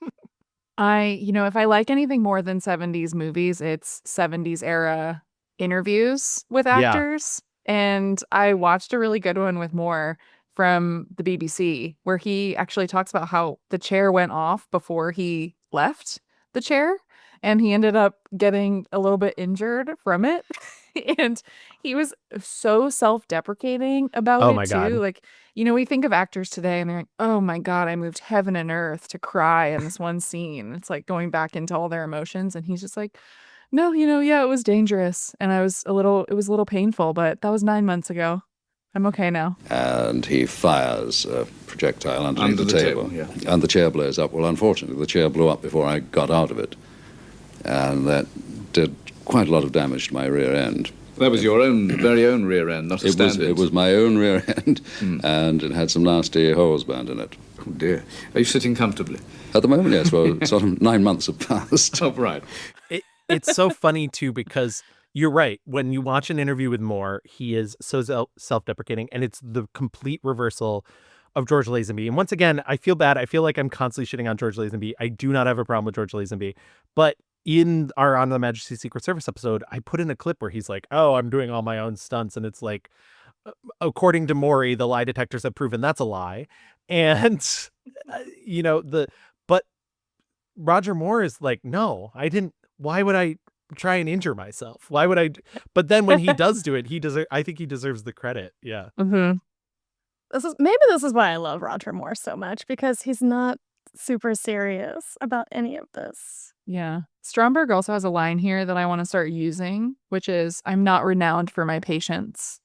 If I like anything more than 70s movies, it's 70s era interviews with actors. And I watched a really good one with Moore from the BBC where he actually talks about how the chair went off before he left the chair and he ended up getting a little bit injured from it. And he was so self-deprecating about it too. God. We think of actors today and they're like, oh my God, I moved heaven and earth to cry in this one scene. It's like going back into all their emotions. And he's just like, no, it was dangerous. And it was a little painful, but that was 9 months ago. I'm okay now. And he fires a projectile underneath Under the the table. table, And the chair blows up. Well, unfortunately, the chair blew up before I got out of it. And that did quite a lot of damage to my rear end. That was your very own rear end, not a standard. It was my own rear end, and it had some nasty holes burned in it. Oh, dear. Are you sitting comfortably? At the moment, yes. Well, sort of 9 months have passed. Oh, right. It's so funny, too, because you're right. When you watch an interview with Moore, he is so self-deprecating, and it's the complete reversal of George Lazenby. And once again, I feel bad. I feel like I'm constantly shitting on George Lazenby. I do not have a problem with George Lazenby. But in our On the Majesty's Secret Service episode, I put in a clip where he's like, oh, I'm doing all my own stunts. And it's like, according to Maury, the lie detectors have proven that's a lie. And, but Roger Moore is like, no, I didn't. Why would I try and injure myself? Why would I? But then when he does do it, I think he deserves the credit. Yeah. Mm-hmm. This is why I love Roger Moore so much, because he's not super serious about any of this. Yeah. Stromberg also has a line here that I want to start using, which is, I'm not renowned for my patience.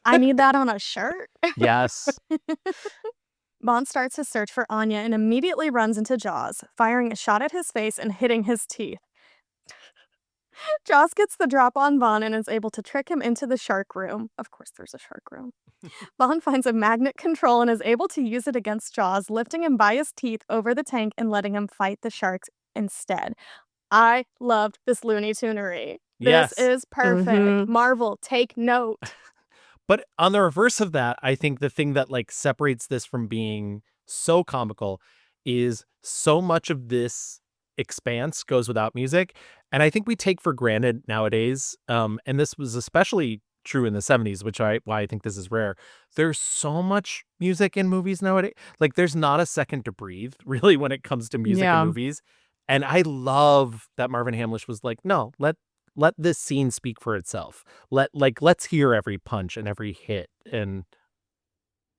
I need that on a shirt. Yes. Bond starts his search for Anya and immediately runs into Jaws, firing a shot at his face and hitting his teeth. Jaws gets the drop on Bond and is able to trick him into the shark room. Of course, there's a shark room. Bond finds a magnet control and is able to use it against Jaws, lifting him by his teeth over the tank and letting him fight the sharks instead. I loved this Looney Tunery. Yes. This is perfect. Mm-hmm. Marvel, take note. But on the reverse of that, I think the thing that like separates this from being so comical is so much of this expanse goes without music. And I think we take for granted nowadays, and this was especially true in the 70s, why I think this is rare. There's so much music in movies nowadays. Like there's not a second to breathe really when it comes to music in movies. And I love that Marvin Hamlish was like, no, let this scene speak for itself. Let's hear every punch and every hit. And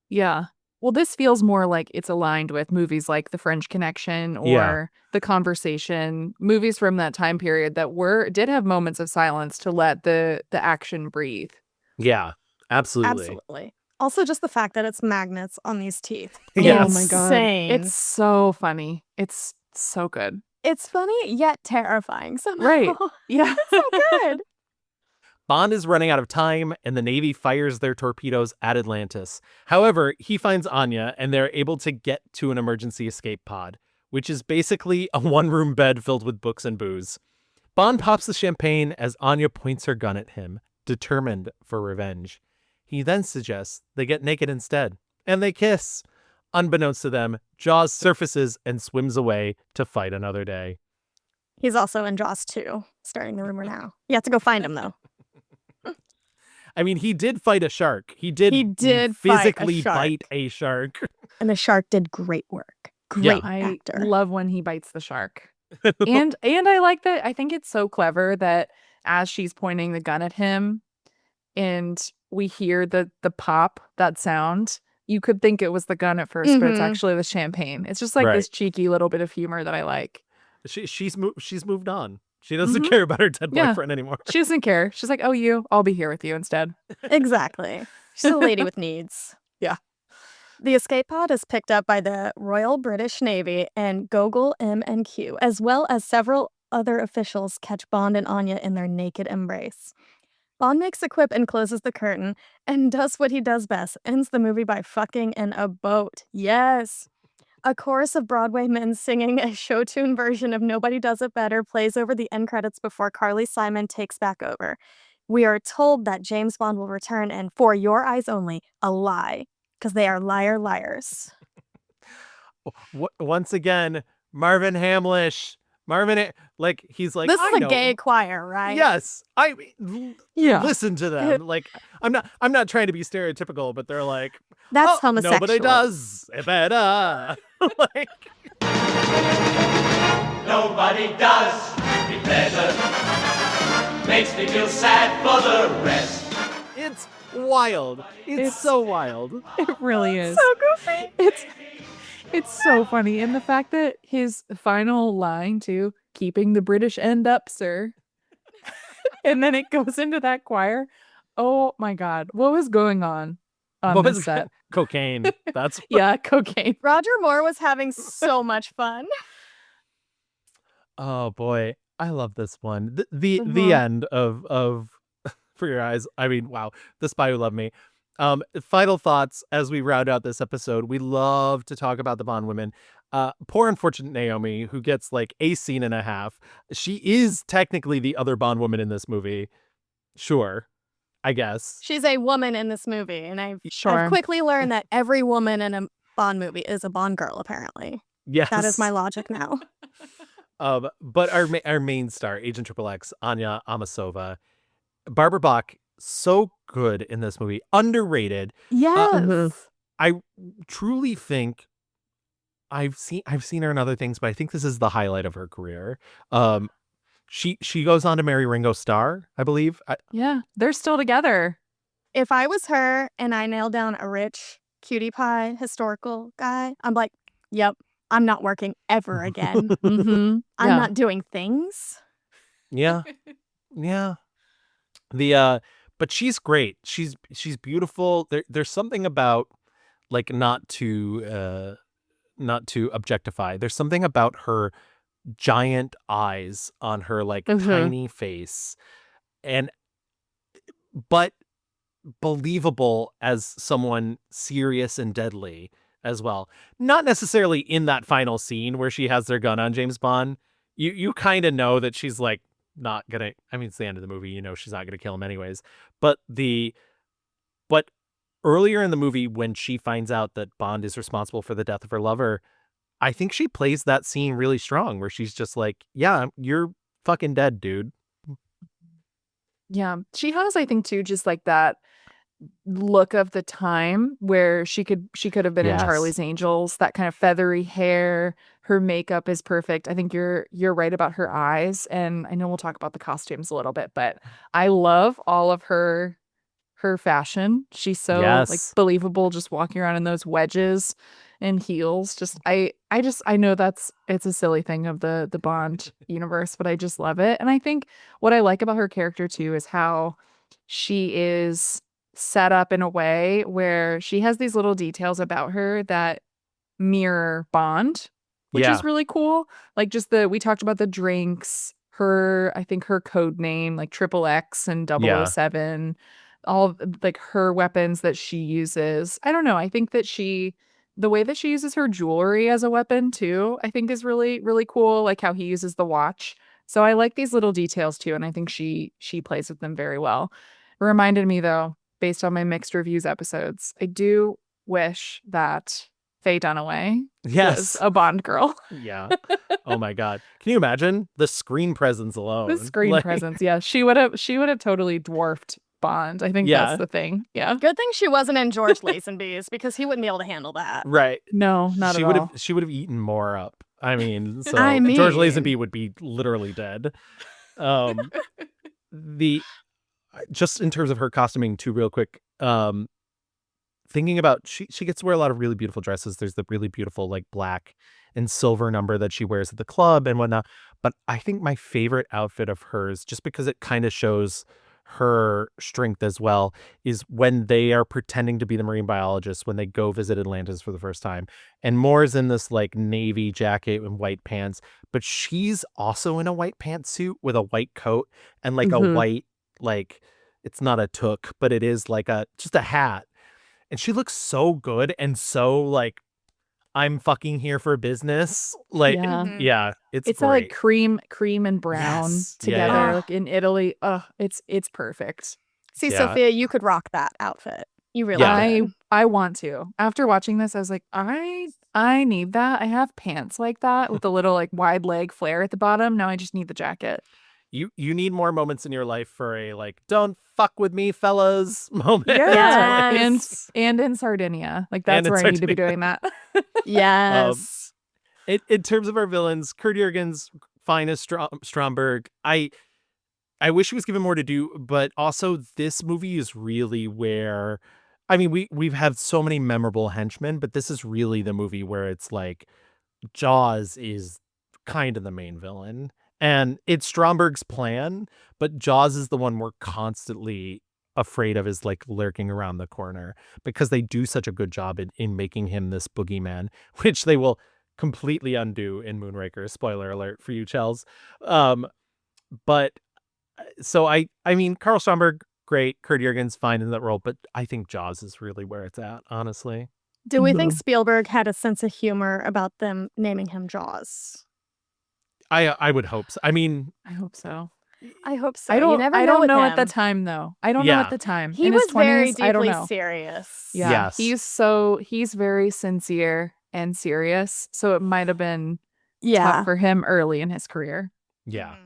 yeah. Well, this feels more like it's aligned with movies like The French Connection or The Conversation, movies from that time period that did have moments of silence to let the action breathe. Yeah, absolutely. Absolutely. Also, just the fact that it's magnets on these teeth. Yes. Oh my God. Insane. It's so funny. It's so good. It's funny yet terrifying somehow. Right. Yeah. It's so good. Bond is running out of time, and the Navy fires their torpedoes at Atlantis. However, he finds Anya, and they're able to get to an emergency escape pod, which is basically a one-room bed filled with books and booze. Bond pops the champagne as Anya points her gun at him, determined for revenge. He then suggests they get naked instead, and they kiss. Unbeknownst to them, Jaws surfaces and swims away to fight another day. He's also in Jaws 2, starting the rumor now. You have to go find him, though. I mean, he did fight a shark. He did physically bite a shark. And the shark did great work. Great actor. I love when he bites the shark. and I like that. I think it's so clever that as she's pointing the gun at him and we hear the pop, that sound, you could think it was the gun at first, but it's actually the champagne. It's just like this cheeky little bit of humor that I like. She's moved on. She doesn't care about her dead boyfriend anymore. She doesn't care. She's like, oh, I'll be here with you instead. Exactly. She's a lady with needs. Yeah. The escape pod is picked up by the Royal British Navy and Gogol M&Q, as well as several other officials catch Bond and Anya in their naked embrace. Bond makes a quip and closes the curtain and does what he does best, ends the movie by fucking in a boat. Yes. A chorus of Broadway men singing a show tune version of Nobody Does It Better plays over the end credits before Carly Simon takes back over. We are told that James Bond will return and, for your eyes only, a lie, because they are liars. Once again, Marvin Hamlish. He's like, this is a gay choir, right? Yes. Listen to them. Like, I'm not trying to be stereotypical, but they're like, that's homosexual. Nobody does it better. Nobody does it better. Makes me feel sad for the rest. It's wild. It's so wild. It really is. So goofy. It's so funny. And the fact that his final line, too, keeping the British end up, sir. And then it goes into that choir. Oh, my God. What was going on this set? Cocaine. That's yeah, cocaine. Roger Moore was having so much fun. Oh, boy. I love this one. The end of For Your Eyes. I mean, wow. The Spy Who Loved Me. Final thoughts as we round out this episode. We love to talk about the Bond women. Poor unfortunate Naomi, who gets like a scene and a half. She is technically the other Bond woman in this movie. Sure. I guess. She's a woman in this movie, and I've Sure. quickly learned that every woman in a Bond movie is a Bond girl, apparently. Yes. That is my logic now. But our main star, Agent XXX, Anya Amasova, Barbara Bach, so good in this movie, underrated. Yes. I truly think I've seen her in other things, but I think this is the highlight of her career. She goes on to marry Ringo Starr, I believe. Yeah, they're still together. If I was her and I nailed down a rich cutie pie historical guy, I'm like, yep, I'm not working ever again. I'm not doing things. Yeah. Yeah. But she's great. She's beautiful. There's something about, like, not to objectify. There's something about her giant eyes on her, like, tiny face, but believable as someone serious and deadly as well. Not necessarily in that final scene where she has their gun on James Bond. You kind of know that she's, like, not gonna, I mean, it's the end of the movie, you know, she's not gonna kill him anyways. But earlier in the movie, when she finds out that Bond is responsible for the death of her lover, I think she plays that scene really strong, where she's just like, yeah, you're fucking dead, dude. Yeah. She has, I think, too, just like that look of the time where she could have been in Yes. Charlie's Angels, that kind of feathery hair. Her makeup is perfect. I think you're right about her eyes, and I know we'll talk about the costumes a little bit, but I love all of her fashion. She's so like Yes. believable, just walking around in those wedges and heels. Just I know it's a silly thing of the Bond universe, but I just love it. And I think what I like about her character too is how she is set up in a way where she has these little details about her that mirror Bond, which Yeah. is really cool. Like just we talked about the drinks, I think her code name, like XXX and Yeah. 007, all like her weapons that she uses. I don't know. I think that the way that she uses her jewelry as a weapon too, I think is really, really cool. Like how he uses the watch. So I like these little details too. And I think she plays with them very well. It reminded me though, based on my mixed reviews episodes, I do wish that Faye Dunaway Yes. was a Bond girl. Yeah. Oh my God. Can you imagine the screen presence alone? The screen Like, presence. Yeah. She would have totally dwarfed Bond. I think Yeah. that's the thing. Yeah. Good thing she wasn't in George Lazenby's because he wouldn't be able to handle that. Right. No, not She at would all. have. She would have eaten more up. I mean, so I George mean- Lazenby would be literally dead. The just in terms of her costuming too, real quick. Thinking about she gets to wear a lot of really beautiful dresses. There's the really beautiful like black and silver number that she wears at the club and whatnot. But I think my favorite outfit of hers, just because it kind of shows her strength as well, is when they are pretending to be the marine biologists when they go visit Atlantis for the first time. And Moore's in this like navy jacket and white pants, but she's also in a white pantsuit with a white coat and like a white, like, it's not a toque, but it is like just a hat. And she looks so good and so like, I'm fucking here for business. Like, Yeah. yeah, it's It's great. a like cream and brown Yes. together, Yeah. like in Italy. Oh, it's perfect. See, Yeah. Sophia, you could rock that outfit. You really Yeah. could. I want to. After watching this, I was like, I need that. I have pants like that with the little like wide leg flare at the bottom. Now I just need the jacket. You need more moments in your life for a like, don't fuck with me, fellas moment. Yeah. Yes. And in Sardinia. Like And that's in where I need to be Sardinia. doing that. Yes. In terms of our villains, Kurt Jürgens, fine as Stromberg. I wish he was given more to do, but also this movie is really where, I mean, we've had so many memorable henchmen, but this is really the movie where it's like Jaws is kind of the main villain. And it's Stromberg's plan, but Jaws is the one we're constantly afraid of, is like lurking around the corner, because they do such a good job in making him this boogeyman, which they will completely undo in Moonraker. Spoiler alert for you, Chels. But so I mean, Karl Stromberg, great. Kurt Jürgens, fine in that role, but I think Jaws is really where it's at, honestly. Do we think Spielberg had a sense of humor about them naming him Jaws? I would hope so. I mean, I hope so. I hope so. I You don't. never I know don't with know at the him. time though. I don't know at Yeah. the time. He In was his very 20s, I don't deeply know. serious. Yeah, Yes. he's very sincere and serious. So it might have been Yeah. tough for him early in his career. Yeah.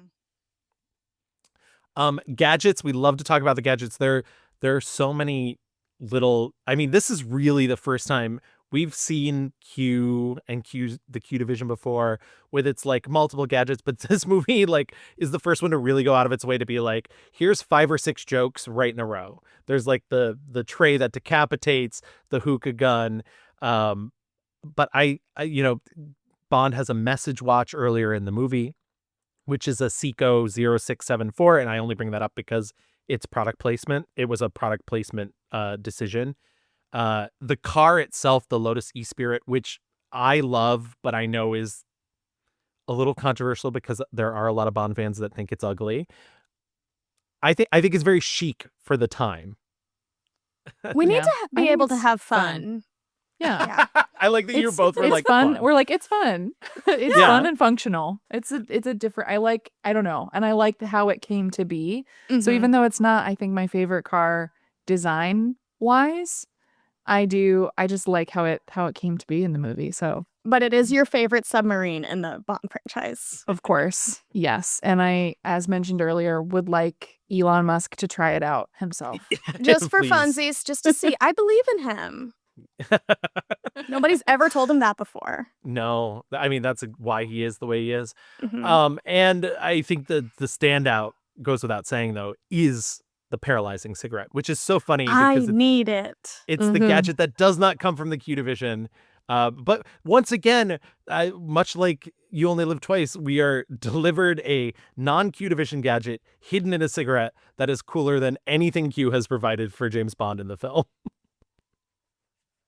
Gadgets. We love to talk about the gadgets. There are so many little. I mean, this is really the first time we've seen the Q division before with its like multiple gadgets, but this movie like is the first one to really go out of its way to be like, here's 5 or 6 jokes right in a row. There's like the tray that decapitates, the hookah gun. But I Bond has a message watch earlier in the movie, which is a Seiko 0674. And I only bring that up because it's product placement. It was a product placement decision. The car itself, the Lotus E-Spirit, which I love, but I know is a little controversial because there are a lot of Bond fans that think it's ugly. I think it's very chic for the time. We need Yeah. to I be think able to it's have fun. fun. Yeah. I like that you both were It's like fun. We're like, it's fun. It's Yeah. fun and functional. It's a different. I don't know, and I like how it came to be. So Mhm. even though it's not, I think my favorite car design wise, I just like how it came to be in the movie. So But it is your favorite submarine in the Bond franchise. of course, yes, and I, as mentioned earlier, would like Elon Musk to try it out himself. Just for Please. funsies, just to see. I believe in him. Nobody's ever told him that before. No, I mean, that's why he is the way he is. Mhm. And I think the standout goes without saying, though, is the paralyzing cigarette, which is so funny I because need it. it's the gadget that does not come from the Q division. But once again, much like You Only Live Twice, we are delivered a non-Q division gadget hidden in a cigarette that is cooler than anything Q has provided for James Bond in the film.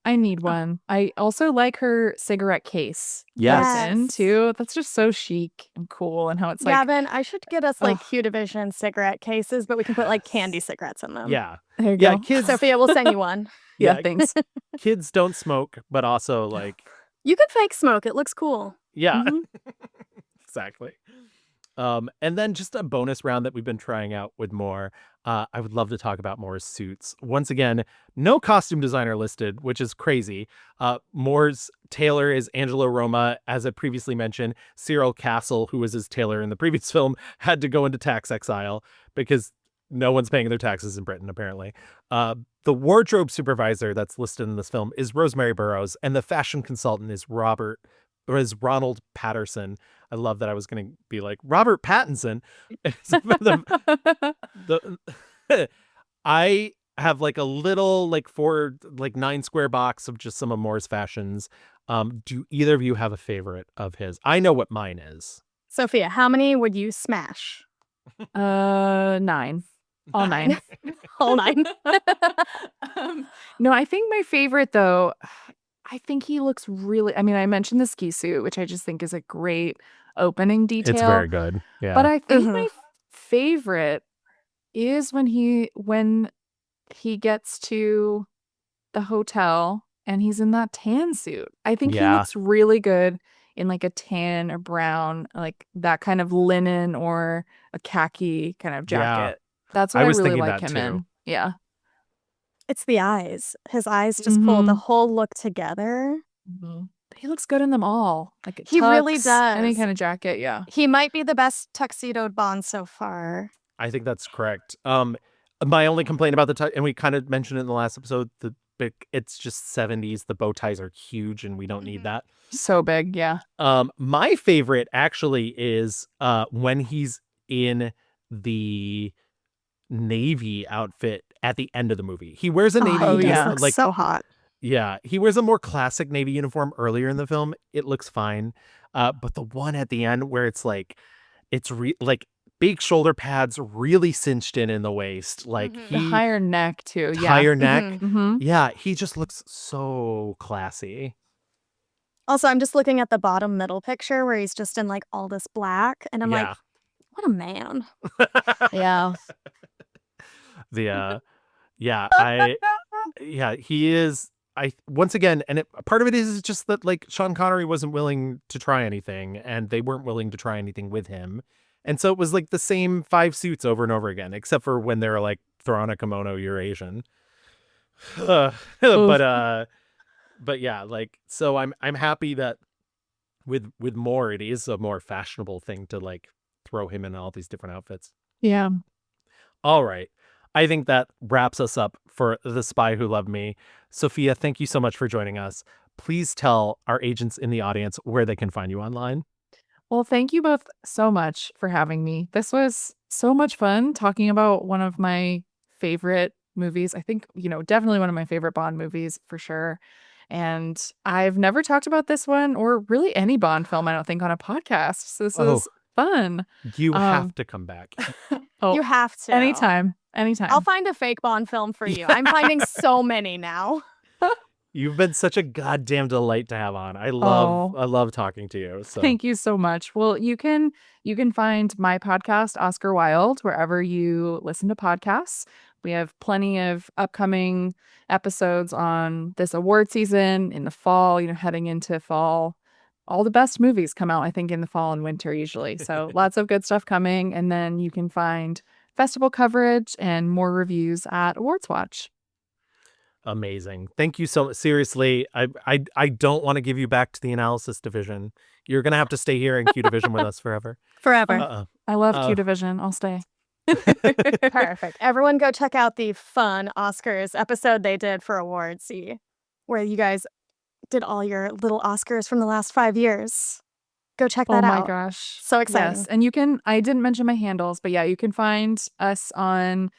I need one. I also like her cigarette case. Yes. That's in too. That's just so chic and cool, and how it's like Gavin, I should get us like Q Division cigarette cases, but we can put like candy cigarettes in them. Yeah. there you Yeah, go. kids. Sophia will send you one. Yeah, thanks. Kids don't smoke, but also like, You could fake smoke. It looks cool. yeah, Mhm. exactly. And then just a bonus round that we've been trying out with Moore. I would love to talk about Moore's suits. Once again, no costume designer listed, which is crazy. Moore's tailor is Angelo Roma. As I previously mentioned, Cyril Castle, who was his tailor in the previous film, had to go into tax exile because no one's paying their taxes in Britain, apparently. The wardrobe supervisor that's listed in this film is Rosemary Burrows, and the fashion consultant is Ronald Patterson. I love that I was going to be like Robert Pattinson. I have like a little like 9 square box of just some of Moore's fashions. Do either of you have a favorite of his? I know what mine is. Sophia, how many would you smash? 9. All 9. All 9. No, I think my favorite though, I think he looks really, I mean, I mentioned the ski suit, which I just think is a great opening detail. It's very good. Yeah. But I think my favorite is when he gets to the hotel and he's in that tan suit. I think he Yeah. looks really good in like a tan or brown, like that kind of linen or a khaki kind of Yeah. jacket. That's what I I was really thinking like that him too. in. Yeah. It's the eyes. His eyes just pull the Mhm. whole look together. But he looks good in them all. Like it He really tux, does. any kind of jacket. Yeah. He might be the best tuxedoed Bond so far. I think that's correct. My only complaint about the and we kind of mentioned it in the last episode, it's just 70s. The bow ties are huge and we don't need that. So big. Yeah. My favorite actually is when he's in the Navy outfit at the end of the movie. He wears a Navy he does yeah. look like so hot. yeah, he wears a more classic Navy uniform earlier in the film. It looks fine. But the one at the end where it's like like big shoulder pads really cinched in the waist, like The higher neck too. Yeah. higher neck. Mhm. Yeah, he just looks so classy. Also, I'm just looking at the bottom middle picture where he's just in like all this black, and I'm Yeah. like, what a man. Yeah. He is. Once again, and part of it is just that like Sean Connery wasn't willing to try anything, and they weren't willing to try anything with him. And so it was like the same 5 suits over and over again, except for when they're like, throw on a kimono, you're Asian. But yeah, like, so I'm happy that with Moore, it is a more fashionable thing to like throw him in all these different outfits. Yeah. All right. I think that wraps us up for The Spy Who Loved Me. Sophia, thank you so much for joining us. Please tell our agents in the audience where they can find you online. Well, thank you both so much for having me. This was so much fun talking about one of my favorite movies. I think, definitely one of my favorite Bond movies for sure. And I've never talked about this one or really any Bond film, I don't think, on a podcast. So this is fun. You have to come back. You have to. Anytime. I'll find a fake Bond film for you. I'm finding so many now. You've been such a goddamn delight to have on. I love talking to you. So. Thank you so much. Well, you can find my podcast, Oscar Wilde, wherever you listen to podcasts. We have plenty of upcoming episodes on this award season in the fall, heading into fall. All the best movies come out, I think, in the fall and winter usually. So lots of good stuff coming. And then you can find festival coverage and more reviews at Awards Watch. Amazing. Thank you so much. Seriously, I don't want to give you back to the analysis division. You're going to have to stay here in Q Division with us forever. Forever. I love Q Division. I'll stay. Perfect. Everyone go check out the fun Oscars episode they did for Awards, where you guys did all your little Oscars from the last 5 years. Go check that out. Oh my gosh. So exciting. Yes. And I didn't mention my handles, but yeah, you can find us on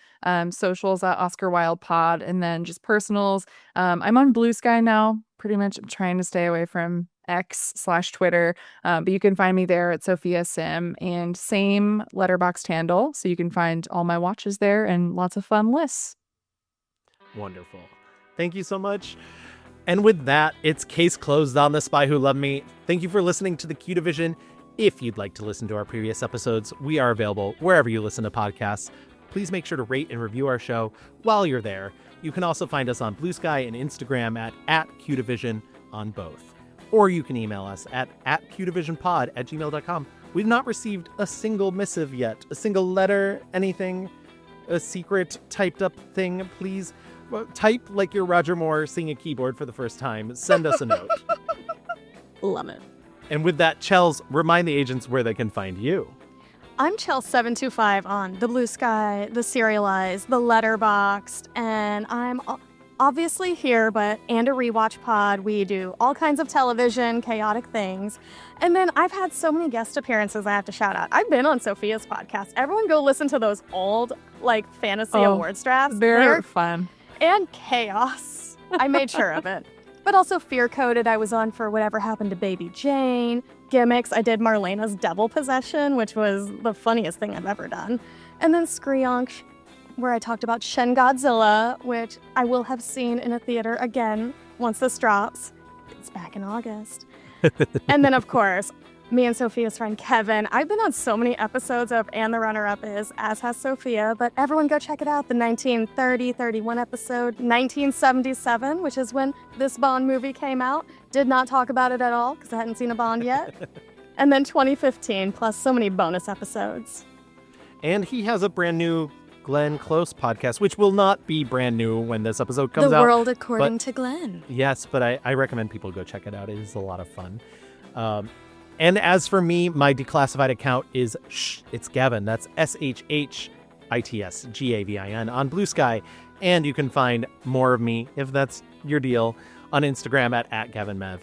socials at Oscar Wilde Pod, and then just personals. I'm on Blue Sky now. Pretty much I'm trying to stay away from X/Twitter, but you can find me there at Sophia Sim, and same letterboxd handle. So you can find all my watches there and lots of fun lists. Wonderful. Thank you so much. And with that, it's case closed on The Spy Who Loved Me. Thank you for listening to the Q Division. If you'd like to listen to our previous episodes, we are available wherever you listen to podcasts. Please make sure to rate and review our show while you're there. You can also find us on Blue Sky and Instagram at QDivision on both. Or you can email us at qdivisionpod@gmail.com. We've not received a single missive yet, a single letter, anything, a secret typed up thing. Please type like you're Roger Moore seeing a keyboard for the first time. Send us a note. Love it. And with that, Chels, remind the agents where they can find you. I'm Chels725 on the Blue Sky, the Serialized, the Letterboxd, and I'm obviously here, and a rewatch pod. We do all kinds of television, chaotic things. And then I've had so many guest appearances I have to shout out. I've been on Sophia's podcast. Everyone go listen to those old, fantasy awards drafts. They're fun. And chaos. I made sure of it. But also Fear Coded, I was on for Whatever Happened to Baby Jane. Gimmicks, I did Marlena's Devil Possession, which was the funniest thing I've ever done. And then Screonk, where I talked about Shin Godzilla, which I will have seen in a theater again once this drops. It's back in August. And then, of course, me and Sophia's friend Kevin. I've been on so many episodes of And the Runner-Up Is, as has Sophia, but everyone go check it out. The 1930-31 episode, 1977, which is when this Bond movie came out. Did not talk about it at all because I hadn't seen a Bond yet. And then 2015, plus so many bonus episodes. And he has a brand new Glenn Close podcast, which will not be brand new when this episode comes out. The World According to Glenn. Yes, but I recommend people go check it out. It is a lot of fun. And as for me, my declassified account is it's Gavin. That's SHHITSGAVIN on Blue Sky. And you can find more of me, if that's your deal, on Instagram at @GavinMev.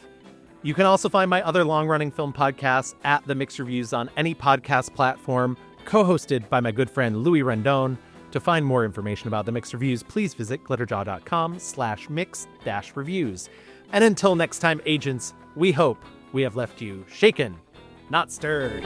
You can also find my other long-running film podcasts at The Mixed Reviews on any podcast platform, co-hosted by my good friend Louis Rendon. To find more information about The Mixed Reviews, please visit glitterjaw.com/mix-reviews. And until next time, agents, we hope we have left you shaken, not stirred.